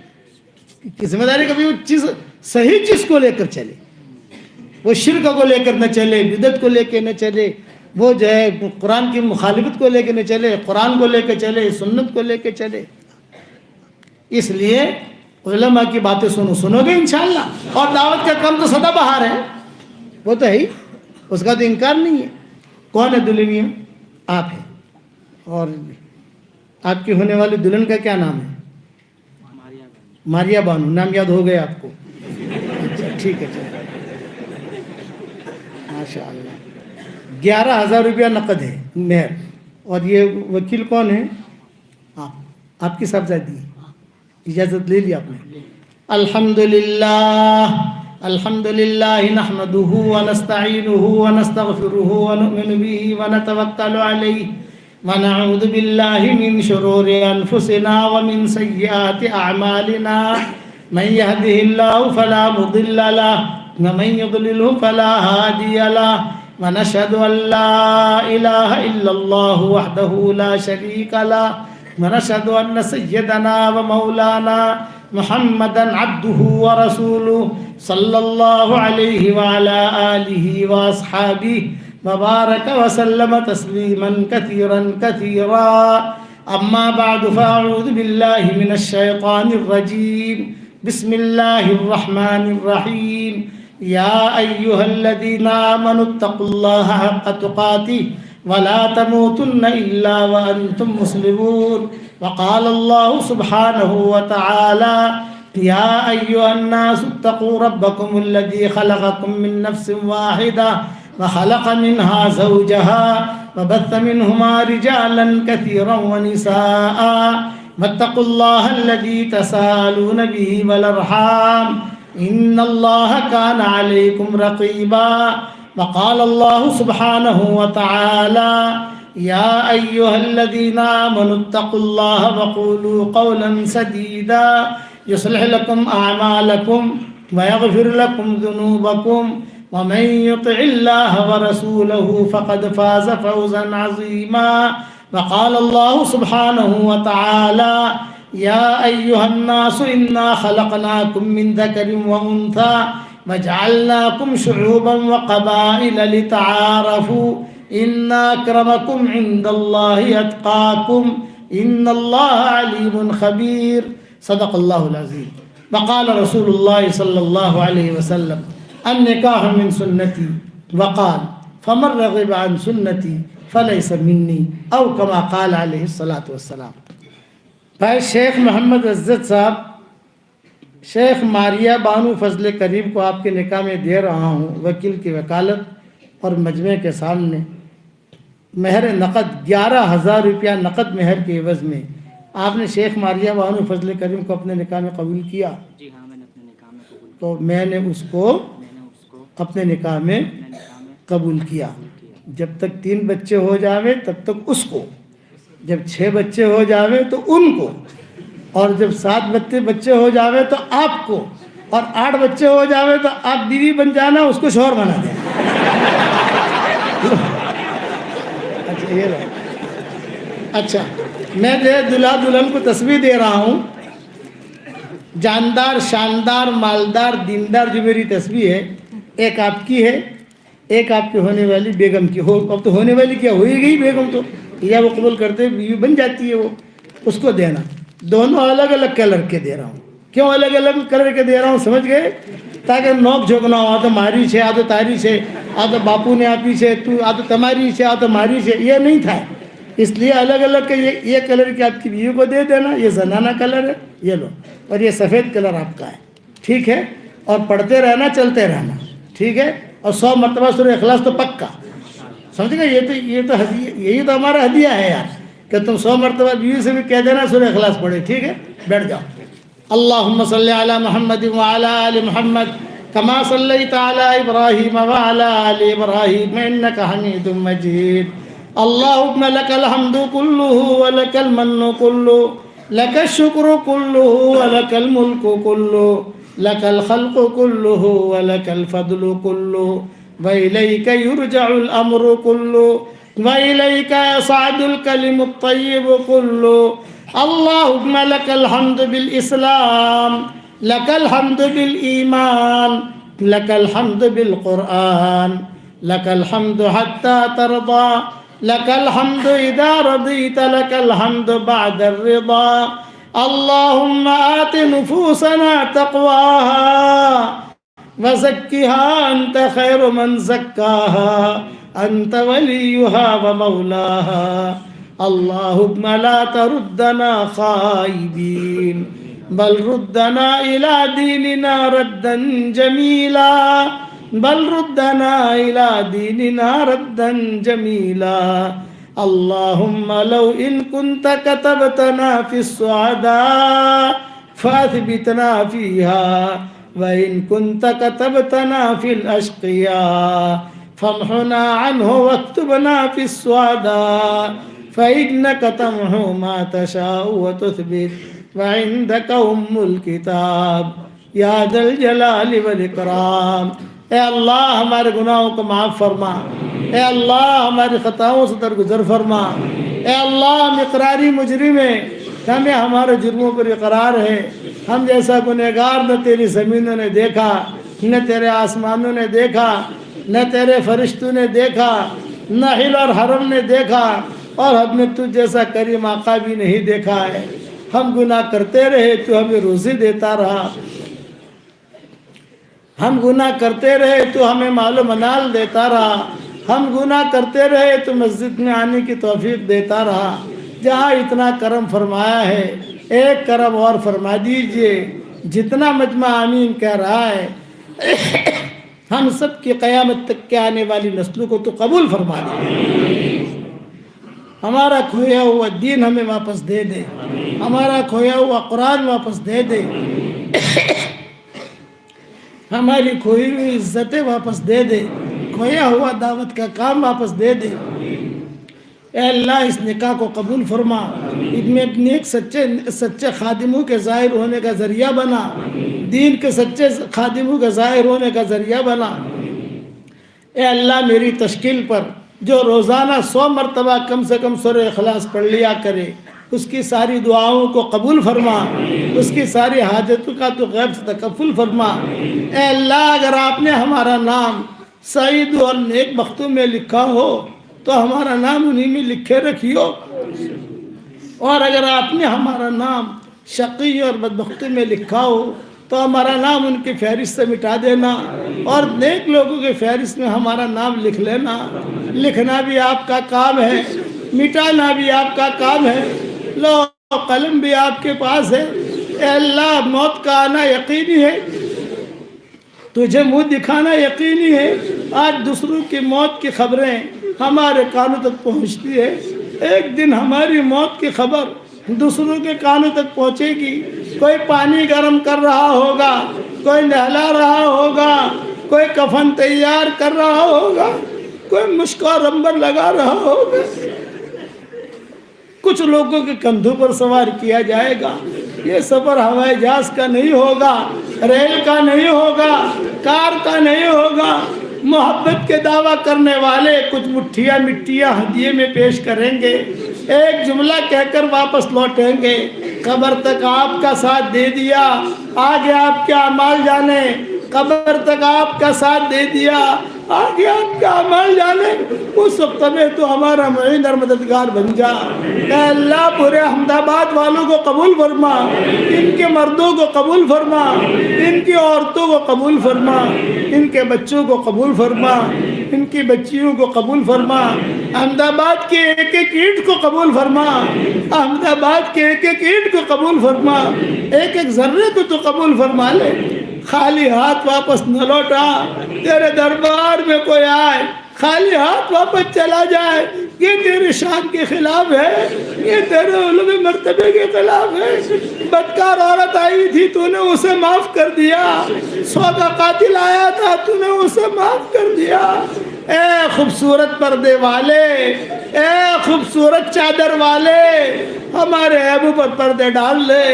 ذمہ داری کبھی وہ چیز صحیح چیز کو لے کر چلے، وہ شرک کو لے کر نہ چلے، بدعت کو لے کے نہ چلے، وہ جو ہے قرآن کی مخالفت کو لے کے نہ چلے، قرآن کو لے کے چلے، سنت کو لے کے چلے۔ اس لیے علماء کی باتیں سنو گے انشاءاللہ، اور دعوت کا کام تو سدا بہار ہے، وہ تو ہے ہی، اس کا تو انکار نہیں ہے۔ کون ہے دلہن؟ یہ آپ ہیں، اور آپ کی ہونے والی دلہن کا کیا نام ہے؟ ماریا بانو، نام یاد ہو گیا آپ کو؟ اچھا ٹھیک ہے، ماشاء اللہ۔ 11,000 روپیہ نقد ہے مہر، اور یہ وکیل کون ہے؟ آپ کی صاحبزادی ہے، اجازت لے لی آپ نے؟ الحمدللہ نحمده ونستعینه ونستغفره ونؤمن به ونتوکل علیہ ونعوذ باللہ من شرور انفسنا ومن سیئات اعمالنا من يهده الله فلا مضل له ومن يضلله فلا هادي له ونشهد ان لا اله الا الله وحده لا شريك له ونشهد ان سيدنا ومولانا محمدا عبده ورسوله صلى الله عليه وعلى آله وأصحابه وبارك وسلم تسليما كثيرا كثيرا، أما بعد فأعوذ بالله من الشيطان الرجيم، بسم الله الرحمن الرحيم، يا أيها الذين آمنوا اتقوا الله حق تقاته ولا تموتن إلا وأنتم مسلمون، وقال الله سبحانه وتعالى يا أيها الناس اتقوا ربكم الذي خلقكم من نفس واحدة وخلق منها زوجها وبث منهما رجالا كثيرا ونساء واتقوا الله الذي تساءلون به والأرحام إن الله كان عليكم رقيبا، وقال الله سبحانه وتعالى يا أيها الذين آمنوا اتقوا الله وقولوا قولا سديدا يصلح لكم أعمالكم ويغفر لكم ذنوبكم ومن يطع الله ورسوله فقد فاز فوزا عظيما، وقال الله سبحانه وتعالى يا أيها الناس إنا خلقناكم من ذكر وأنثى وجعلناكم شعوبا وقبائل لتعارفوا إن أكرمكم عند الله أتقاكم إن الله عليم خبير، صدق الله العظيم۔ وقال رسول الله صلى الله عليه وسلم النکاح من سنتی وقال فمن رغب عن سنتی فلیس منی، او کما قال علیہ الصلاۃ والسلام۔ بھائی شیخ محمد عزت صاحب، شیخ ماریہ بانو فضل کریم کو آپ کے نکاح میں دے رہا ہوں وکیل کی وکالت اور مجمع کے سامنے، مہر نقد 11,000 روپیہ نقد مہر کے عوض میں آپ نے شیخ ماریہ بانو فضل کریم کو اپنے نکاح میں قبول کیا؟ جی ہاں، میں نے اپنے نکاح میں قبول تو میں نے اس کو اپنے نکاح میں قبول کیا۔ جب تک 3 بچے ہو جاوے تب تک اس کو، جب 6 بچے ہو جاوے تو ان کو، اور جب 7 بچے ہو جاوے تو آپ کو، اور 8 بچے ہو جاوے تو آپ بیوی بن جانا، اس کو شوہر بنا دینا۔ اچھا یہ لو، اچھا میں دلہا دلہن کو تسبیح دے رہا ہوں، جاندار، شاندار، مالدار، دیندار جو میری تسبیح ہے، ایک آپ کی ہے، ایک آپ کی ہونے والی بیگم کی ہو، اب تو ہونے والی کیا ہوئی گئی بیگم، تو یا وہ قبول کرتے بیوی بن جاتی ہے، وہ اس کو دینا۔ دونوں الگ الگ کلر کے دے رہا ہوں۔ کیوں الگ الگ کلر کے دے رہا ہوں سمجھ گئے؟ تاکہ نوک جھوک نہ ہو، آ تو ماری سے، آ تو تاری سے، آ تو باپو نے آپ ہی سے، آ تو تمہاری سے، آ تو ماری سے، یہ نہیں تھا۔ اس لیے الگ الگ کے یہ کلر کی آپ کی بیوی کو دے دینا، یہ زنانہ کلر ہے، یہ لو، اور یہ سفید کلر آپ کا ہے، ٹھیک ہے؟ اور پڑھتے رہنا، چلتے رہنا، ٹھیک ہے؟ اور 100 مرتبہ سورہ اخلاص تو پکا، سمجھ گئے؟ یہ تو ہدیہ، یہی تو ہمارا ہدیہ ہے یار، کہ تم 100 مرتبہ بیوی سے بھی کہہ دینا سورہ اخلاص پڑھے، ٹھیک ہے؟ بیٹھ جاؤ۔ اللہم صلی علی محمد وعلی آل محمد کما صلیت علی ابراہیم وعلی آل ابراہیم انک حمید مجید۔ اللہم لک الحمد کلہ ولک المن کلہ، لک الشکر کلہ ولک الملک کلہ، لک الخلق کلہ ولک الفضل کلہ، وإلیک یرجع الامر کلہ، وإلیک یصعد الکلم الطیب کلہ۔ اللہم لک الحمد بالاسلام، لک الحمد بالایمان، لک الحمد بالقرآن، لک الحمد حتی ترضى، لک الحمد اذا رضیت، لک الحمد بعد الرضا۔ اللہم آت نفوسنا تقواها وزکها انت خیر من زکاها انت ولیها ومولاها۔ اللہم لا تردنا خائبین بل ردنا الى دیننا ردا جمیلا، بل ردنا الى دیننا ردا جمیلا۔ اللہم لو ان كنت كتبتنا في السعداء فاثبتنا فيها، وإن كنت كتبتنا في الأشقياء فامحنا عنه واكتبنا في السعداء، فإنك تمحو ما تشاء وتثبت وعندك الكتاب یا ذا الجلال والاکرام۔ اے اللہ ہمارے گناہوں کو معاف فرما، اے اللہ ہماری خطاؤں سے درگزر فرما، اے اللہ ہم اقراری مجرم ہیں، ہمیں ہمارے جرموں پر اقرار ہے، ہم جیسا گنہگار نہ تیری زمینوں نے دیکھا، نہ تیرے آسمانوں نے دیکھا، نہ تیرے فرشتوں نے دیکھا، نہ حل اور حرم نے دیکھا، اور ہم نے تجھ جیسا کریم آقا بھی نہیں دیکھا ہے۔ ہم گناہ کرتے رہے تو ہمیں روزی دیتا رہا، ہم گناہ کرتے رہے تو ہمیں مال و منال دیتا رہا، ہم گناہ کرتے رہے تو مسجد میں آنے کی توفیق دیتا رہا۔ جہاں اتنا کرم فرمایا ہے ایک کرم اور فرما دیجئے، جتنا مجمع آمین کہہ رہا ہے ہم سب کی قیامت تک کے آنے والی نسلوں کو تو قبول فرما دے، ہمارا کھویا ہوا دین ہمیں واپس دے دے، ہمارا کھویا ہوا قرآن واپس دے دے، ہماری کھوئی ہوئی عزتیں واپس دے دے، کھویا ہوا دعوت کا کام واپس دے دے۔ اے اللہ اس نکاح کو قبول فرما، ان میں نیک سچے خادموں کے ظاہر ہونے کا ذریعہ بنا، دین کے سچے خادموں کے ظاہر ہونے کا ذریعہ بنا۔ اے اللہ میری تشکیل پر جو روزانہ 100 مرتبہ کم سے کم سورہ اخلاص پڑھ لیا کرے، اس کی ساری دعاؤں کو قبول فرما، اس کی ساری حاجتوں کا تو غیب سے تکفل فرما۔ اے اللہ اگر آپ نے ہمارا نام سعید اور نیک بختوں میں لکھا ہو تو ہمارا نام انہی میں لکھے رکھیو، اور اگر آپ نے ہمارا نام شقی اور بدبختی میں لکھا ہو تو ہمارا نام ان کی فہرست سے مٹا دینا، اور نیک لوگوں کے فہرست میں ہمارا نام لکھ لینا۔ لکھنا بھی آپ کا کام ہے، مٹانا بھی آپ کا کام ہے، لوح قلم بھی آپ کے پاس ہے۔ اے اللہ موت کا آنا یقینی ہے، تجھے منہ دکھانا یقینی ہے آج دوسروں کی موت کی خبریں ہمارے کانوں تک پہنچتی ہے، ایک دن ہماری موت کی خبر دوسروں کے کانوں تک پہنچے گی۔ کوئی پانی گرم کر رہا ہوگا، کوئی نہلا رہا ہوگا، کوئی کفن تیار کر رہا ہوگا، کوئی مشک اور عنبر لگا رہا ہوگا، کچھ لوگوں کے کندھوں پر سوار کیا جائے گا۔ یہ سفر ہوائی جہاز کا نہیں ہوگا، ریل کا نہیں ہوگا، کار کا نہیں ہوگا۔ محبت کے دعویٰ کرنے والے کچھ مٹھیاں مٹیاں ہدیے میں پیش کریں گے، ایک جملہ کہہ کر واپس لوٹیں گے، قبر تک آپ کا ساتھ دے دیا، آگے آپ کے اعمال جانے۔ قبر تک آپ کا ساتھ دے دیا، آگے آپ کا اعمال جانے۔ اس وقت میں تو ہمارا معین اور مددگار بن جا۔ اے اللہ پورے احمد آباد والوں کو قبول فرما، ان کے مردوں کو قبول فرما، ان کی عورتوں کو قبول فرما، ان کے بچوں کو قبول فرما، ان کی بچیوں کو قبول فرما۔ احمد آباد کے ایک ایک اینٹ کو قبول فرما، احمد آباد کے ایک ایک اینٹ کو قبول فرما، ایک ایک ذرے کو تو قبول فرما لے۔ خالی ہاتھ واپس نہ لوٹا، تیرے دربار میں کوئی آئے خالی ہاتھ واپس چلا جائے، یہ تیرے شان کے خلاف ہے، یہ تیرے علو مرتبے کے خلاف ہے۔ بدکار عورت آئی تھی، تو نے اسے معاف کر دیا، 100 کا قاتل آیا تھا، تو نے اسے معاف کر دیا۔ اے خوبصورت پردے والے، اے خوبصورت چادر والے، ہمارے عیبوں پر پردے ڈال لے،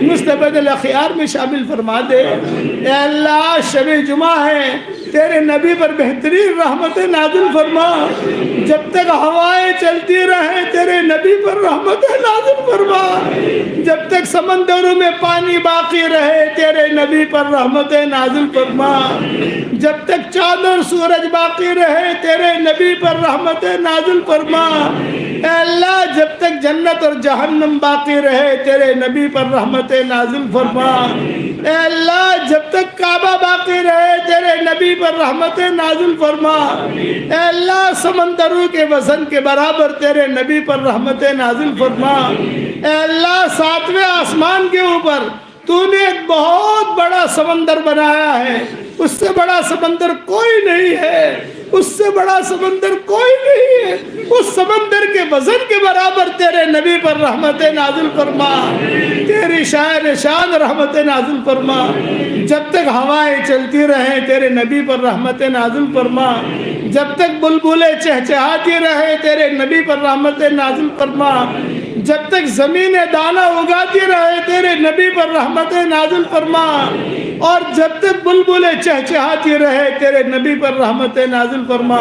مستفید الاخیار میں شامل فرما دے۔ اے اللہ شب جمعہ ہے، تیرے نبی پر بہترین رحمت نازل فرما، جب تک ہوائیں چلتی رہیں تیرے نبی پر رحمت نازل فرما، جب تک سمندروں میں پانی باقی رہے تیرے نبی پر رحمت نازل فرما، جب تک چاند اور سورج باقی رہے تیرے نبی پر رحمت نازل فرما۔ اے اللہ جب تک جنت اور جہنم باقی رہے تیرے نبی پر رحمت نازل فرما۔ اے اللہ جب تک کعبہ باقی رہے تیرے نبی پر رحمت نازل فرما۔ اے اللہ سمندروں کے وزن کے برابر تیرے نبی پر رحمت نازل فرما۔ اے اللہ 7ویں آسمان کے اوپر تو نے ایک بہت بڑا سمندر بنایا ہے، اس سے بڑا سمندر کوئی نہیں ہے، اس سے بڑا سمندر کوئی نہیں ہے، اس سمندر کے وزن کے برابر تیرے نبی پر رحمت نازل فرما، تیری شاعر شان رحمت نازل فرما۔ جب تک ہوائیں چلتی رہیں تیرے نبی پر رحمت نازل فرما، جب تک بلبلیں چہچہاتی رہے تیرے نبی پر رحمت نازل فرما، جب تک زمین دانہ اگاتی رہے تیرے نبی پر رحمت نازل فرما، اور جب تک بلبلیں چہچہاتی رہے تیرے نبی پر رحمت نازل فرما۔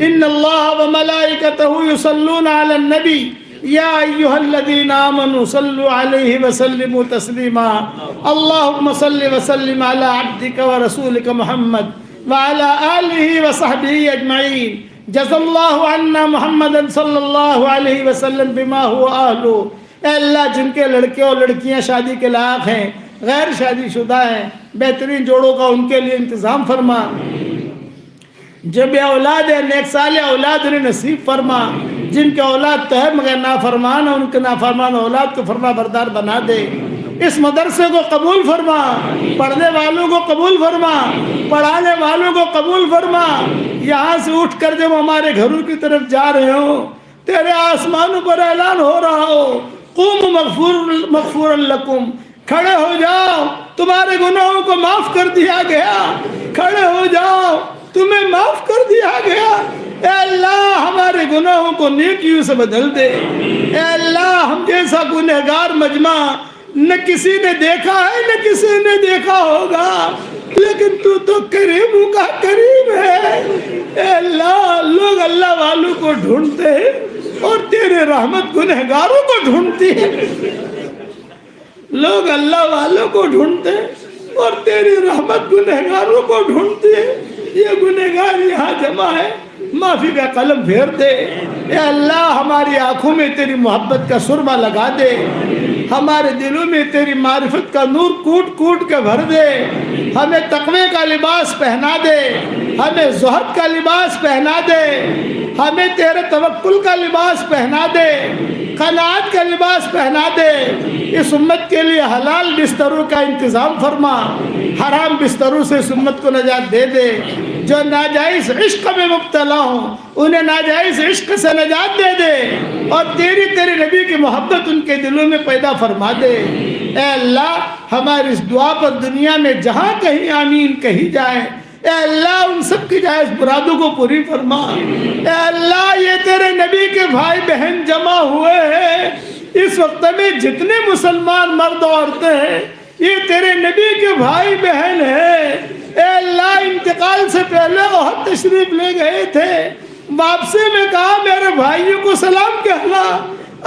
ان اللہ وملائکتہ یصلون علی النبی یا ایھا الذین آمنوا صلوا علیہ وسلموا تسلیما۔ اللہم صل وسلم علی عبدک ورسولک محمد وعلی آلہ وصحبہ اجمعین۔ جزا اللہ عنا محمد صلی اللہ علیہ وسلم بما هو اہلہ۔ اے اللہ جن کے لڑکے اور لڑکیاں شادی کے لائق ہیں، غیر شادی شدہ ہیں، بہترین جوڑوں کا ان کے لیے انتظام فرما۔ جو بے اولاد ہے نیک صالح اولاد انہیں نصیب فرما، جن کے اولاد تو ہے مگر نافرمان ہے ان کے نافرمان اولاد کو فرما بردار بنا دے۔ اس مدرسے کو قبول فرما، پڑھنے والوں کو قبول فرما، پڑھانے والوں کو قبول فرما۔ یہاں سے اٹھ کر جب ہمارے گھروں کی طرف جا رہے ہو تیرے آسمانوں پر اعلان ہو رہا ہو قوموا مغفورا لکم، کھڑے ہو جاؤ تمہارے گناہوں کو معاف کر دیا گیا، کھڑے ہو جاؤ تمہیں معاف کر دیا گیا۔ اے اللہ ہمارے گناہوں کو نیکیوں سے بدل دے۔ اے اللہ ہم جیسا گنہگار مجمع نہ کسی نے دیکھا ہے نہ کسی نے دیکھا ہوگا، لیکن تو کریموں کا کریم ہے۔ اے اللہ لوگ اللہ والوں کو ڈھونڈتے ہیں اور تیرے رحمت گنہگاروں کو ڈھونڈتی ہے۔ لوگ اللہ والوں کو ڈھونڈتے ہیں اور تیری رحمت گنہگاروں کو ڈھونڈتی ہے۔ یہ گنہگار یہاں جمع ہے، معافی کا قلم پھیر دے۔ اے اللہ ہماری آنکھوں میں تیری محبت کا سرما لگا دے، ہمارے دلوں میں تیری معرفت کا نور کوٹ کوٹ کے بھر دے، ہمیں تقوی کا لباس پہنا دے، ہمیں زہد کا لباس پہنا دے، ہمیں تیرے توکل کا لباس پہنا دے۔ قناعت کا لباس پہنا دے، اس امت کے لیے حلال بستروں کا انتظام فرما، حرام بستروں سے اس امت کو نجات دے دے، جو ناجائز عشق میں مبتلا ہوں انہیں ناجائز عشق سے نجات دے دے، اور تیرے نبی کی محبت ان کے دلوں میں پیدا فرما دے۔ اے اللہ ہماری اس دعا پر دنیا میں جہاں کہیں آمین کہی جائے، اے اللہ ان سب کی جائز مرادوں کو پوری فرما۔ اے اللہ یہ تیرے نبی کے بھائی بہن جمع ہوئے ہیں، اس وقت میں جتنے مسلمان مرد و عورتیں ہیں یہ تیرے نبی کے بھائی بہن ہیں۔ اے اللہ انتقال سے پہلے احد تشریف لے گئے تھے، واپسی میں کہا میرے بھائیوں کو سلام کہنا۔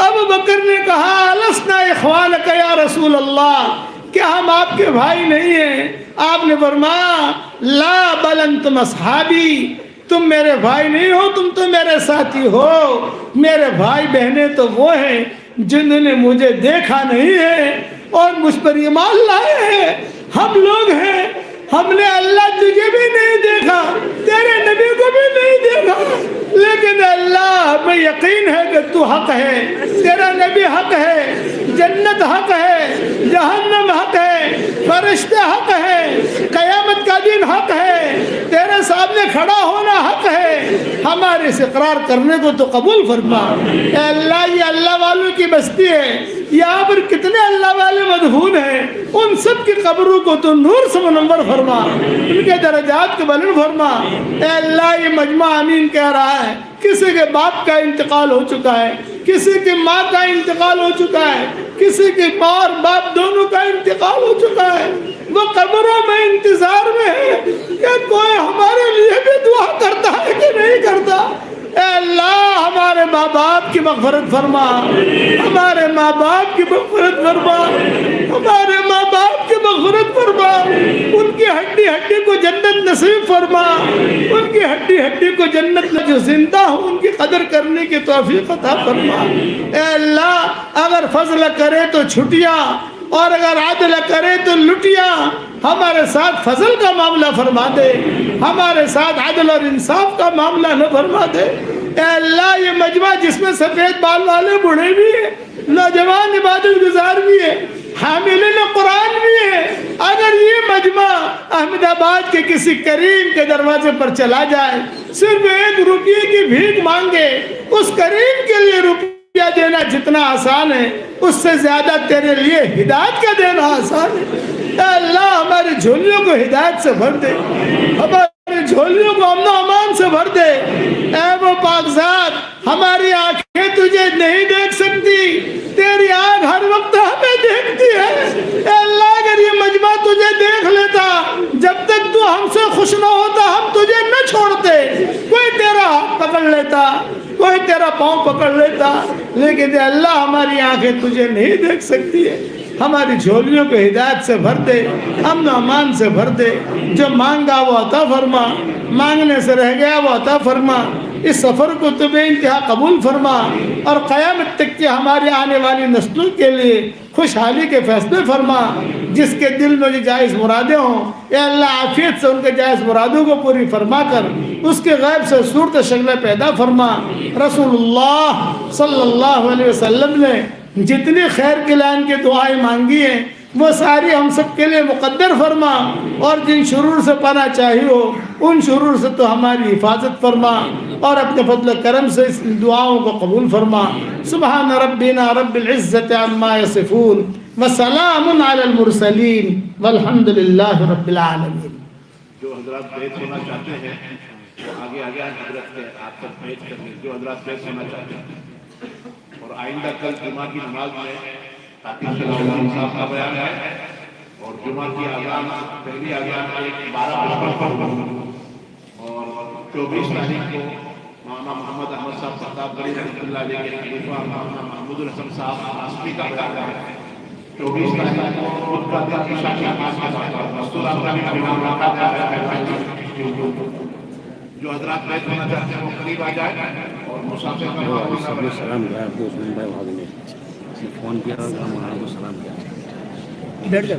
ابو بکر نے کہا السنا اخوانک یا رسول اللہ، کیا ہم آپ کے بھائی نہیں ہیں؟ آپ نے فرمایا لا بل انتم اصحابی، تم میرے بھائی نہیں ہو، تم تو میرے ساتھی ہو۔ میرے بھائی بہنیں تو وہ ہیں جنہوں نے مجھے دیکھا نہیں ہے اور مجھ پر ایمان لائے ہیں۔ ہم لوگ ہیں، ہم نے اللہ تجھے بھی نہیں دیکھا، تیرے نبی کو بھی نہیں دیکھا، لیکن اللہ ہمیں یقین ہے کہ تو حق ہے، تیرا نبی حق ہے، جنت حق ہے، جہنم حق ہے، فرشتے حق ہے، قیامت کا دن حق ہے، تیرے سامنے کھڑا ہونا حق ہے۔ ہمارے اس اقرار کرنے کو تو قبول فرما۔ اے اللہ یہ اللہ والوں کی بستی ہے، یہاں پر کتنے اللہ والے مدفون ہیں، ان سب کی قبروں کو تو نور سے منور فرما، ان کے درجات کو بلند فرما۔ اے اللہ یہ مجمع آمین کہہ رہا ہے، کسی کے باپ کا انتقال ہو چکا ہے، کسی کی ماں کا انتقال ہو چکا ہے، کسی کی ماں اور باپ دونوں کا انتقال ہو چکا ہے، وہ قبروں میں انتظار میں ہے کہ کوئی ہمارے لیے بھی دعا کرتا ہے کہ نہیں کرتا۔ اے اللہ ہمارے ماں باپ کی مغفرت فرما، ہمارے ماں باپ کی مغفرت فرما، ہمارے ماں باپ کی مغفرت فرما، ان کی ہڈی ہڈی کو جنت نصیب فرما، ان کی ہڈی ہڈی کو جنت میں جو زندہ ہوں ان کی قدر کرنے کی توفیق عطا فرما۔ اے اللہ اگر فضل کرے تو چھٹیاں اور اگر عدل کرے تو لٹیاں، ہمارے ساتھ فضل کا معاملہ فرما دے، ہمارے ساتھ عدل اور انصاف کا معاملہ نہ فرما دے۔ اے اللہ یہ مجمع جس میں سفید بال والے بوڑھے بھی ہیں، نوجوان عبادت گزار بھی ہیں، حاملین قرآن بھی ہیں، اگر یہ مجمع احمد آباد کے کسی کریم کے دروازے پر چلا جائے، صرف 1 روپے کی بھیک مانگے، اس کریم کے لیے روپیہ دینا جتنا آسان ہے اس سے زیادہ تیرے لیے ہدایت کا دینا آسان ہے۔ اے اللہ ہماری جھولیوں کو ہدایت سے بھر دے، ہماری جھولیوں کو امن و امان سے بھر دے۔ اے وہ پاک ذات ہماری آنکھیں تجھے نہیں دیکھ سکتی، تیری آنکھ ہر وقت ہمیں دیکھتی ہے۔ اے اللہ اگر یہ مجمع تجھے دیکھ لیتا، جب تک تو ہم سے خوش نہ ہوتا ہم تجھے نہ چھوڑتے، کوئی تیرا ہاتھ پکڑ لیتا، کوئی تیرا پاؤں پکڑ لیتا، لیکن اے اللہ ہماری آنکھیں تجھے نہیں دیکھ سکتی ہے۔ ہماری جھولیوں کو ہدایت سے بھر دے، امن و امان سے بھر دے، جو مانگا وہ عطا فرما، مانگنے سے رہ گیا وہ عطا فرما۔ اس سفر کو تو بے انتہا قبول فرما، اور قیامت تک کی ہماری آنے والی نسلوں کے لیے خوشحالی کے فیصلے فرما۔ جس کے دل میں جو جائز مرادیں ہوں اے اللہ عافیت سے ان کے جائز مرادوں کو پوری فرما کر اس کے غیب سے صورت شکلیں پیدا فرما۔ رسول اللہ صلی اللہ علیہ وسلم نے جتنی خیر کے لائن کی دعائیں مانگی ہیں وہ ساری ہم سب کے لیے مقدر فرما، اور جن شرور سے پناہ چاہی ہو ان شرور سے تو ہماری حفاظت فرما، اور اپنے فضل و کرم سے اس دعاؤں کو قبول فرما۔ سبحان ربنا رب العزت عما یصفون وسلام علی المرسلین والحمد للہ رب العالمین۔ جو حضرات بیعت ہونا چاہتے ہیں وہ آگے حضرت کے آپ تک بیعت کریں، جو حضرات بیعت ہونا چاہتے ہیں۔ اور آئندہ کل جمعہ کی نماز میں عاطف صلاح الدین صاحب کا بیان ہے، اور جمعہ کی اذان پہلی اذان 12:55 پر، اور 24 تاریخ کو مولانا محمد احمد صاحب خطاب گڑھی رحمۃ اللہ علیہ کے خلیفہ مولانا محمود الحسن صاحب آسفی کا بیان ہے۔ 24 تاریخ کو خطبہ کی عشاء کی نماز کے بعد مستور اعظمی کا امام رکھا ہے۔ جو حضرات بیعت ہونا چاہتے ہیں وہ قریب آ جائیں، اور مسافر کا سلام کیا دوست ممبئی بھاگ نے فون کیا، سلام کیا۔ بیٹھ جاؤ۔